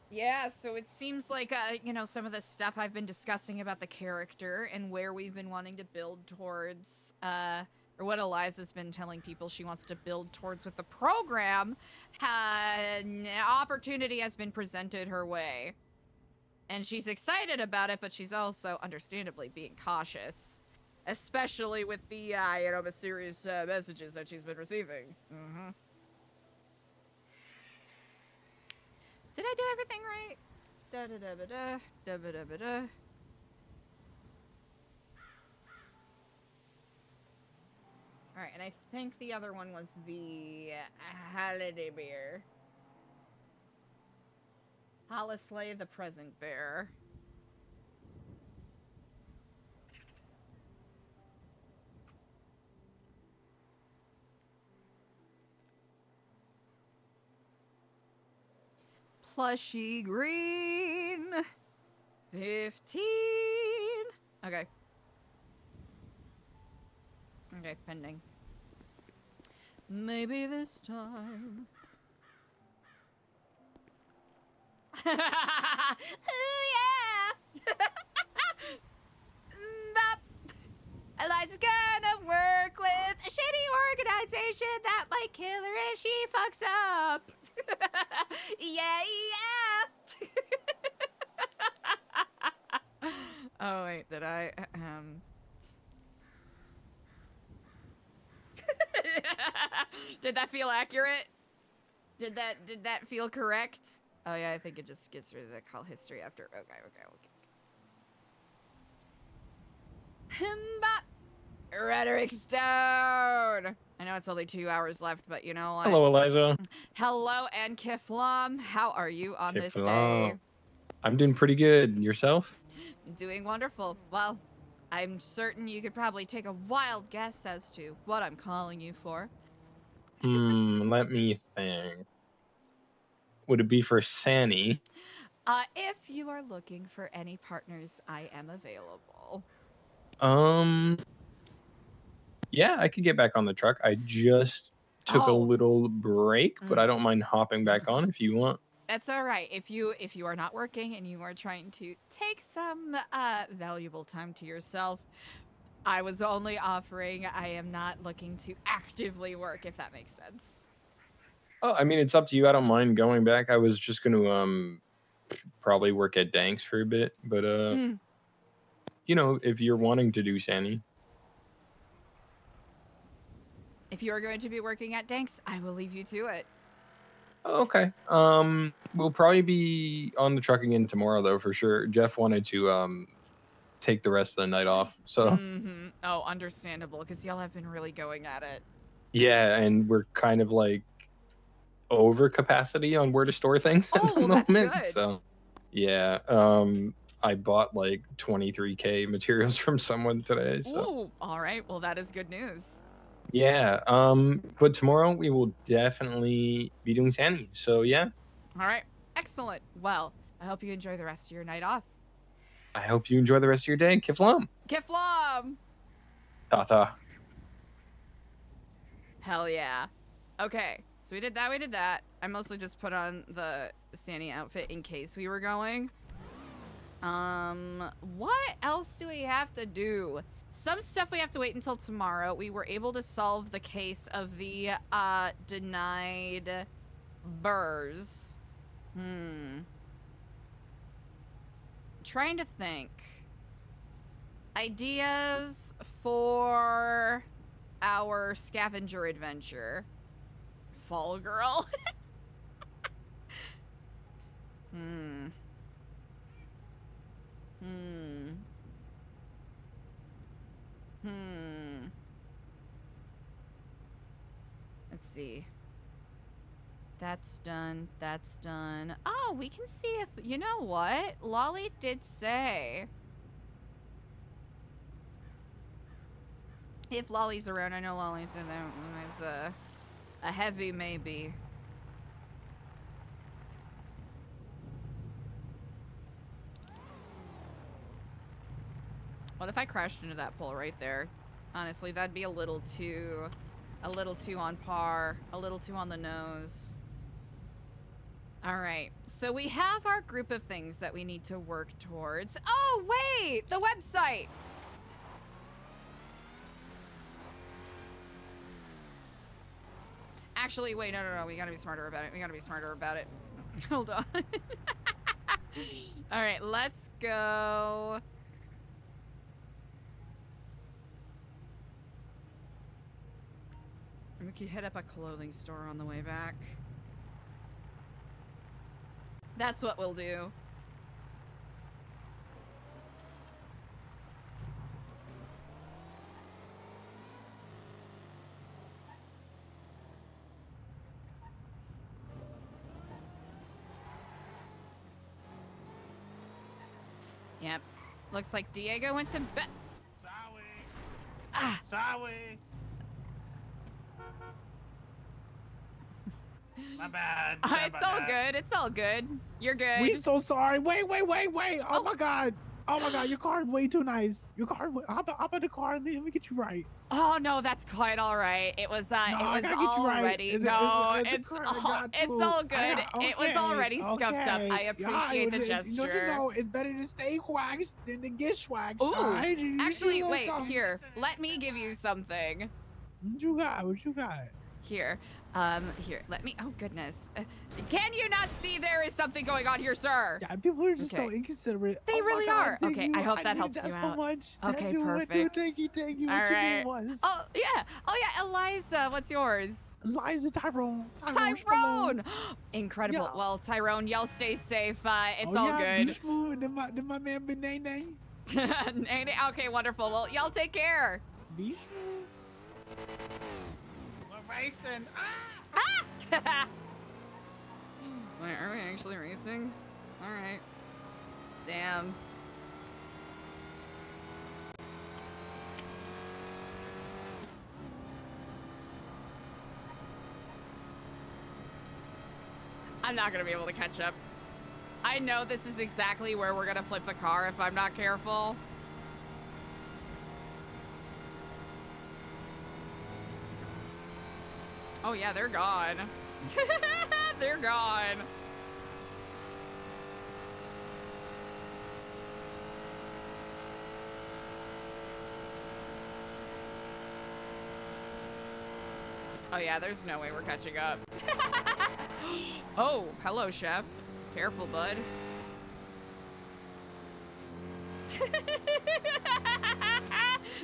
Yeah, so it seems like, you know, some of the stuff I've been discussing about the character and where we've been wanting to build towards, or what Eliza's been telling people she wants to build towards with the program, an opportunity has been presented her way. And she's excited about it, but she's also understandably being cautious. Especially with the, you know, mysterious messages that she's been receiving. Mm-hmm. Did I do everything right? Da-da-da-ba-da, da-ba-da-ba-da. Alright, and I think the other one was the holiday bear. Holislay the present bear. Plushy green. 15. Okay. Okay, pending. Maybe this time. Ooh, yeah! Bop. Eliza's gonna work with a shitty organization that might kill her if she fucks up. Yeah. Oh wait, did I? Did that feel accurate? Did that feel correct? Oh yeah, I think it just gets rid of the call history after. Okay. Himbop! Rhetoric Stone! I know it's only 2 hours left, but you know what? Hello, Eliza. Hello, and Kiflam. How are you on this day? Kiflam. I'm doing pretty good. Yourself? Doing wonderful. Well, I'm certain you could probably take a wild guess as to what I'm calling you for. Let me think. Would it be for Sani? If you are looking for any partners, I am available. Yeah, I could get back on the truck. I just took a little break, but I don't mind hopping back on if you want. That's all right. If you are not working and you are trying to take some valuable time to yourself, I was only offering. I am not looking to actively work, if that makes sense. Oh, I mean, it's up to you. I don't mind going back. I was just going to probably work at Danks for a bit, but you know, if you're wanting to do Sani. If you are going to be working at Danks, I will leave you to it. Okay. We'll probably be on the truck again tomorrow, though, for sure. Jeff wanted to take the rest of the night off, so. Oh, understandable, because y'all have been really going at it. Yeah, and we're kind of like over capacity on where to store things at the moment. That's good. So, yeah. I bought like 23K materials from someone today. So. Ooh, all right. Well, that is good news. Yeah. But tomorrow we will definitely be doing Sani. So yeah. All right. Excellent. Well, I hope you enjoy the rest of your night off. I hope you enjoy the rest of your day. Kiflam. Kiflam. Ta-ta. Hell yeah. Okay. So we did that. I mostly just put on the Sani outfit in case we were going. What else do we have to do? Some stuff we have to wait until tomorrow. We were able to solve the case of the, denied burrs. Trying to think. Ideas for our scavenger adventure. Fall Girl. Let's see. That's done. That's done. Oh, we can see if... You know what? Lolly did say... If Lolly's around, I know Lolly's in there. There's a heavy maybe. What if I crashed into that pole right there? Honestly, that'd be a little too on par, a little too on the nose. All right, so we have our group of things that we need to work towards. Oh, wait, the website. Actually, wait, no, we gotta be smarter about it. Hold on. All right, let's go. We could hit up a clothing store on the way back. That's what we'll do. Yep. Looks like Diego went to bed. Sorry. Ah. Sorry. My bad. It's all good. It's all good. You're good. We so sorry. Wait. Oh my God. Oh my God. Your car is way too nice. Your car. Hop in the car and let me get you right. Oh no, that's quite all right. It was I it gotta was get you right. already Is it- no, is it it's correct? I all, got it's to. all good. It was Okay, already scuffed up. okay. I appreciate the gesture. Don't you know, it's better to stay waxed than to get swagged. Ooh, alright? You actually, know wait. something. Here, let me give you something. What you got? What you got? Here, here. Let me. Oh goodness. Can you not see there is something going on here, sir? Yeah, people are just so Okay. inconsiderate. They Oh my really God, are. thank Okay, you. I hope that needed helps that you so out. much. Okay, Thank you, perfect. Thank you. All What's your right. name was? Oh yeah. Eliza. What's yours? Eliza Tyrone. Tyrone. Incredible. Yeah. Well, Tyrone, y'all stay safe. It's Oh, all yeah, good. Be smooth. Then my man been nay. Okay, wonderful. Well, y'all take care. Be smooth. We're racing. Ah! Wait, are we actually racing? All right. Damn. I'm not gonna be able to catch up. I know this is exactly where we're gonna flip the car if I'm not careful. Oh yeah, they're gone. They're gone. Oh yeah, there's no way we're catching up. Oh, hello, chef. Careful, bud.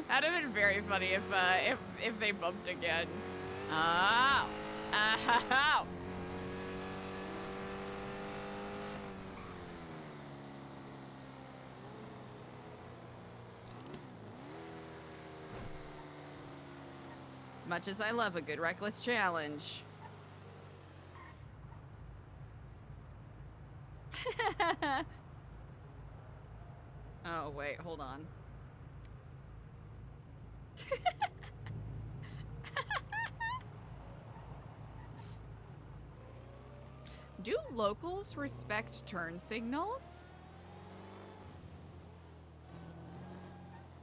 That'd have been very funny if they bumped again. Oh. Ow. As much as I love a good reckless challenge. Oh, wait, hold on. Do locals respect turn signals?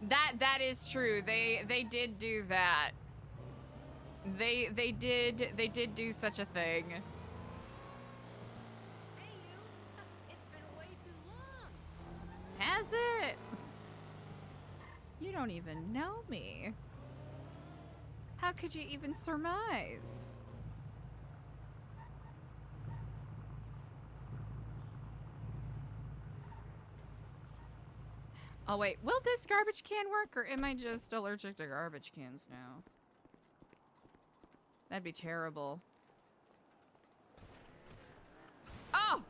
That is true. They did do that. They did do such a thing. Hey, you. It's been way too long. Has it? You don't even know me. How could you even surmise? Oh wait, will this garbage can work, or am I just allergic to garbage cans now? That'd be terrible. Oh!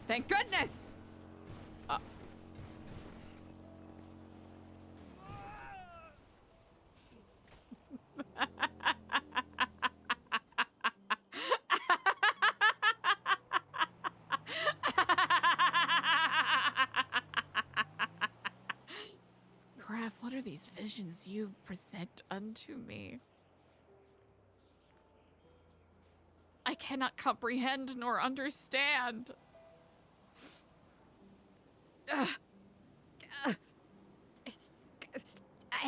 Thank goodness! Graf, what are these visions you present unto me? I cannot comprehend nor understand.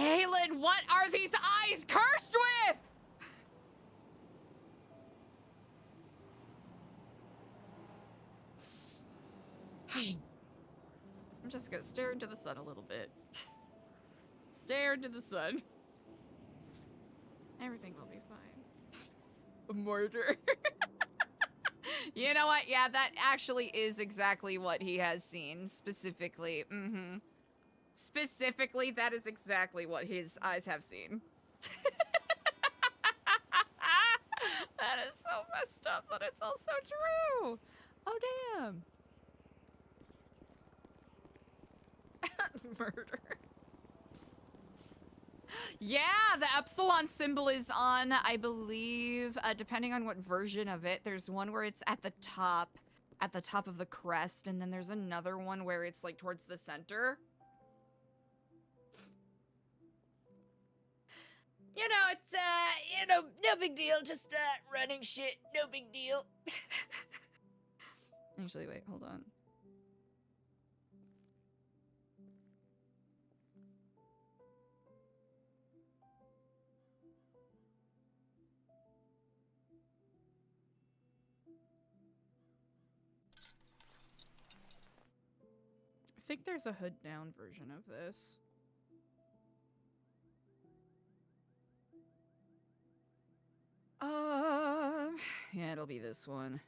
Galen, what are these eyes cursed with? I'm just gonna stare into the sun a little bit. Stare into the sun. Everything will be fine. Murder. You know what? Yeah, that actually is exactly what he has seen. Specifically. Mm-hmm. Specifically, that is exactly what his eyes have seen. That is so messed up, but it's also true. Oh, damn. Murder. Yeah, the epsilon symbol is on, I believe, depending on what version of it. There's one where it's at the top of the crest, and then there's another one where it's like towards the center. You know, it's, no big deal, just, running shit, no big deal. Actually, wait, hold on. I think there's a hood down version of this. Yeah, it'll be this one.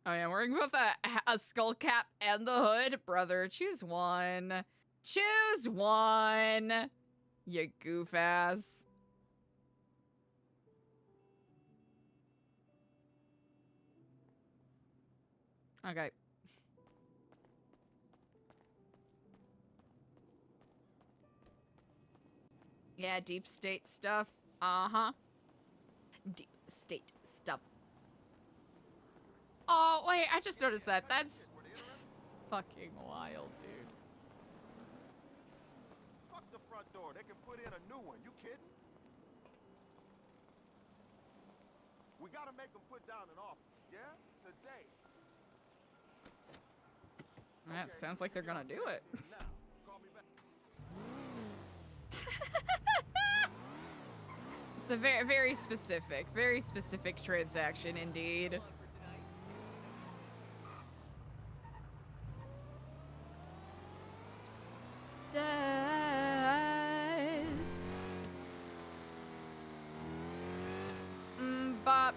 Oh yeah, wearing both a skull cap and the hood. Brother, choose one. Choose one! You goof ass. Okay. Yeah, deep state stuff. Uh-huh. Deep state stuff. Oh, wait, I just noticed that. That's fucking wild, dude. Fuck the front door. They can put in a new one. You kidding? We gotta make them put down an offer. Yeah? Today. That sounds like they're gonna do it. Now, call me back. It's a very specific transaction indeed. Does. Bop.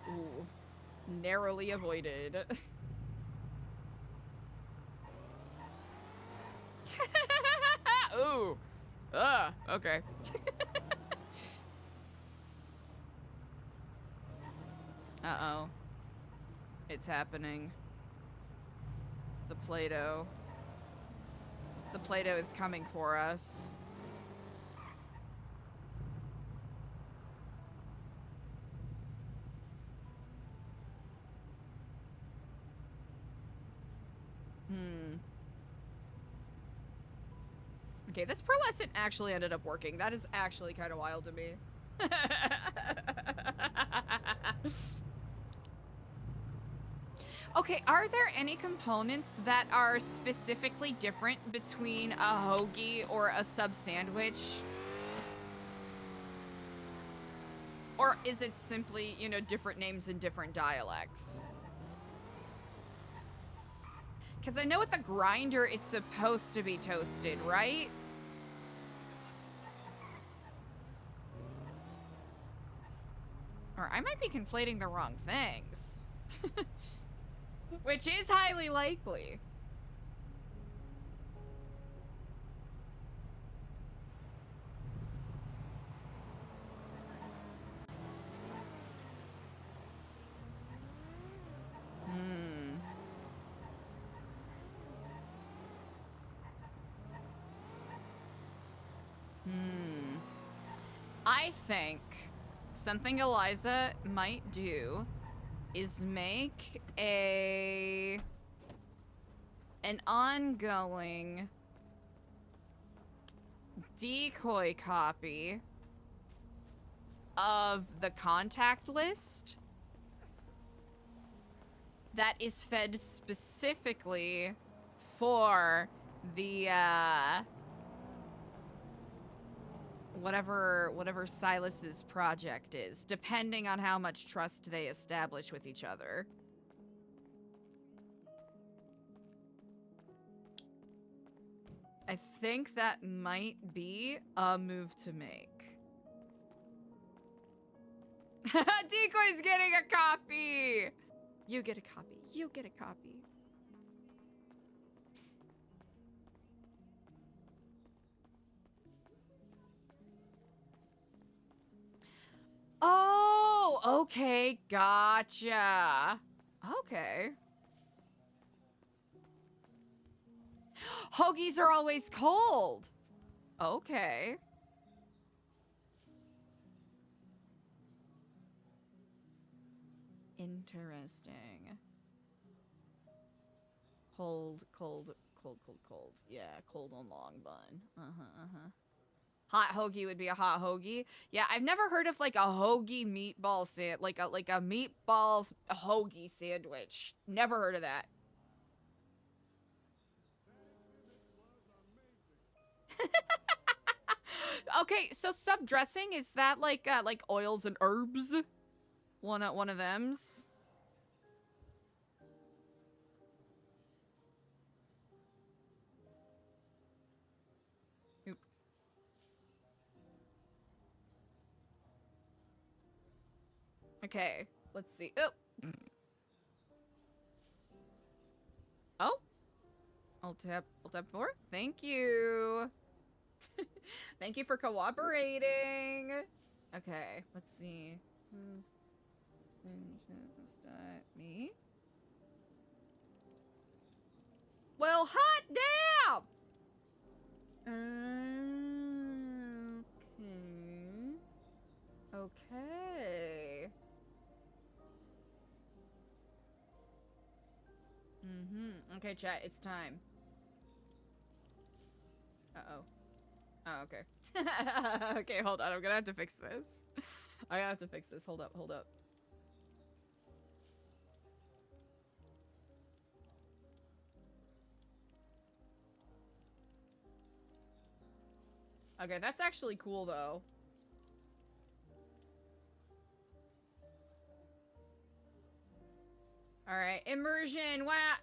Ooh. Narrowly avoided. Ooh. Okay. Uh-oh. It's happening. The Play-Doh. The Play-Doh is coming for us. Okay, this pearlescent actually ended up working. That is actually kind of wild to me. Okay, are there any components that are specifically different between a hoagie or a sub sandwich? Or is it simply, you know, different names in different dialects? Because I know with the grinder, it's supposed to be toasted, right? Or I might be conflating the wrong things. Which is highly likely. I think something Eliza might do is make an ongoing decoy copy of the contact list that is fed specifically for the whatever Silas's project is, depending on how much trust they establish with each other. I think that might be a move to make. Decoy's getting a copy! You get a copy. You get a copy. Oh, okay, gotcha. Okay. Hoagies are always cold. Okay. Interesting. Cold. Yeah, cold on long bun. Hot hoagie would be a hot hoagie. Yeah, I've never heard of like a hoagie meatball like a meatballs hoagie sandwich. Never heard of that. Okay, so sub dressing, is that like oils and herbs? One of them's. Oop. Okay, let's see. Oh. Oh. I'll tap 4. Thank you. Thank you for cooperating. Okay, let's see. Me. Well, hot damn. Okay. Okay, chat, it's time. Uh-oh. Oh, okay. Okay, hold on. I'm gonna have to fix this. I have to fix this. Hold up. Okay, that's actually cool, though. Alright, immersion, wow!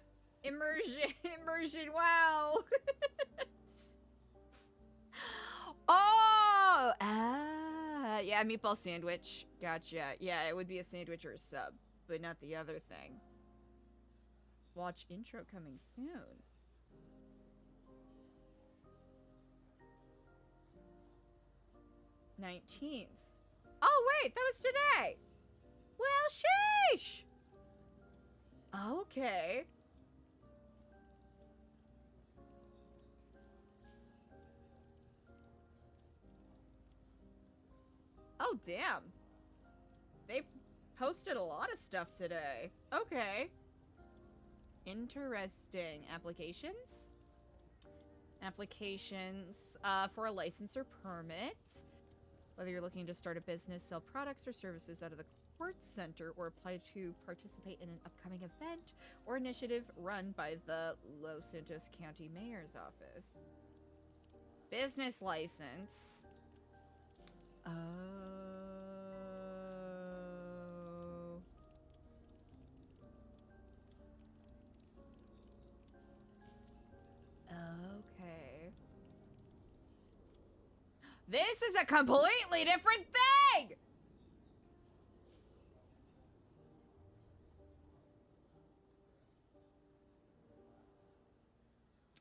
Immersion, wow! Oh! Ah! Yeah, meatball sandwich. Gotcha. Yeah, it would be a sandwich or a sub, but not the other thing. Watch intro coming soon. $19th. Oh, wait, that was today! Well, sheesh! Okay. Oh, damn. They posted a lot of stuff today. Okay. Interesting. Applications? Applications for a license or permit. Whether you're looking to start a business, sell products or services out of the court center, or apply to participate in an upcoming event or initiative run by the Los Santos County Mayor's Office. Business license. Oh. Okay. This is a completely different thing!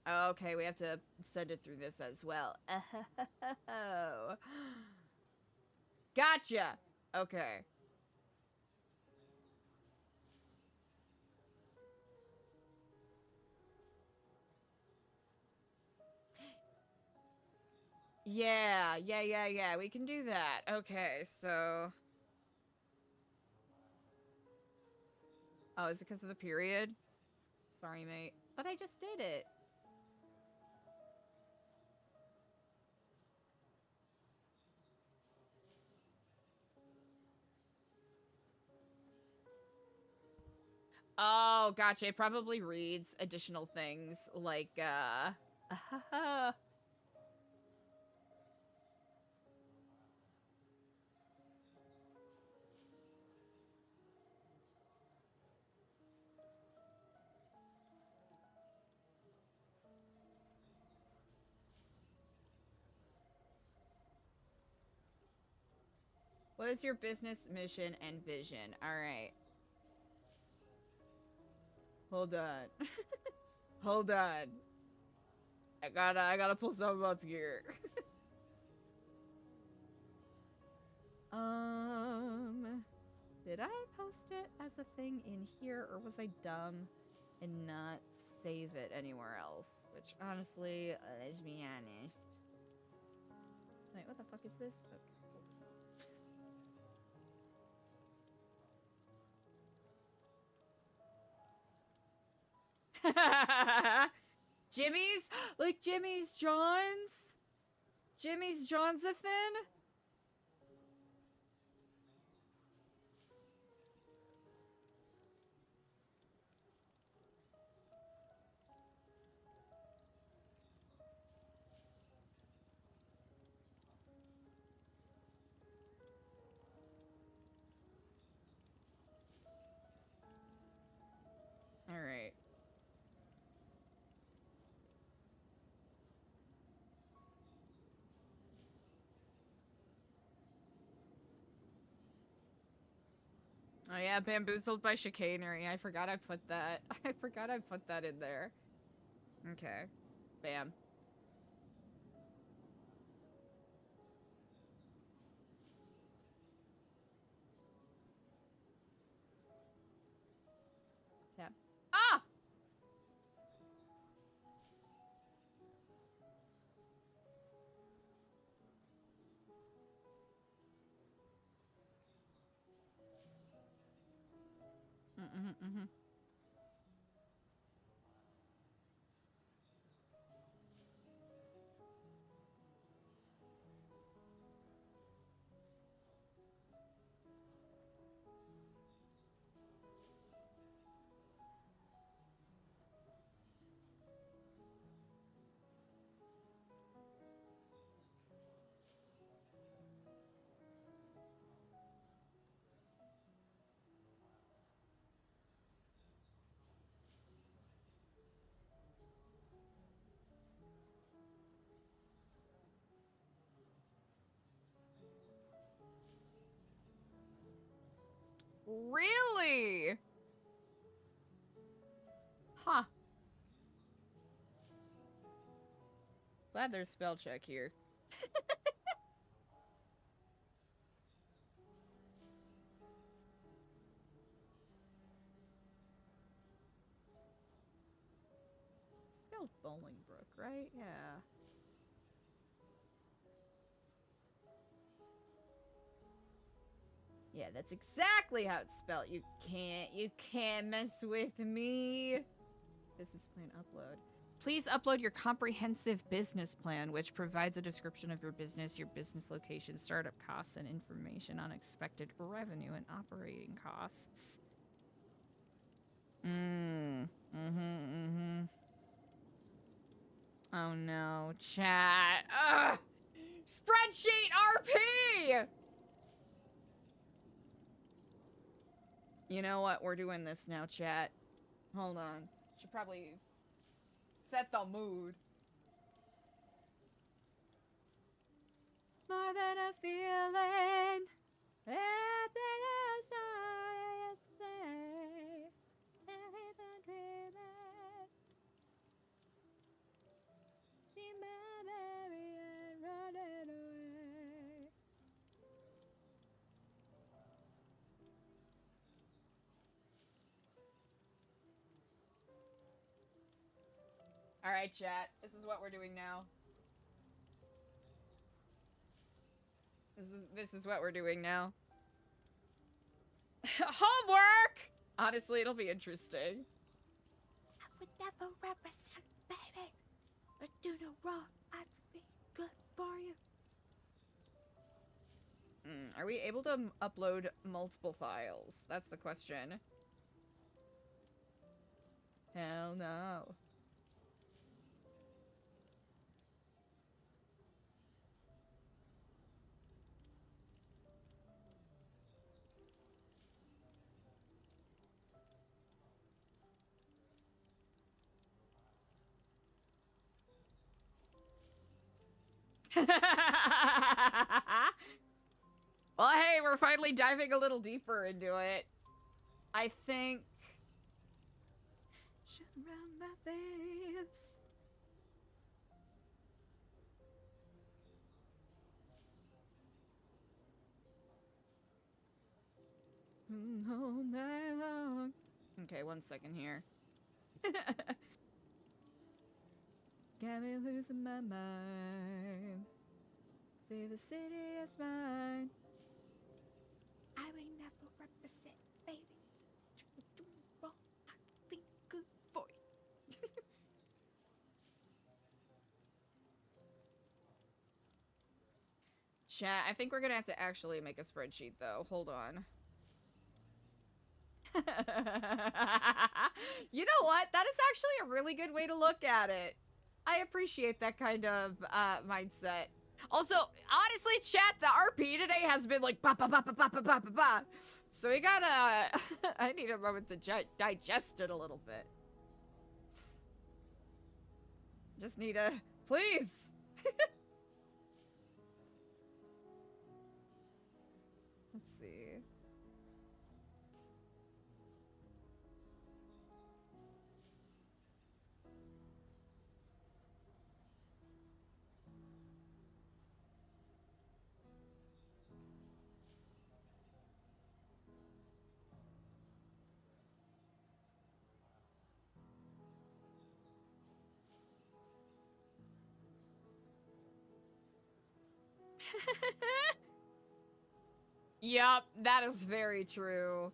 Okay, we have to send it through this as well. Oh. Gotcha! Okay. Yeah, we can do that. Okay, so... Oh, is it because of the period? Sorry, mate. But I just did it. Oh, gotcha. It probably reads additional things like, What is your business mission and vision? Alright. Hold on. Hold on. I gotta pull something up here. Did I post it as a thing in here, or was I dumb and not save it anywhere else? Which, honestly, let's be honest. Wait, what the fuck is this? Okay. Jimmy's? Like Jimmy's John's? Jimmy's Johnathan? Alright. Oh yeah, bamboozled by chicanery. I forgot I put that. I forgot I put that in there. Okay. Bam. Tab. Ah! Mm-hmm. Really? Huh. Glad there's spell check here. Spelled Bolingbrook, right? Yeah. Yeah, that's exactly how it's spelled. You can't mess with me. Business plan upload. Please upload your comprehensive business plan, which provides a description of your business location, startup costs, and information on expected revenue and operating costs. Oh no, chat. Ugh! Spreadsheet RP! You know what? We're doing this now, chat. Hold on. Should probably set the mood. More than a feeling. Everything I saw yesterday. I've been dreaming. See my Marianne running away. Alright, chat. This is what we're doing now. This is what we're doing now. Homework! Honestly, it'll be interesting. I would never represent, baby. But do the wrong, I'd be good for you. Are we able to upload multiple files? That's the question. Hell no. Well, hey, we're finally diving a little deeper into it. I think... Shut around my face. All night long. Okay, 1 second here. Got me losing my mind. See the city is mine. I will never represent, baby. Do wrong, I'd be good for you. Chat, I think we're gonna have to actually make a spreadsheet, though. Hold on. You know what? That is actually a really good way to look at it. I appreciate that kind of mindset. Also, honestly, chat, the RP today has been like ba ba ba ba ba ba ba ba ba. So we gotta... I need a moment to digest it a little bit. Just need a... Please! Let's see. Yup, that is very true.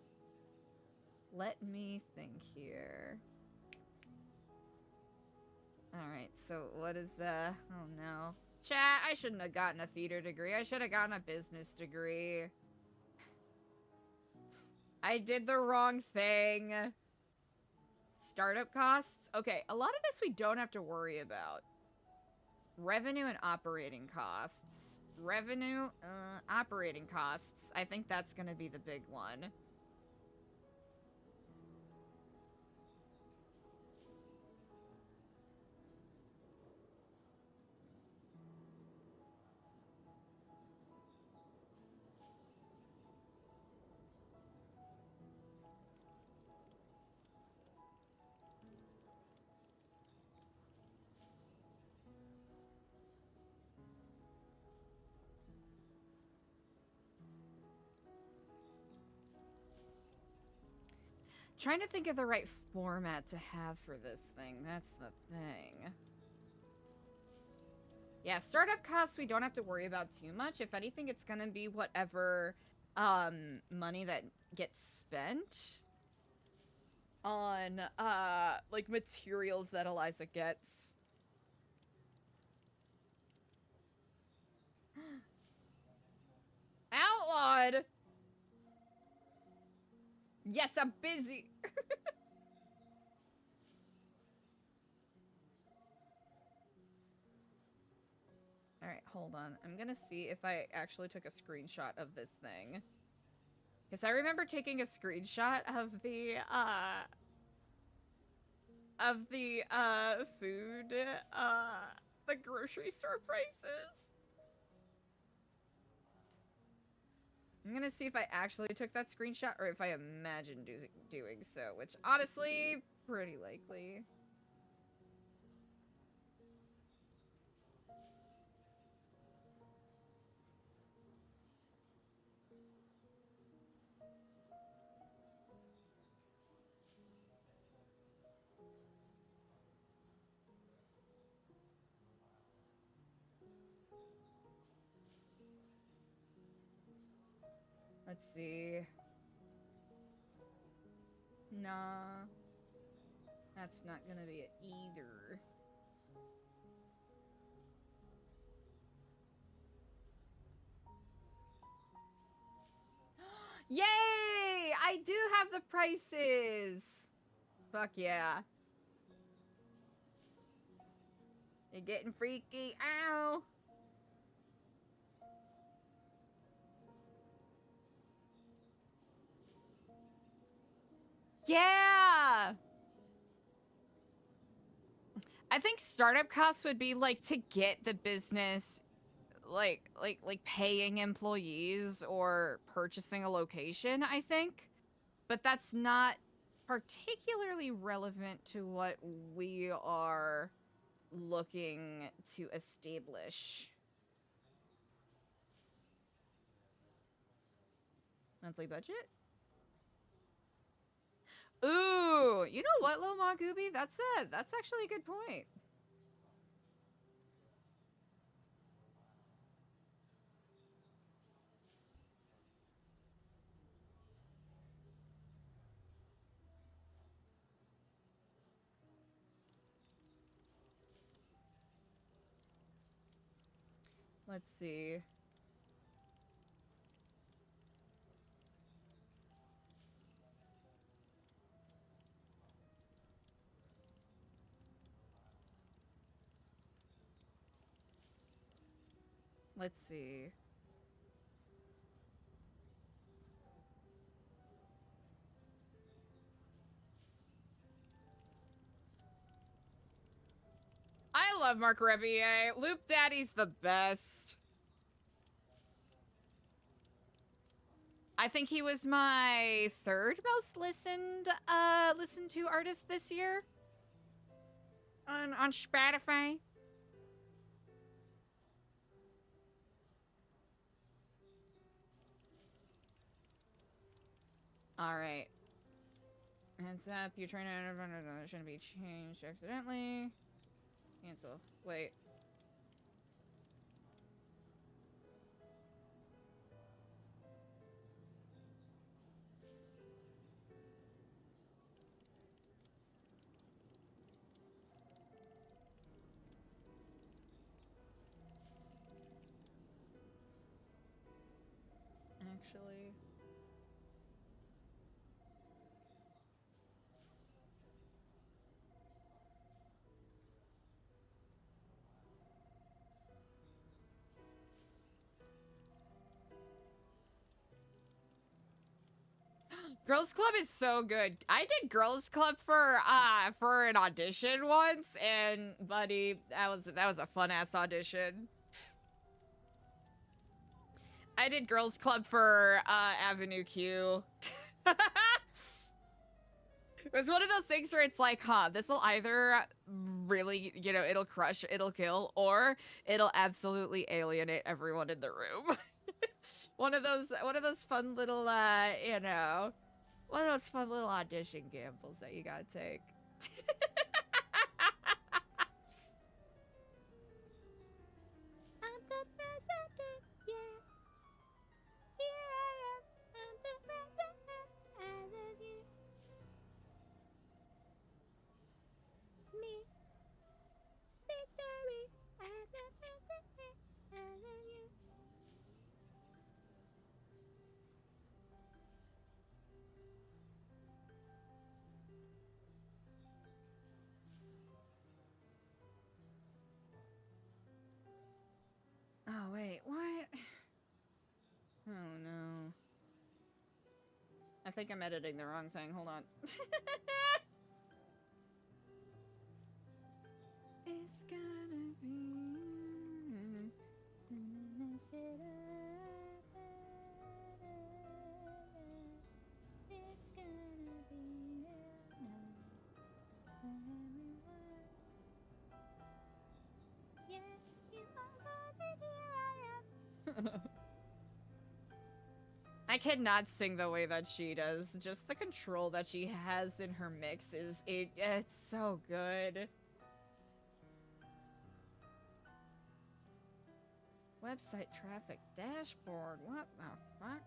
Let me think here. Alright, so what is, oh no. Chat, I shouldn't have gotten a theater degree. I should have gotten a business degree. I did the wrong thing. Startup costs? Okay, a lot of this we don't have to worry about. Revenue and operating costs. Revenue, operating costs. I think that's gonna be the big one. Trying to think of the right format to have for this thing. That's the thing. Yeah, startup costs we don't have to worry about too much. If anything, it's gonna be whatever money that gets spent on like materials that Eliza gets. Outlawed! Yes, I'm busy. Alright, hold on. I'm gonna see if I actually took a screenshot of this thing. Because I remember taking a screenshot of the food, the grocery store prices. I'm gonna see if I actually took that screenshot or if I imagined doing so, which honestly, pretty likely. Let's see. Nah. That's not gonna be it either. Yay! I do have the prices! Fuck yeah. You're getting freaky. Ow! Yeah! I think startup costs would be like to get the business like paying employees or purchasing a location, I think. But that's not particularly relevant to what we are looking to establish. Monthly budget? Ooh, you know what, Lil Magooby? That's actually a good point. Let's see. Let's see. I love Mark Rebier. Loop Daddy's the best. I think he was my third most listened to artist this year on Spotify. All right. Heads up, you're trying to shouldn't be changed accidentally. Cancel. Wait. Actually. Girls Club is so good. I did Girls Club for an audition once, and buddy, that was a fun ass audition. I did Girls Club for Avenue Q. It was one of those things where it's like, this will either really, you know, it'll crush, it'll kill, or it'll absolutely alienate everyone in the room. one of those fun little, you know, one of those fun little audition gambles that you gotta take. I'm the president, yeah. Here I am, I'm the president, I love you. Me, victory, I'm the president, I love you. Oh, wait, what? Oh, no. I think I'm editing the wrong thing. Hold on. It's gonna be... It's gonna be real nice for everyone. Yeah, you are the here I am. I cannot sing the way that she does. Just the control that she has in her mix is it's so good. Website traffic dashboard. What the fuck?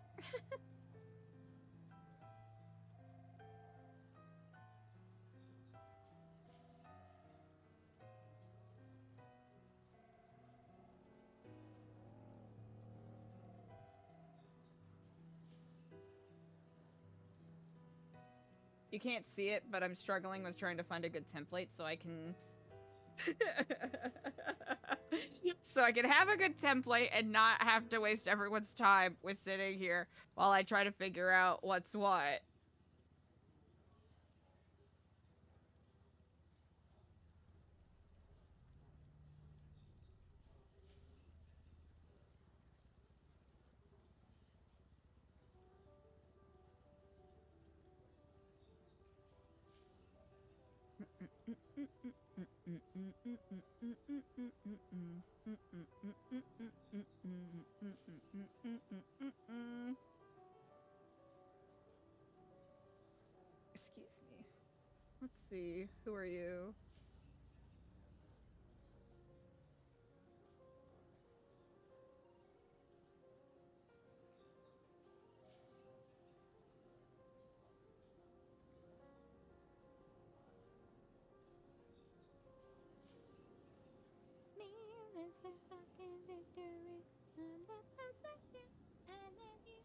You can't see it, but I'm struggling with trying to find a good template so I can... so I can have a good template and not have to waste everyone's time with sitting here while I try to figure out what's what. Excuse me. Let's see. Who are you? Me is a fucking victory. I'm the person and then you.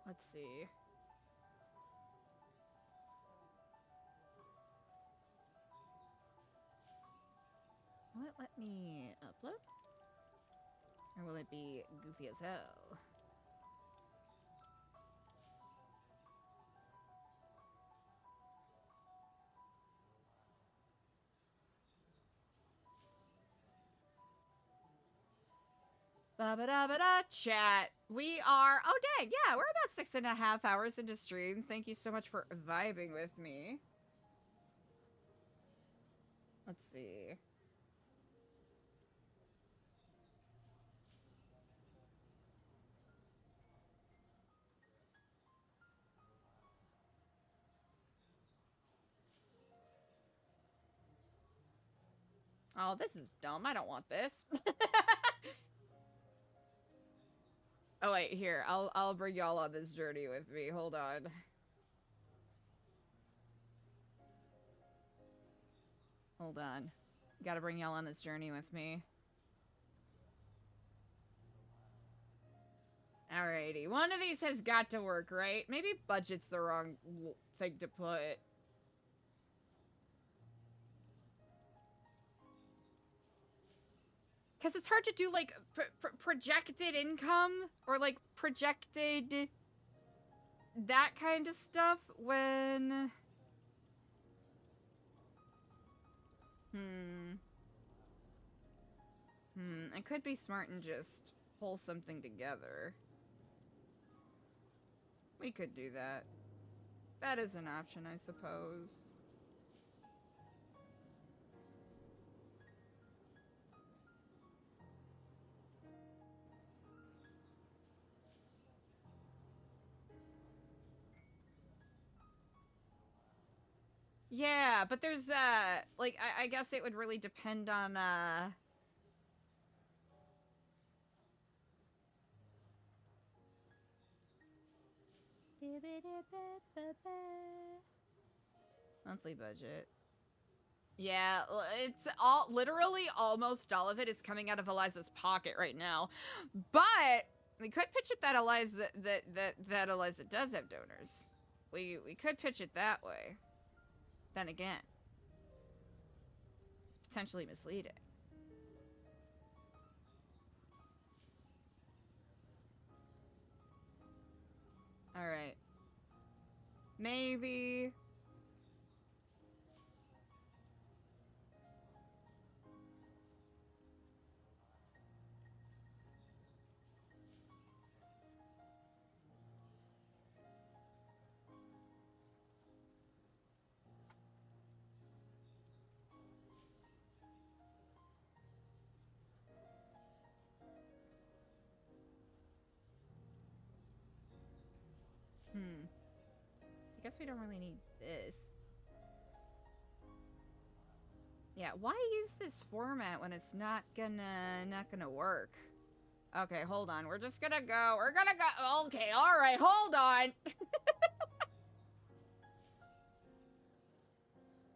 Let's see. Will it let me upload? Or will it be goofy as hell? Ba-ba-da-ba-da, chat. We are... Oh, dang, yeah, we're about 6.5 hours into stream. Thank you so much for vibing with me. Let's see. Oh, this is dumb. I don't want this. Oh, wait, here. I'll bring y'all on this journey with me. Hold on. Hold on. Gotta bring y'all on this journey with me. Alrighty. One of these has got to work, right? Maybe budget's the wrong thing to put. Because it's hard to do, like, projected income or, like, projected that kind of stuff when... I could be smart and just pull something together. We could do that. That is an option, I suppose. Yeah, but there's, like, I guess it would really depend on, monthly budget. Yeah, it's all, literally almost all of it is coming out of Eliza's pocket right now. But we could pitch it that Eliza, that Eliza does have donors. We could pitch it that way. Then again, it's potentially misleading. All right. Maybe. I guess we don't really need this. Yeah, why use this format when it's not gonna work? Okay, hold on. We're just gonna go. We're gonna go. Okay, all right, hold on.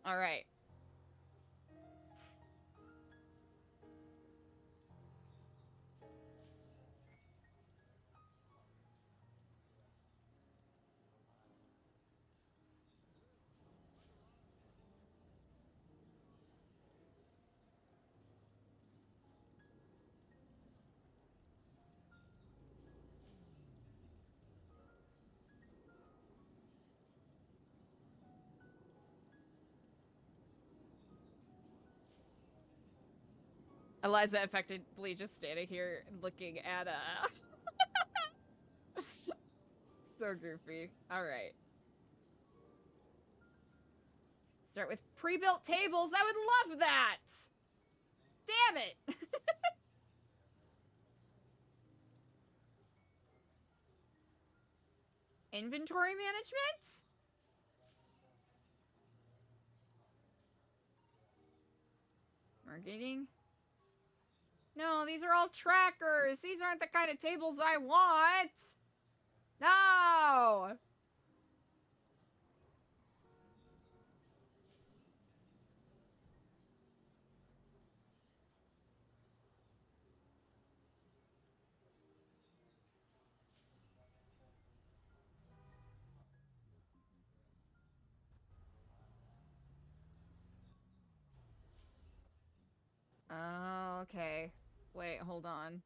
All right. Eliza effectively just standing here and looking at so goofy. Alright. Start with pre-built tables. I would love that! Damn it! Inventory management? Marketing? No, these are all trackers. These aren't the kind of tables I want. No! Oh, okay. Wait, hold on.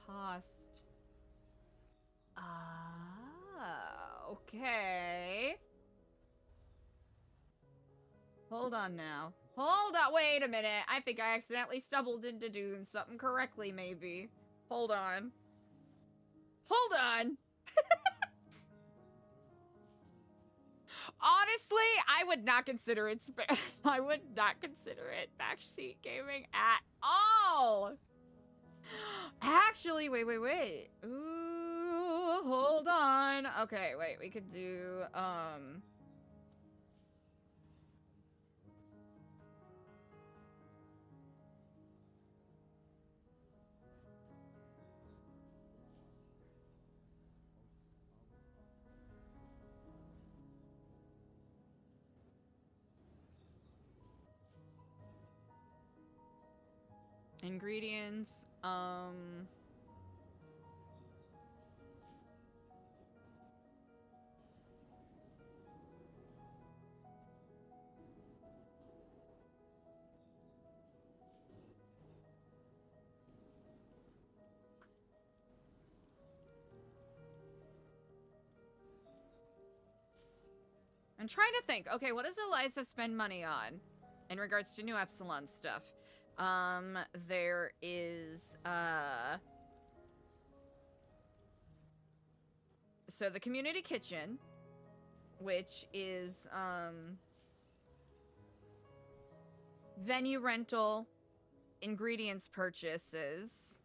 Cost. Ah, okay. Hold on now. Hold on, wait a minute. I think I accidentally stumbled into doing something correctly, maybe. Hold on. Hold on! Honestly, I would not consider it I would not consider it backseat gaming at all! Actually, wait. Ooh, hold on. Okay, wait, we could do, ingredients, I'm trying to think. Okay, what does Eliza spend money on in regards to New Epsilon stuff? There is, so the community kitchen, which is, venue rental, ingredients purchases.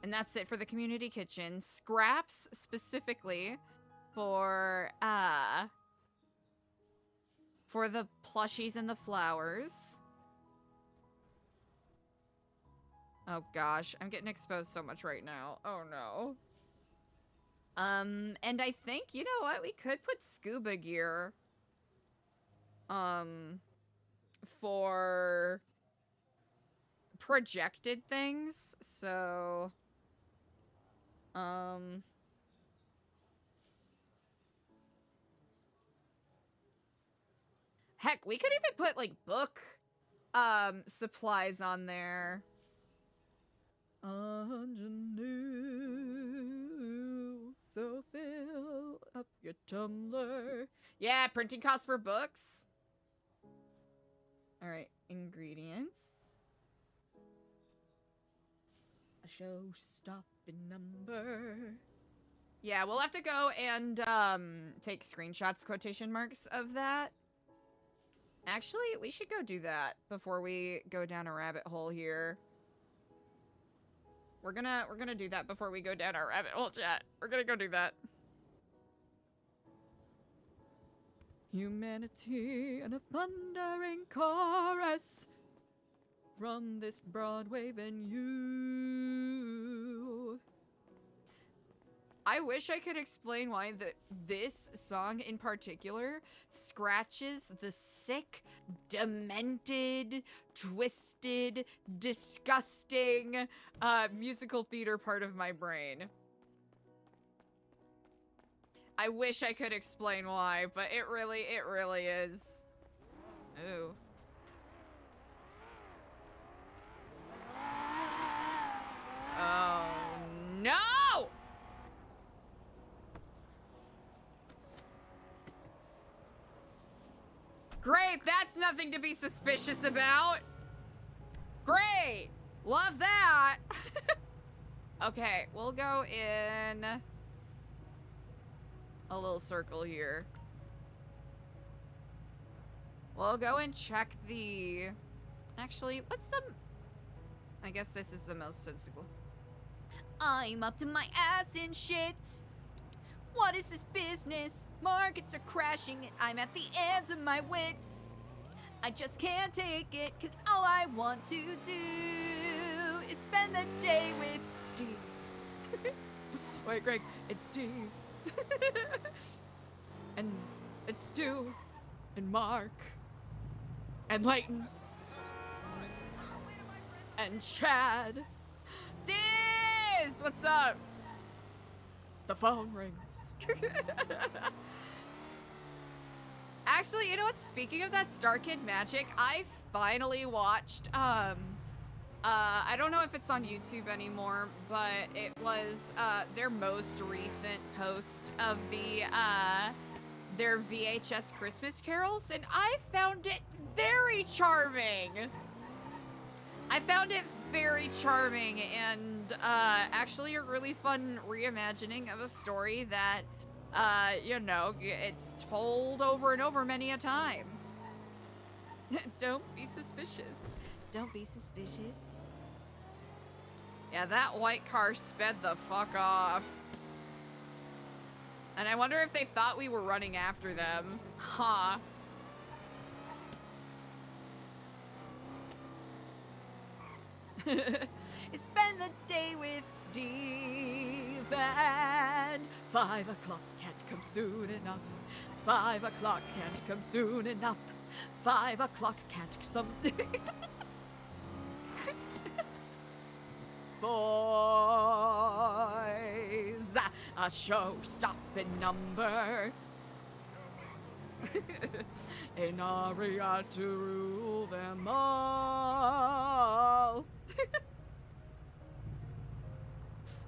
And that's it for the community kitchen. Scraps, specifically, for the plushies and the flowers. Oh gosh, I'm getting exposed so much right now. Oh no. And I think, you know what, we could put scuba gear, for projected things, so, heck, we could even put, like, book, supplies on there. Ingenue, so fill up your tumbler. Yeah, printing costs for books. Alright, ingredients. A show-stopping number. Yeah, we'll have to go and, take screenshots, quotation marks of that. Actually, we should go do that before we go down a rabbit hole here. We're gonna do that before we go down our rabbit hole, chat. We're gonna go do that. Humanity and a thundering chorus from this Broadway venue. I wish I could explain why this song in particular scratches the sick, demented, twisted, disgusting musical theater part of my brain. I wish I could explain why, but it really is. Ooh. Oh, no! Great, that's nothing to be suspicious about. Great, love that. Okay, we'll go in a little circle here. We'll go and check the... Actually, what's the... I guess this is the most sensible. I'm up to my ass in shit. What is this business? Markets are crashing and I'm at the ends of my wits. I just can't take it, cause all I want to do is spend the day with Steve. Wait, Greg, it's Steve. And it's Stu and Mark and Layton and Chad. Diz, what's up? The phone rings. Actually, you know what? Speaking of that Star Kid magic, I finally watched, I don't know if it's on YouTube anymore, but it was, their most recent post of their VHS Christmas carols, and I found it very charming. I found it very charming and, actually a really fun reimagining of a story that, you know, it's told over and over many a time. Don't be suspicious. Don't be suspicious. Yeah, that white car sped the fuck off. And I wonder if they thought we were running after them. Huh. Spend the day with Steve and 5 o'clock can't come soon enough. 5 o'clock can't come soon enough. 5 o'clock can't come. Boys, a show-stopping number. An aria to rule them all.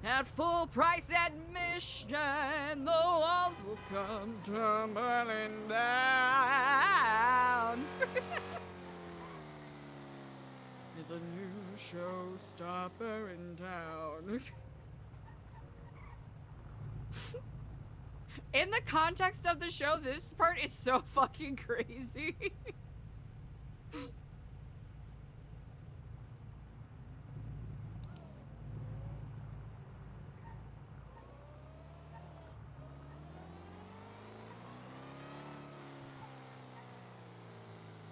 At full price admission, the walls will come tumbling down. There's a new showstopper in town. In the context of the show, this part is so fucking crazy.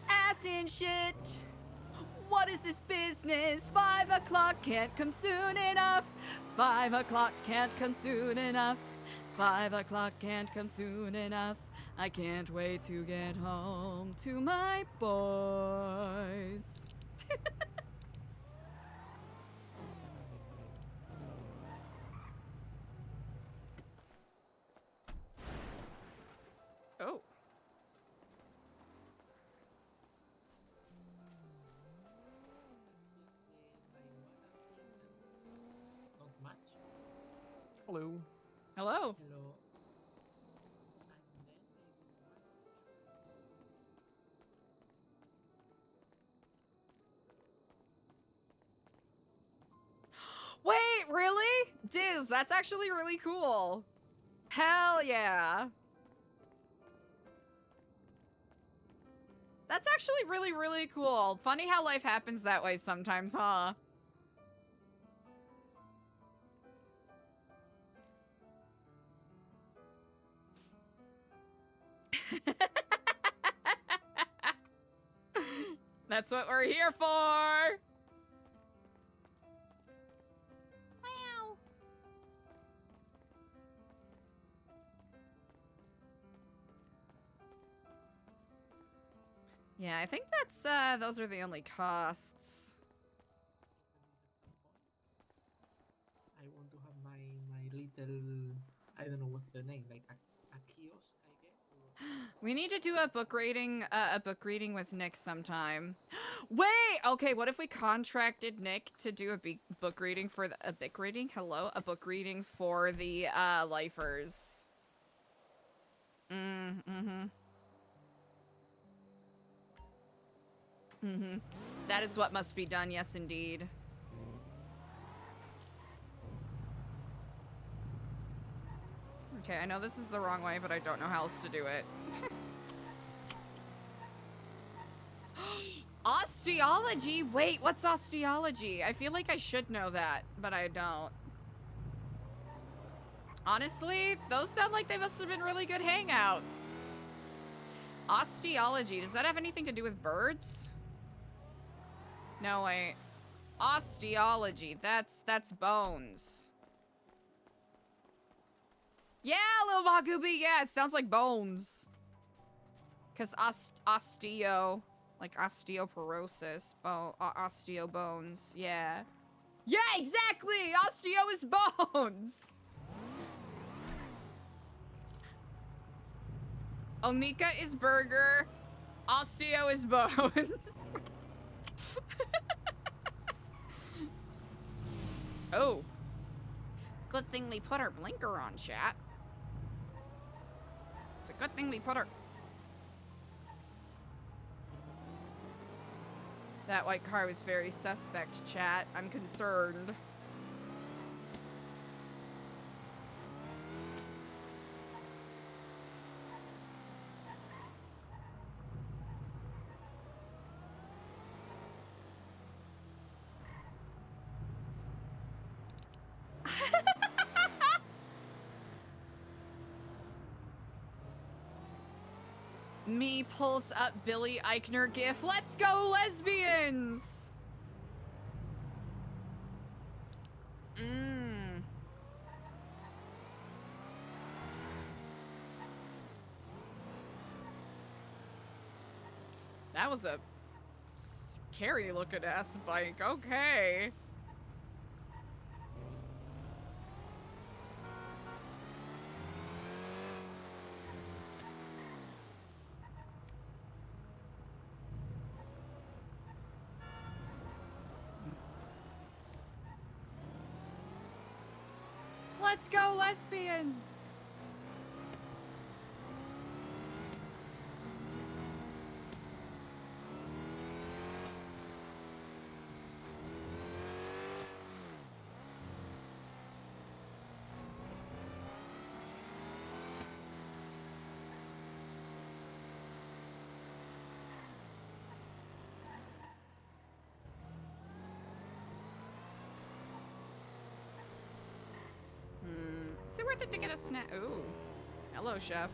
Ass in shit. What is this business? 5 o'clock can't come soon enough. 5 o'clock can't come soon enough. 5 o'clock can't come soon enough. I can't wait to get home to my boys. Oh. Not much. Hello. Hello. Hello. Wait, really? Diz, that's actually really cool. Hell yeah. That's actually really, really cool. Funny how life happens that way sometimes, huh? That's what we're here for! Yeah, I think that's, those are the only costs. I want to have my little, I don't know what's the name, like a kiosk, I guess. We need to do a book reading with Nick sometime. Wait! Okay, what if we contracted Nick to do a book reading for a book reading? Hello? A book reading for the, lifers. That is what must be done, yes indeed. Okay, I know this is the wrong way, but I don't know how else to do it. Osteology? Wait, what's osteology? I feel like I should know that, but I don't. Honestly, those sound like they must have been really good hangouts. Osteology, does that have anything to do with birds? No, wait. Osteology, that's bones. Yeah, little Magubi, yeah, it sounds like bones. Cause osteo, like osteoporosis, osteo bones, yeah. Yeah, exactly! Osteo is bones! Onika is burger, osteo is bones. Oh. Good thing we put our blinker on, chat. It's a good thing we put our... That white car was very suspect, chat. I'm concerned. Me pulls up Billy Eichner gif. Let's go, lesbians! That was a scary looking ass bike. Okay. Let's go, lesbians! Is it worth it to get a snack? Ooh. Hello, chef.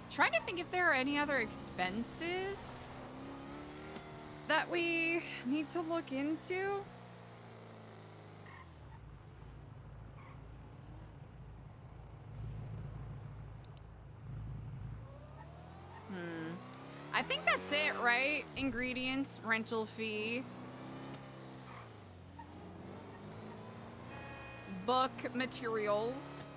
Trying to think if there are any other expenses that we need to look into. I think that's it, right? Ingredients, rental fee, book materials.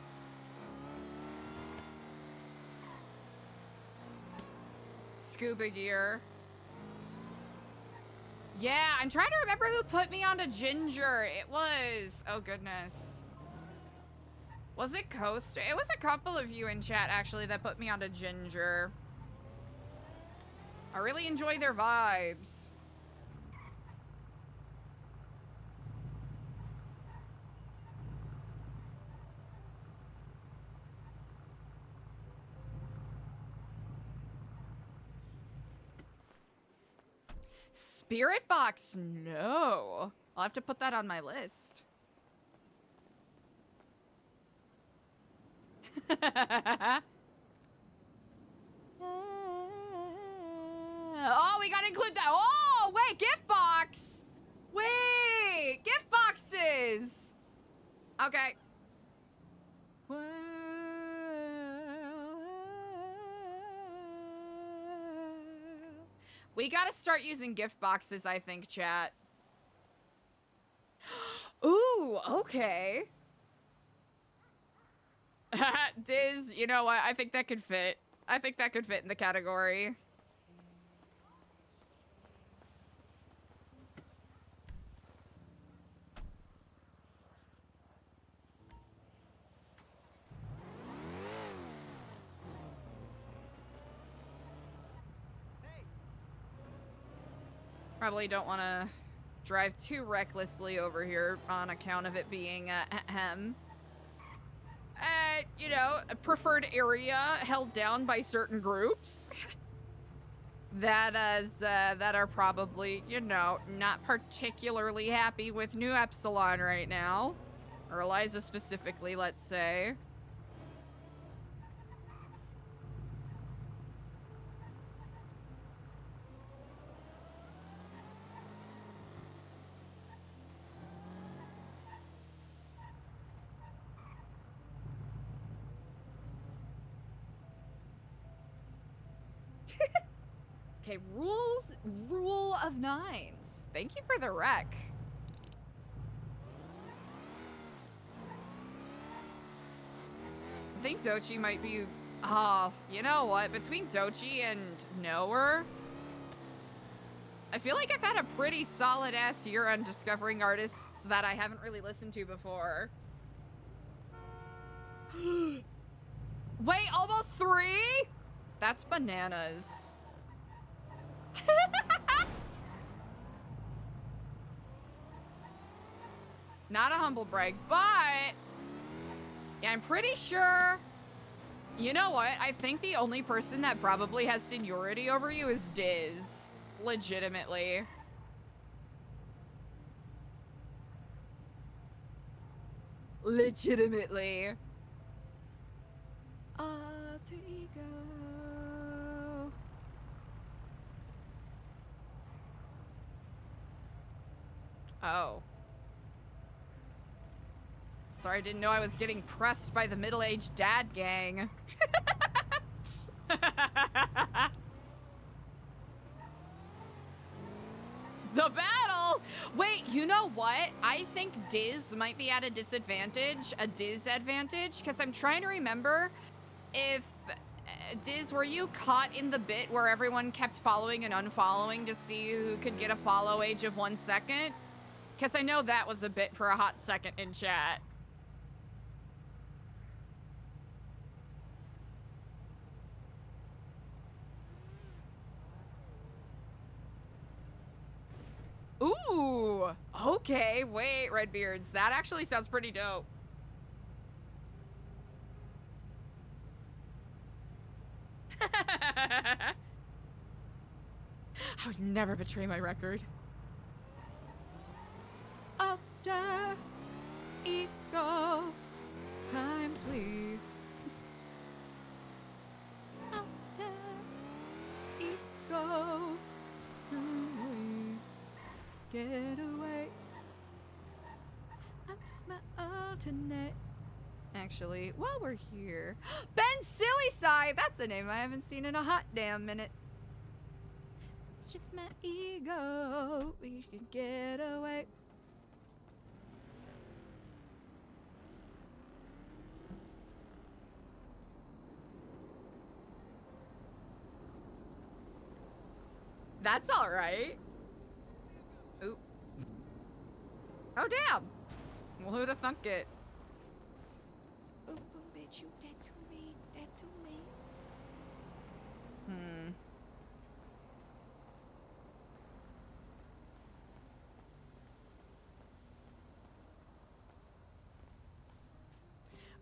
Scuba gear. Yeah, I'm trying to remember who put me onto Ginger. It was... Oh, goodness. Was it Coaster? It was a couple of you in chat, actually, that put me onto Ginger. I really enjoy their vibes. Spirit Box? No. I'll have to put that on my list. Oh, we gotta include that. Oh, wait, gift box. Wait, gift boxes. Okay. We gotta start using gift boxes, I think, chat. Ooh, okay. Diz, you know what? I think that could fit. I think that could fit in the category. Probably don't want to drive too recklessly over here on account of it being you know, a preferred area held down by certain groups that are probably, you know, not particularly happy with New Epsilon right now, or ELIZA specifically, let's say. Okay, rule of nines. Thank you for the rec. I think Dochi might be, you know what? Between Dochi and Knower, I feel like I've had a pretty solid ass year on discovering artists that I haven't really listened to before. Wait, almost 3? That's bananas. Not a humble brag, but yeah, I'm pretty sure. You know what? I think the only person that probably has seniority over you is Diz. Legitimately. Legitimately. Alter ego. Oh. Sorry, I didn't know I was getting pressed by the middle-aged dad gang. The battle! Wait, you know what? I think Diz might be at a disadvantage, a Diz advantage, because I'm trying to remember if... Diz, were you caught in the bit where everyone kept following and unfollowing to see who could get a follow age of 1 second? Because I know that was a bit for a hot second in chat. Ooh, okay, wait, Redbeards. That actually sounds pretty dope. I would never betray my record. Alter ego times we. Alter ego we. Get away. I'm just my alternate. Actually, while we're here, Ben Sillyside. That's a name I haven't seen in a hot damn minute. It's just my ego. We can get away. That's all right. Oh, damn! Well, who the thunk it? Boom, boom, bitch, you dead to me, dead to me. Hmm.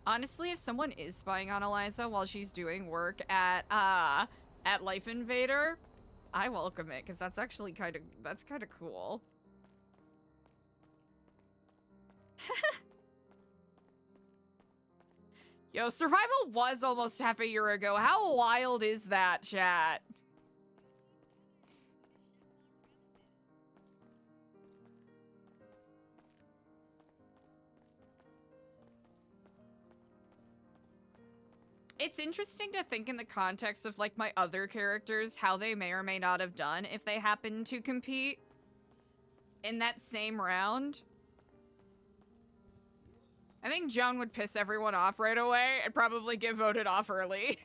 Honestly, if someone is spying on Eliza while she's doing work at Life Invader, I welcome it, because that's actually kind of cool. Yo, survival was almost half a year ago. How wild is that, chat? It's interesting to think in the context of, like, my other characters, how they may or may not have done if they happen to compete in that same round. I think Joan would piss everyone off right away and probably get voted off early.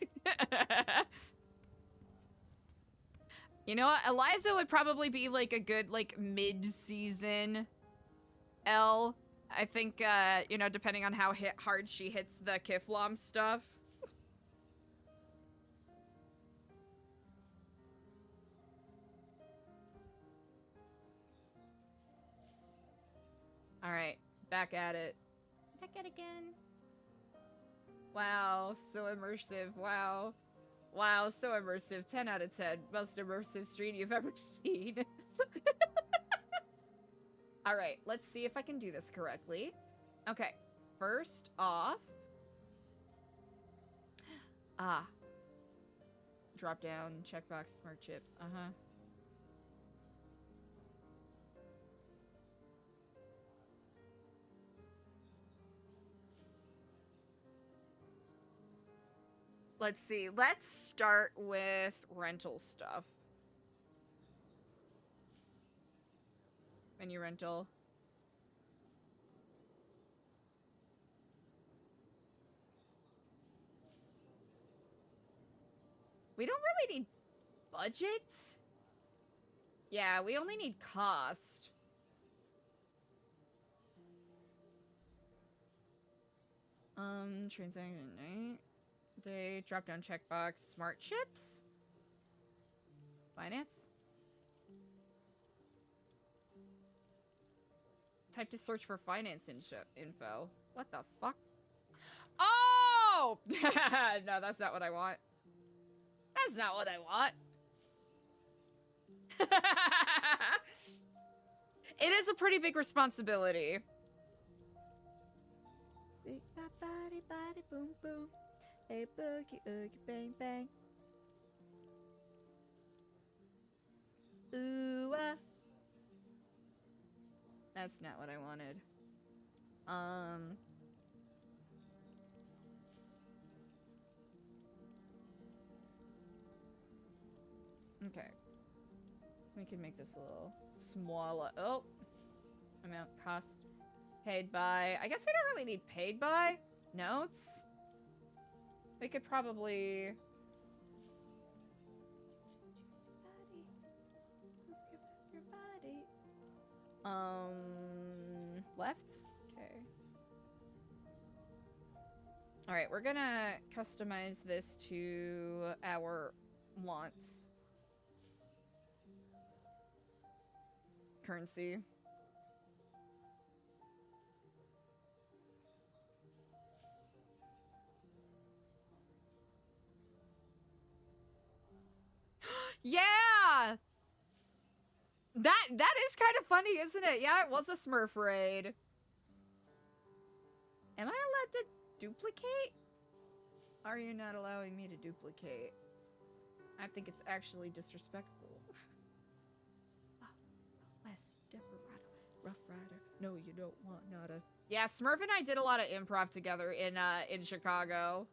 You know what? Eliza would probably be, like, a good, like, mid-season L. I think, you know, depending on how hard she hits the Kiflom stuff. Alright, back at it. Back at it again. Wow, so immersive. Wow. Wow, so immersive. 10 out of 10. Most immersive stream you've ever seen. Alright, let's see if I can do this correctly. Okay, first off... Drop down, checkbox, smart chips. Uh-huh. Let's see. Let's start with rental stuff. Menu rental. We don't really need budget. Yeah, we only need cost. Transaction night. They drop down checkbox. Smart chips? Finance? Type to search for finance info. What the fuck? Oh! No, that's not what I want. That's not what I want. It is a pretty big responsibility. Big body, body, boom, boom. Hey, boogie, oogie, bang, bang. Ooh, That's not what I wanted. Okay. We can make this a little smaller. Oh! Amount cost. Paid by. I guess I don't really need paid by. Notes? We could probably... Your body. Left? Okay. Alright, we're gonna customize this to our wants. Currency. Yeah! That is kind of funny, isn't it? Yeah, it was a Smurf raid. Am I allowed to duplicate? Are you not allowing me to duplicate? I think it's actually disrespectful. West, Desperado, Rough Rider. No, you don't want nada. Yeah, Smurf and I did a lot of improv together in Chicago.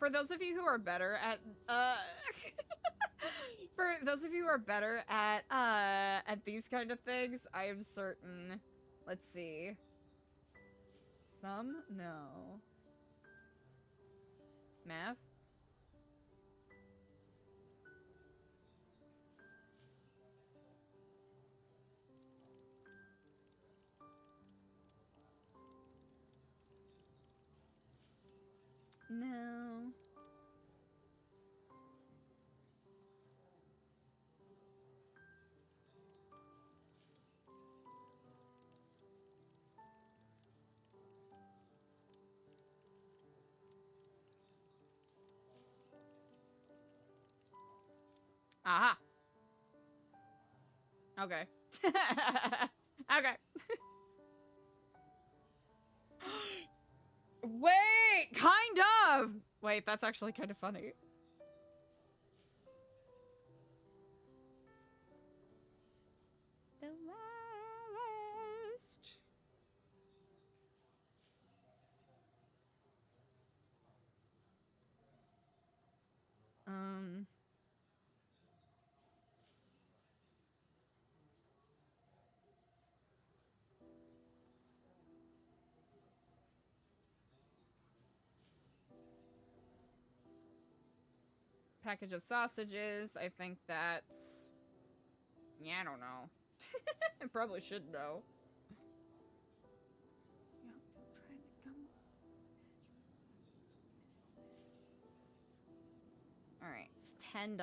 For those of you who are better at for those of you who are better at these kind of things, I am certain. Let's see. Some? No. Math? No. Aha. Okay. Okay. Wait, kind of. Wait, that's actually kind of funny. The West. Package of sausages. I think that's... Yeah, I don't know. I probably should know. Alright, it's $10.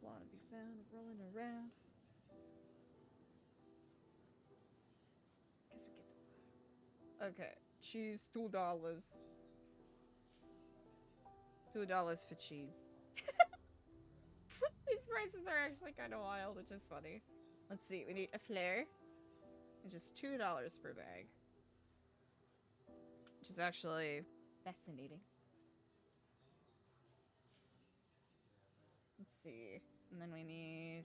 Wanna be found rolling around. Guess we get the... Okay, cheese, $2. $2 for cheese. These prices are actually kind of wild, which is funny. Let's see, we need a flare. Which is $2 per bag. Which is actually fascinating. Let's see. And then we need...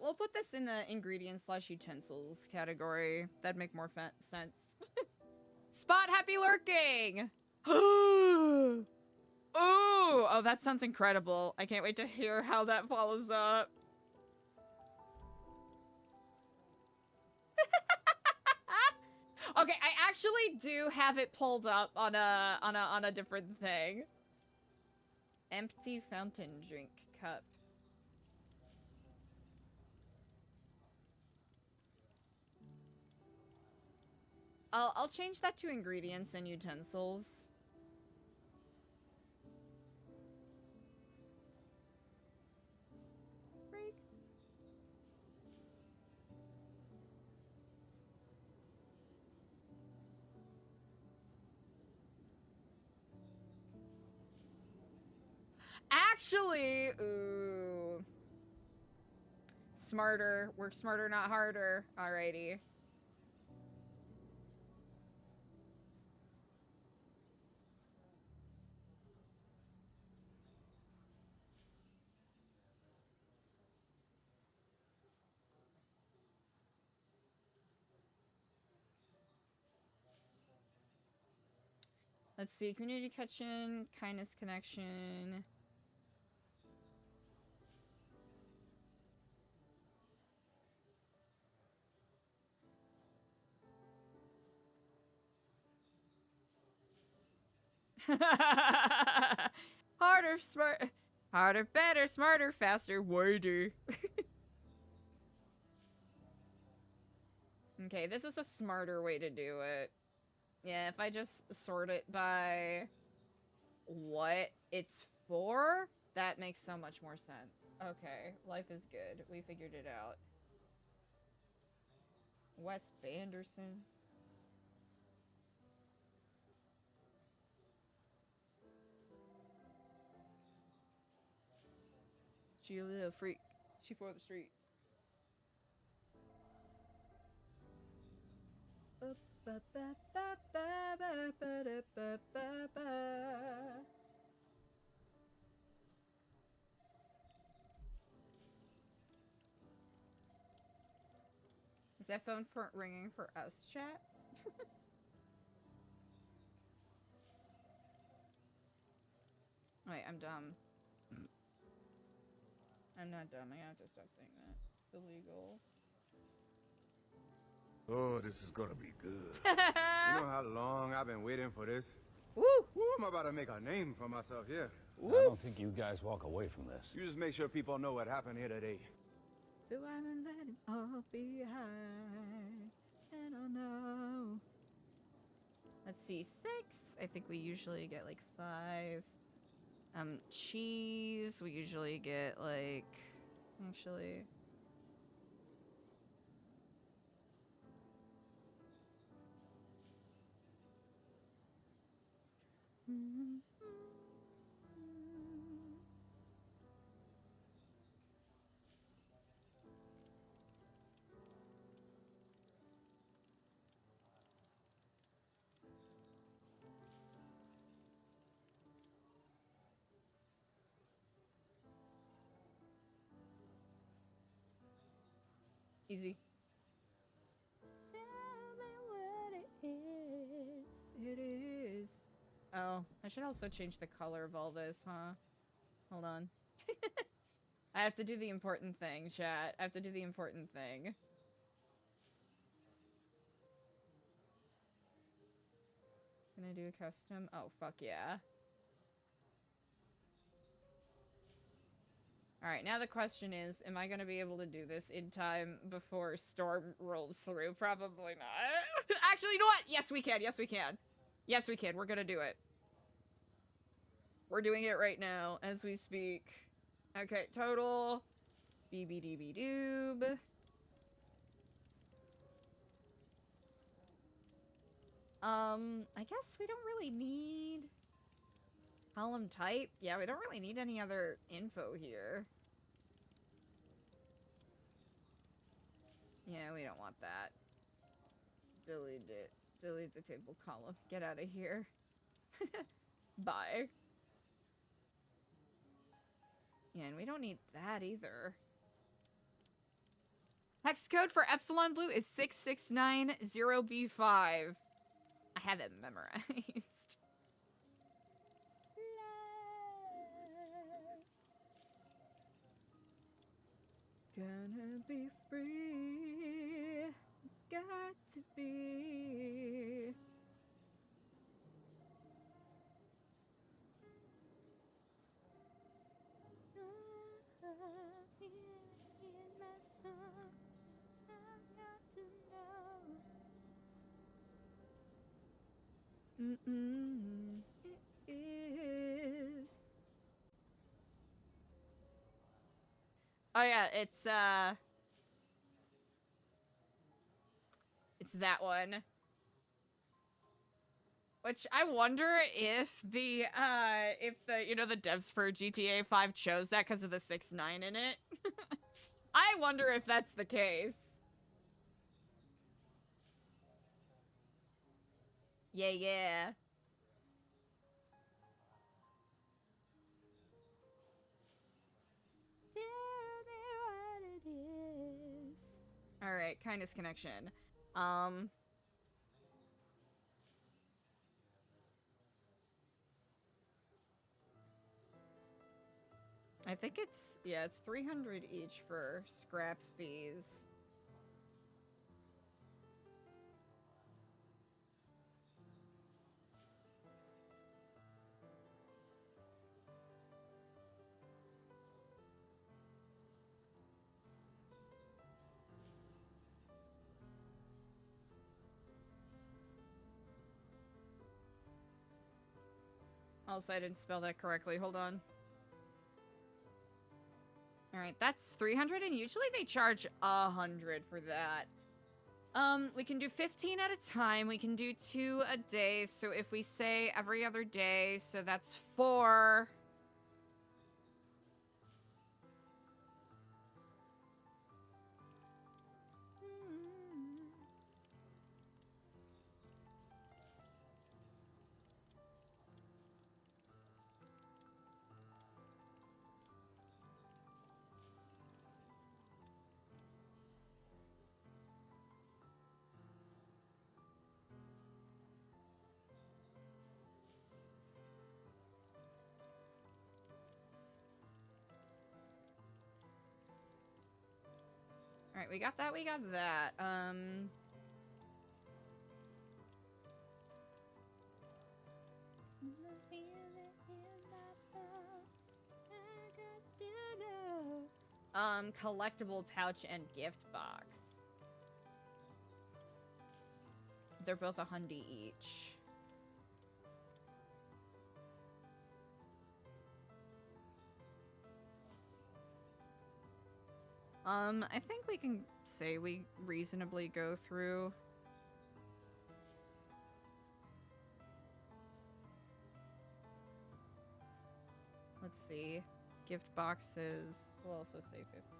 we'll put this in the ingredients/utensils category. That'd make more sense. Spot happy lurking! Ooh! Oh, that sounds incredible. I can't wait to hear how that follows up. Okay, I actually do have it pulled up on a different thing. Empty fountain drink cup. I'll change that to ingredients and utensils. Break. Actually, ooh. Smarter. Work smarter, not harder. Alrighty. Let's see. Community kitchen, kindness connection. Harder, harder, better, smarter, faster, wider. Okay, this is a smarter way to do it. Yeah, if I just sort it by what it's for, that makes so much more sense. Okay, life is good. We figured it out. Wes Banderson. She a little freak. She for the streets. Is that phone ringing for us, chat? Wait, I'm dumb. I'm not dumb. I have to stop saying that. It's illegal. Oh, this is gonna be good. You know how long I've been waiting for this? Woo! Woo, I'm about to make a name for myself here. Woo! I don't think you guys walk away from this. You just make sure people know what happened here today. So I'm gonna let it all behind. And I'll know. Let's see, 6. I think we usually get like 5. Cheese, we usually get like, actually. Easy. Tell me what it is. It is. Oh, I should also change the color of all this, huh? Hold on. I have to do the important thing, chat. I have to do the important thing. Can I do a custom? Oh, fuck yeah. Alright, now the question is, am I gonna be able to do this in time before Storm rolls through? Probably not. Actually, you know what? Yes, we can. Yes, we can. Yes, we can. We're gonna do it. We're doing it right now, as we speak. Okay, total. BBDB-doob. I guess we don't really need... column type? Yeah, we don't really need any other info here. Yeah, we don't want that. Delete it. Delete the table column. Get out of here. Bye. Yeah, and we don't need that either. Hex code for Epsilon Blue is 6690B5. I have it memorized. Gonna be free. Got to be. In my song, I got to know. It is. Oh yeah, it's that one. Which I wonder if the you know, the devs for GTA 5 chose that because of the 6.9 in it. I wonder if that's the case. Yeah, yeah. Tell me what it is. All right, kindness connection. I think it's, yeah, it's 300 each for scraps fees. Also, I didn't spell that correctly. Hold on. Alright, that's 300, and usually they charge 100 for that. We can do 15 at a time. We can do 2 a day. So if we say every other day, so that's 4. Alright, we got that, we got that. Collectible pouch and gift box. They're both $100 each. I think we can say we reasonably go through. Let's see. Gift boxes. We'll also say 15.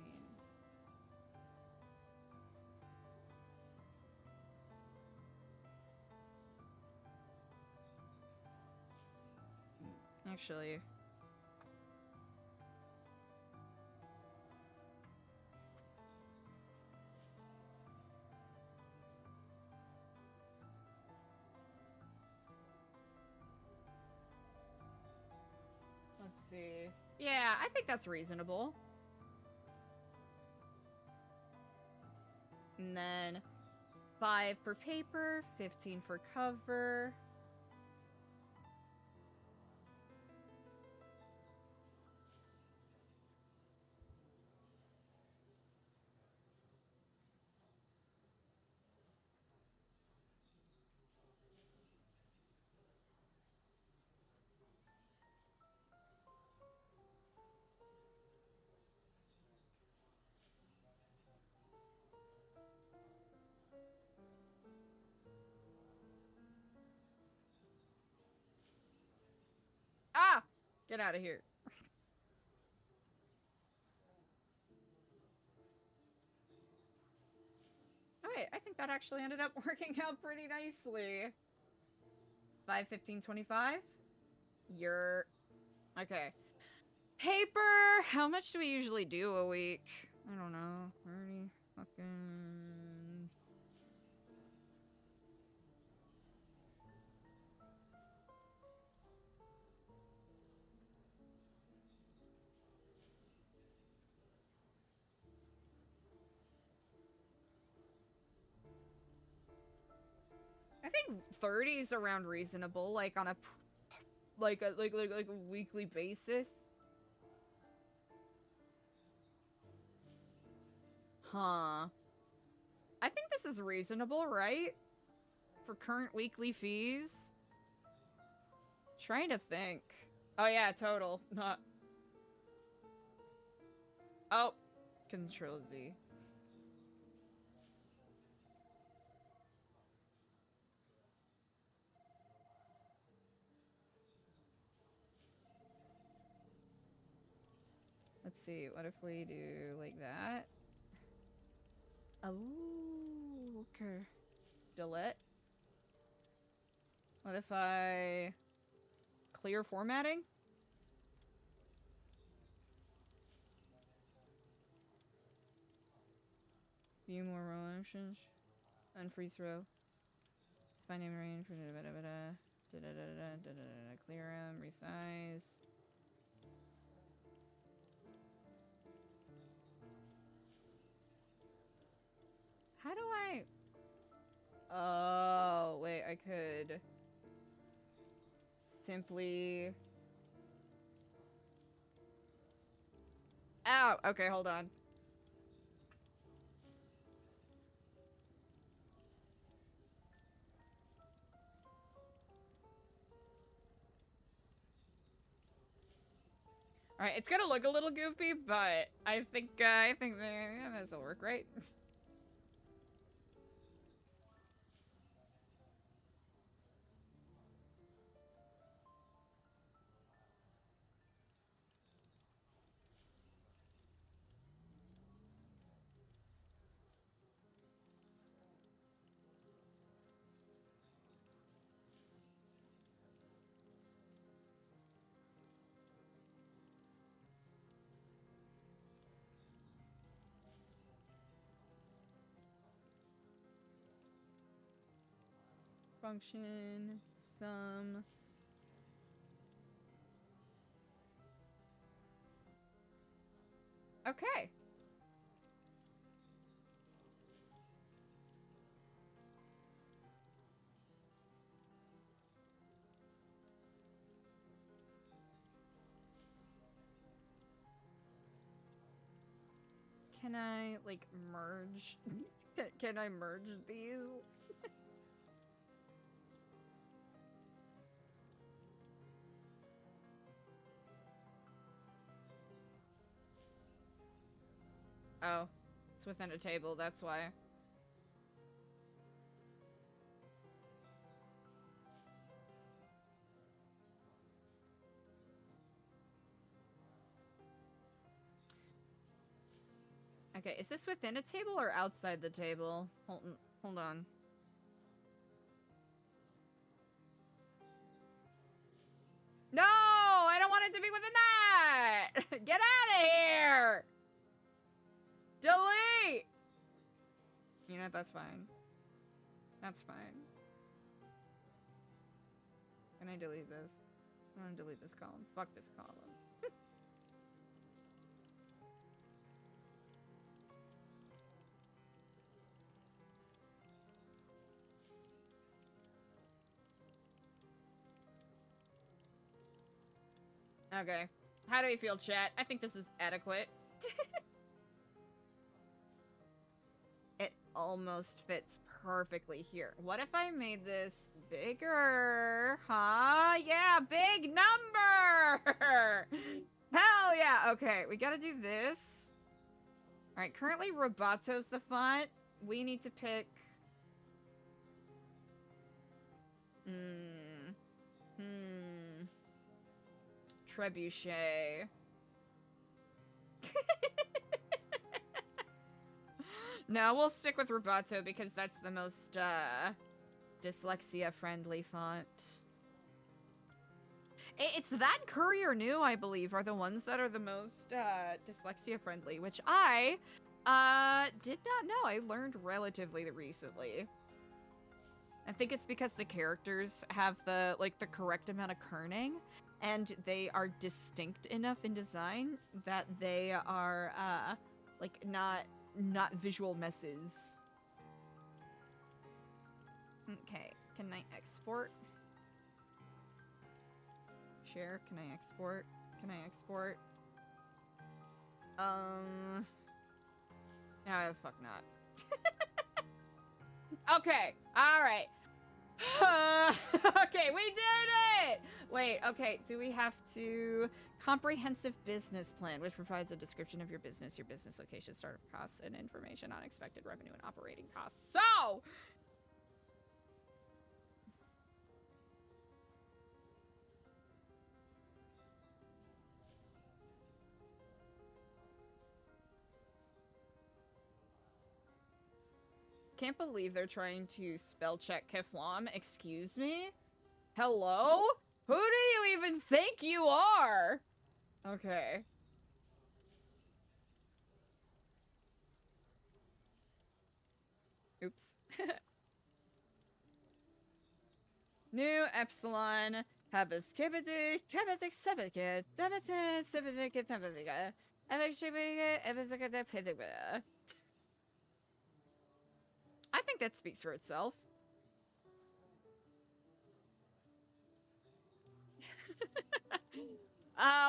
Actually, let's see. Yeah, I think that's reasonable. And then 5 for paper, 15 for cover. Ah! Get out of here. Alright, I think that actually ended up working out pretty nicely. 5, 15, 25? You're... Okay. Paper! How much do we usually do a week? I don't know. 30 fucking... I think 30 is around reasonable, like on a like a weekly basis. Huh. I think this is reasonable, right? For current weekly fees. Trying to think. Oh yeah, total. Not. Oh, Control Z. Let's see, what if we do like that? Oh, okay. Delete. What if I clear formatting? View more row options. Unfreeze row. Find name range. Clear them. Resize. How do I... Oh, wait, I could... simply... Ow! Okay, hold on. Alright, it's gonna look a little goofy, but I think this'll work, right? Function, sum. Okay. Can I, like, merge? Can I merge these? Oh, it's within a table, that's why. Okay, is this within a table or outside the table? Hold on. No! I don't want it to be within that! Get out of here! Delete! You know, that's fine. That's fine. Can I delete this? I want to delete this column. Fuck this column. Okay. How do we feel, chat? I think this is adequate. It almost fits perfectly here. What if I made this bigger? Huh? Yeah, big number! Hell yeah! Okay, we gotta do this. Alright, currently Robato's the font. We need to pick... Trebuchet. No, we'll stick with Roboto because that's the most, dyslexia-friendly font. It's that Courier New, I believe, are the ones that are the most, dyslexia-friendly, which I, did not know. I learned relatively recently. I think it's because the characters have the, like, the correct amount of kerning, and they are distinct enough in design that they are, like, not visual messes. Okay, can I export? Share, can I export? Can I export? No, fuck not. Okay, alright. Okay, we did it! Wait, okay, do we have to... Comprehensive business plan, which provides a description of your business location, startup costs, and information on expected revenue and operating costs. So! Can't believe they're trying to spell check Keflam. Excuse me? Hello? Who do you even think you are? Okay. Oops. New Epsilon. Habis kibidi, kibidik sebeke, debete, sebeke, tabeliga. I think that speaks for itself.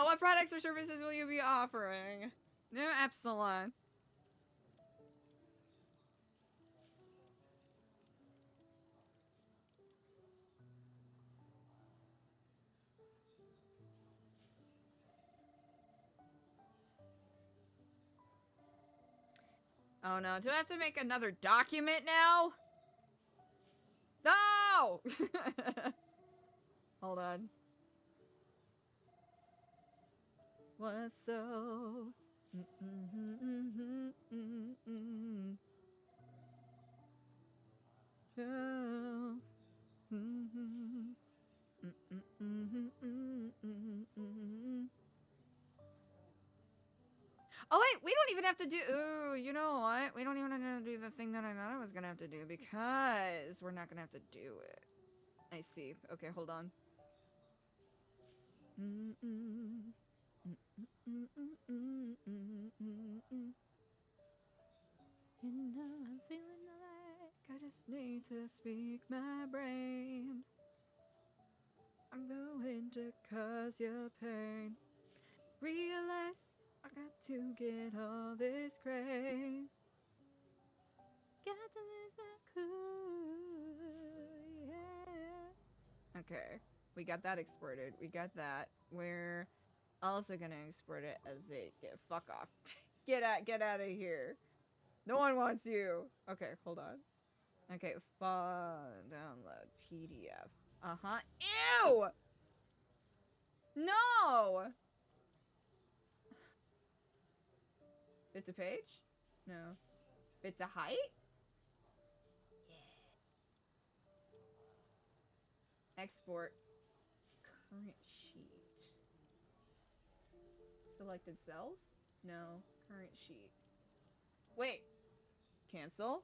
What products or services will you be offering? New Epsilon. Oh no, do I have to make another document now? No! Hold on. What's so... True. Oh wait, we don't even have to do... Ooh, you know what? We don't even have to do the thing that I thought I was gonna have to do because we're not gonna have to do it. I see. Okay, hold on. And now I'm feeling like I just need to speak my brain. I'm going to cause you pain. Realize I got to get all this grace. Got to lose my cool, yeah. Okay, we got that exported. We got that. We're also gonna export it as a fuck off. Get out of here. No one wants you. Okay, hold on. Okay, download PDF. Uh-huh. Ew! No! Bit to page? No. Bit to height? Yeah. Export current sheet. Selected cells? No. Current sheet. Wait. Cancel?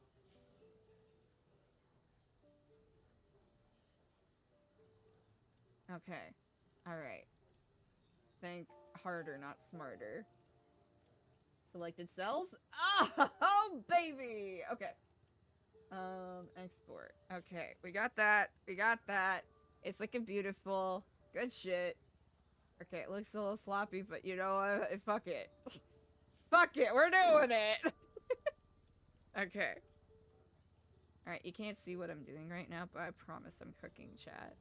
Okay. Alright. Think harder, not smarter. Selected cells? Oh, baby! Okay. Export. Okay, we got that. We got that. It's looking beautiful. Good shit. Okay, it looks a little sloppy, but you know what? Fuck it. Fuck it, we're doing it! Okay. Alright, you can't see what I'm doing right now, but I promise I'm cooking, chat.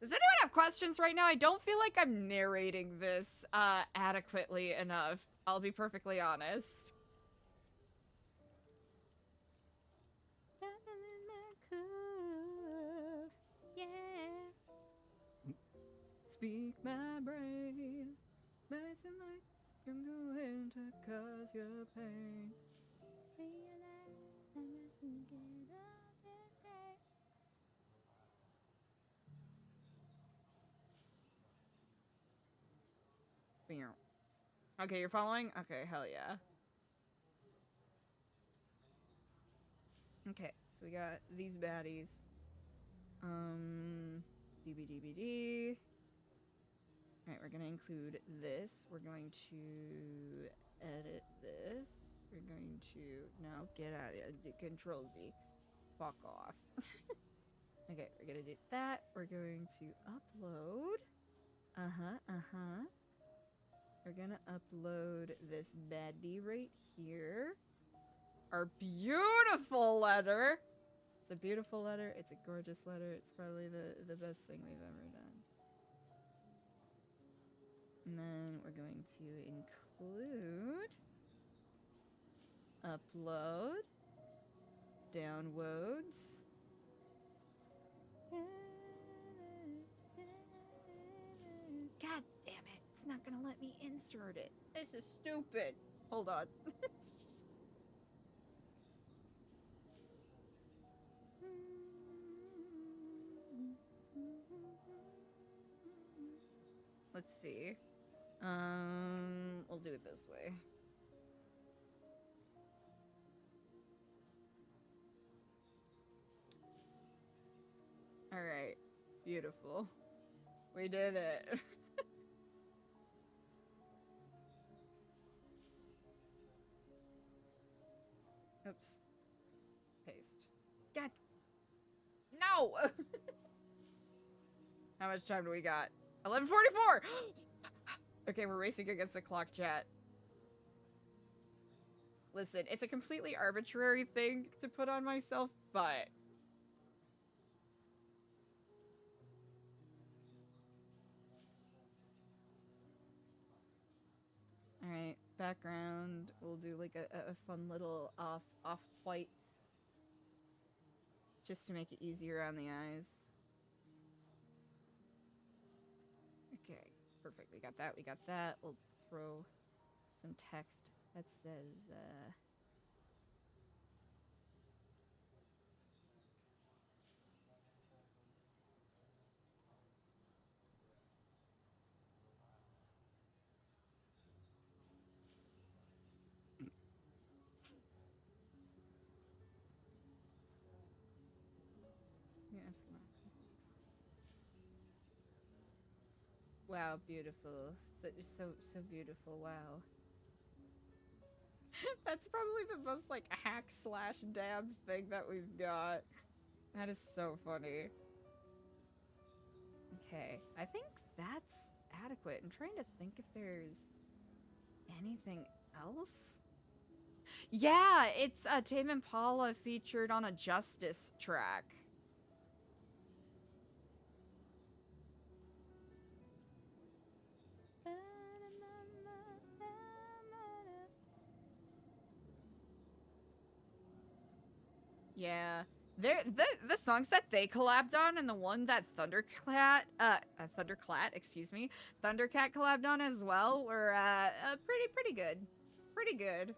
Does anyone have questions right now? I don't feel like I'm narrating this adequately enough. I'll be perfectly honest. Yeah. Speak my brain. Messing like I'm going to cause your pain. Realize I mustn't get off this train. Okay, you're following? Okay, hell yeah. Okay, so we got these baddies. DBDBD. Alright, we're gonna include this. We're going to edit this. We're going to... No, get out of it. Control Z. Fuck off. Okay, we're gonna do that. We're going to upload. We're gonna upload this baddie right here. Our beautiful letter. It's a beautiful letter. It's a gorgeous letter. It's probably the best thing we've ever done. And then we're going to include upload, downloads. God damn it. It's not gonna let me insert it. This is stupid. Hold on. Let's see. We'll do it this way. Alright. Beautiful. We did it. Oops. Paste. God. No! How much time do we got? 11:44! Okay, we're racing against the clock, chat. Listen, it's a completely arbitrary thing to put on myself, but... Alright, background. We'll do like a fun little off-white. Just to make it easier on the eyes. Okay, perfect. We got that, we got that. We'll throw some text that says, yeah, absolutely. Wow, beautiful. So beautiful, wow. That's probably the most, like, hack/dab thing that we've got. That is so funny. Okay, I think that's adequate. I'm trying to think if there's anything else. Yeah, it's Tame Impala featured on a Justice track. Yeah. The songs that they collabed on and the one that Thundercat collabed on as well were pretty good. Pretty good.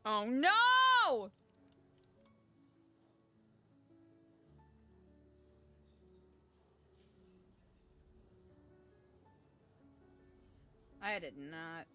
Oh no! I did not.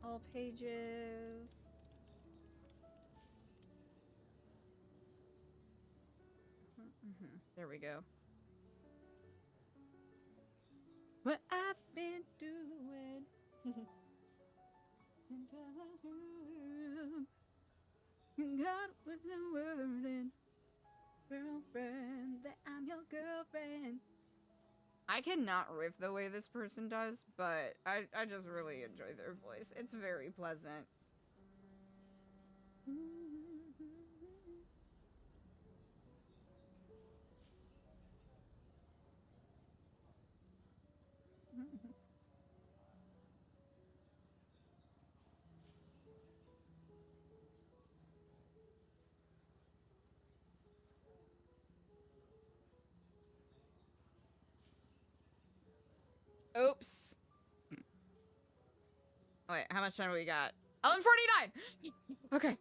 All pages. There we go. What I've been doing. God with the word in girlfriend, that I'm your girlfriend. I cannot riff the way this person does, but I just really enjoy their voice. It's very pleasant. Oops. Wait, how much time do we got? 11:49. Okay.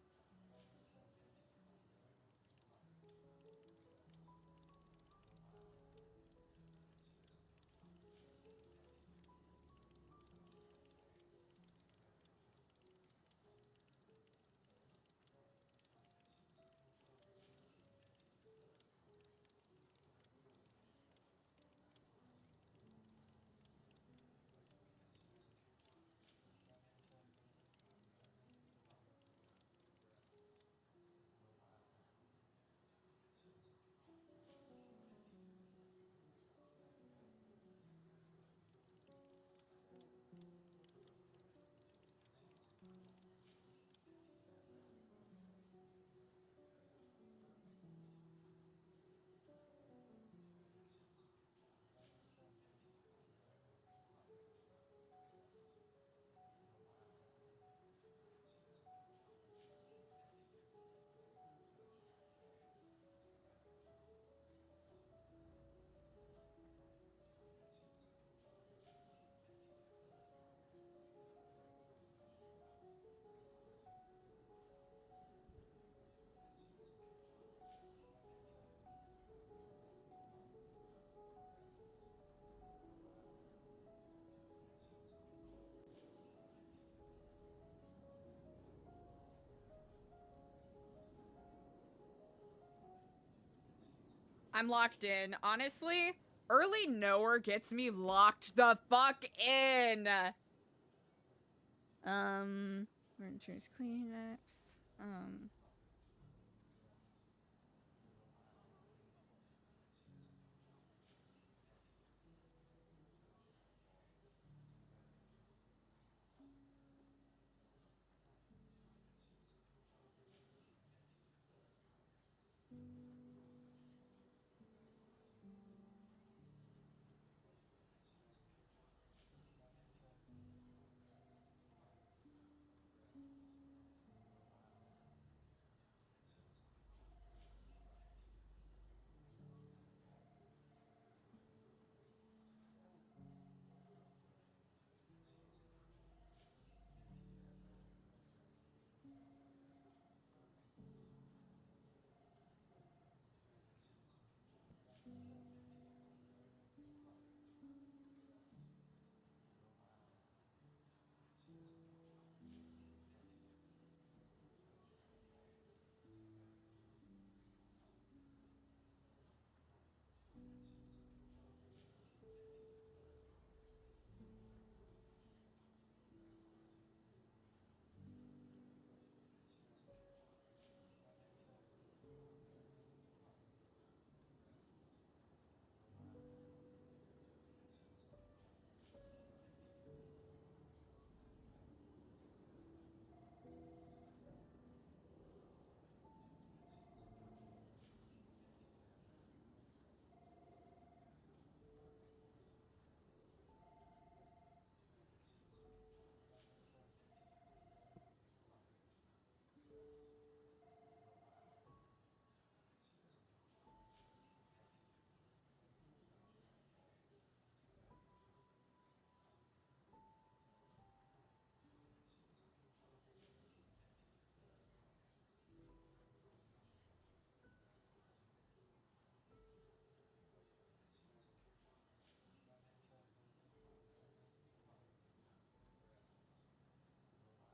I'm locked in. Honestly, early knower gets me locked the fuck in. Furniture's cleanups.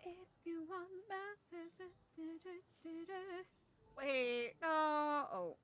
If you want my wait, no. Oh.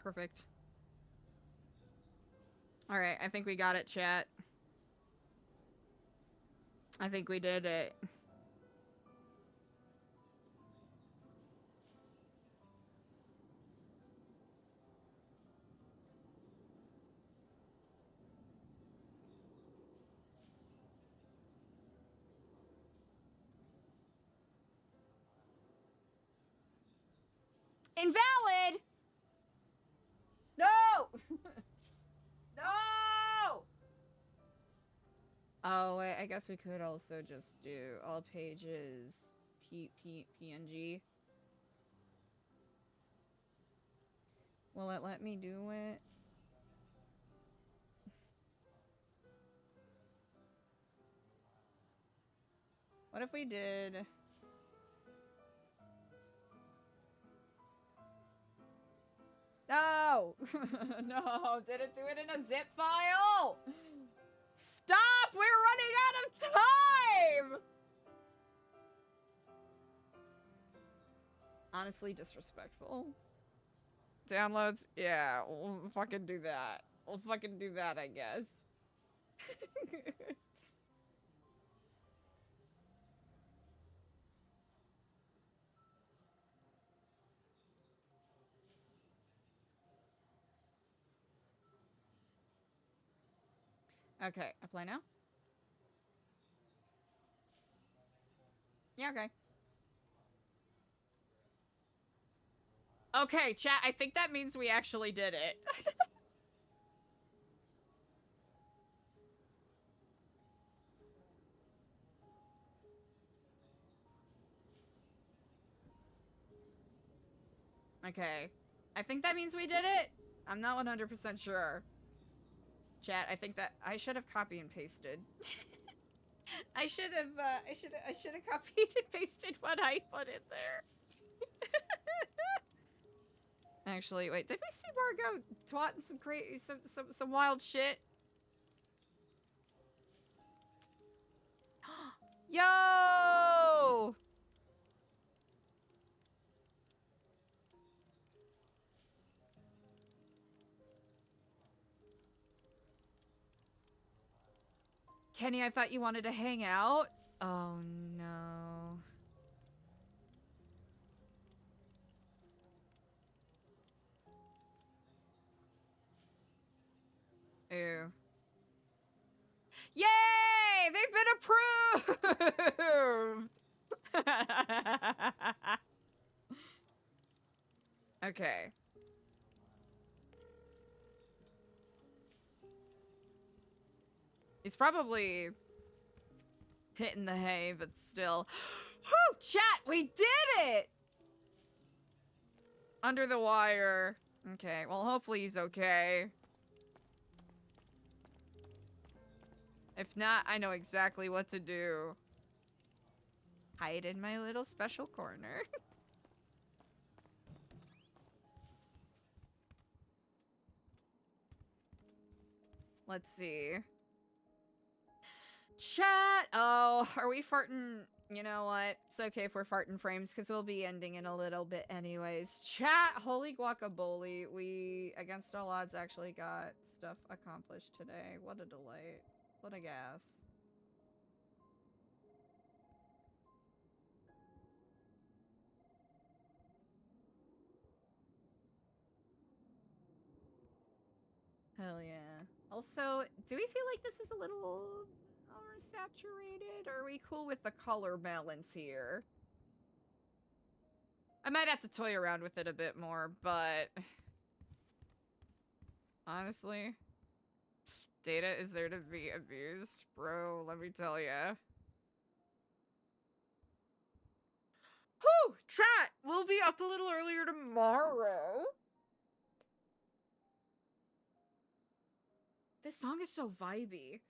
Perfect. All right, I think we got it, chat. I think we did it. Invalid! No! No! Oh, wait, I guess we could also just do all pages PNG. Will it let me do it? What if we did... No! No, did it do it in a zip file? Stop! We're running out of time! Honestly, disrespectful. Downloads? Yeah, we'll fucking do that. We'll fucking do that, I guess. Okay, apply now? Yeah, okay. Okay, chat, I think that means we actually did it. Okay. I think that means we did it. I'm not 100% sure. Chat, I think that I should have copy and pasted. I should have copied and pasted what I put in there. Actually, wait, did we see Margot twatting some crazy, some wild shit? Yo! Kenny, I thought you wanted to hang out. Oh no. Ew. Yay! They've been approved! Okay. He's probably hitting the hay, but still. Whew! Chat, we did it! Under the wire. Okay, well, hopefully he's okay. If not, I know exactly what to do. Hide in my little special corner. Let's see. Chat! Oh, are we farting? You know what? It's okay if we're farting frames, because we'll be ending in a little bit anyways. Chat! Holy guacamole. We, against all odds, actually got stuff accomplished today. What a delight. What a gas. Hell yeah. Also, do we feel like this is a little oversaturated? Or are we cool with the color balance here? I might have to toy around with it a bit more, but... honestly... data is there to be abused? Bro, let me tell ya. Whew! Chat! We'll be up a little earlier tomorrow. This song is so vibey.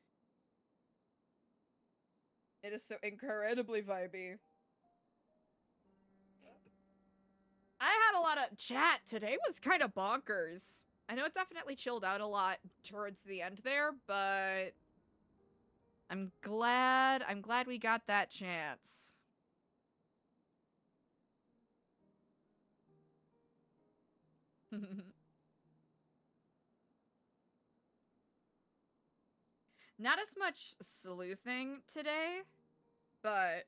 It is so incredibly vibey. I had a lot of chat. Today was kind of bonkers. I know it definitely chilled out a lot towards the end there, but I'm glad we got that chance. Not as much sleuthing today, but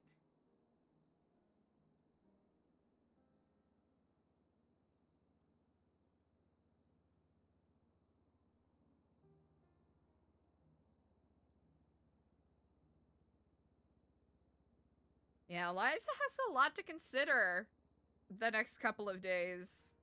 yeah, Eliza has a lot to consider the next couple of days.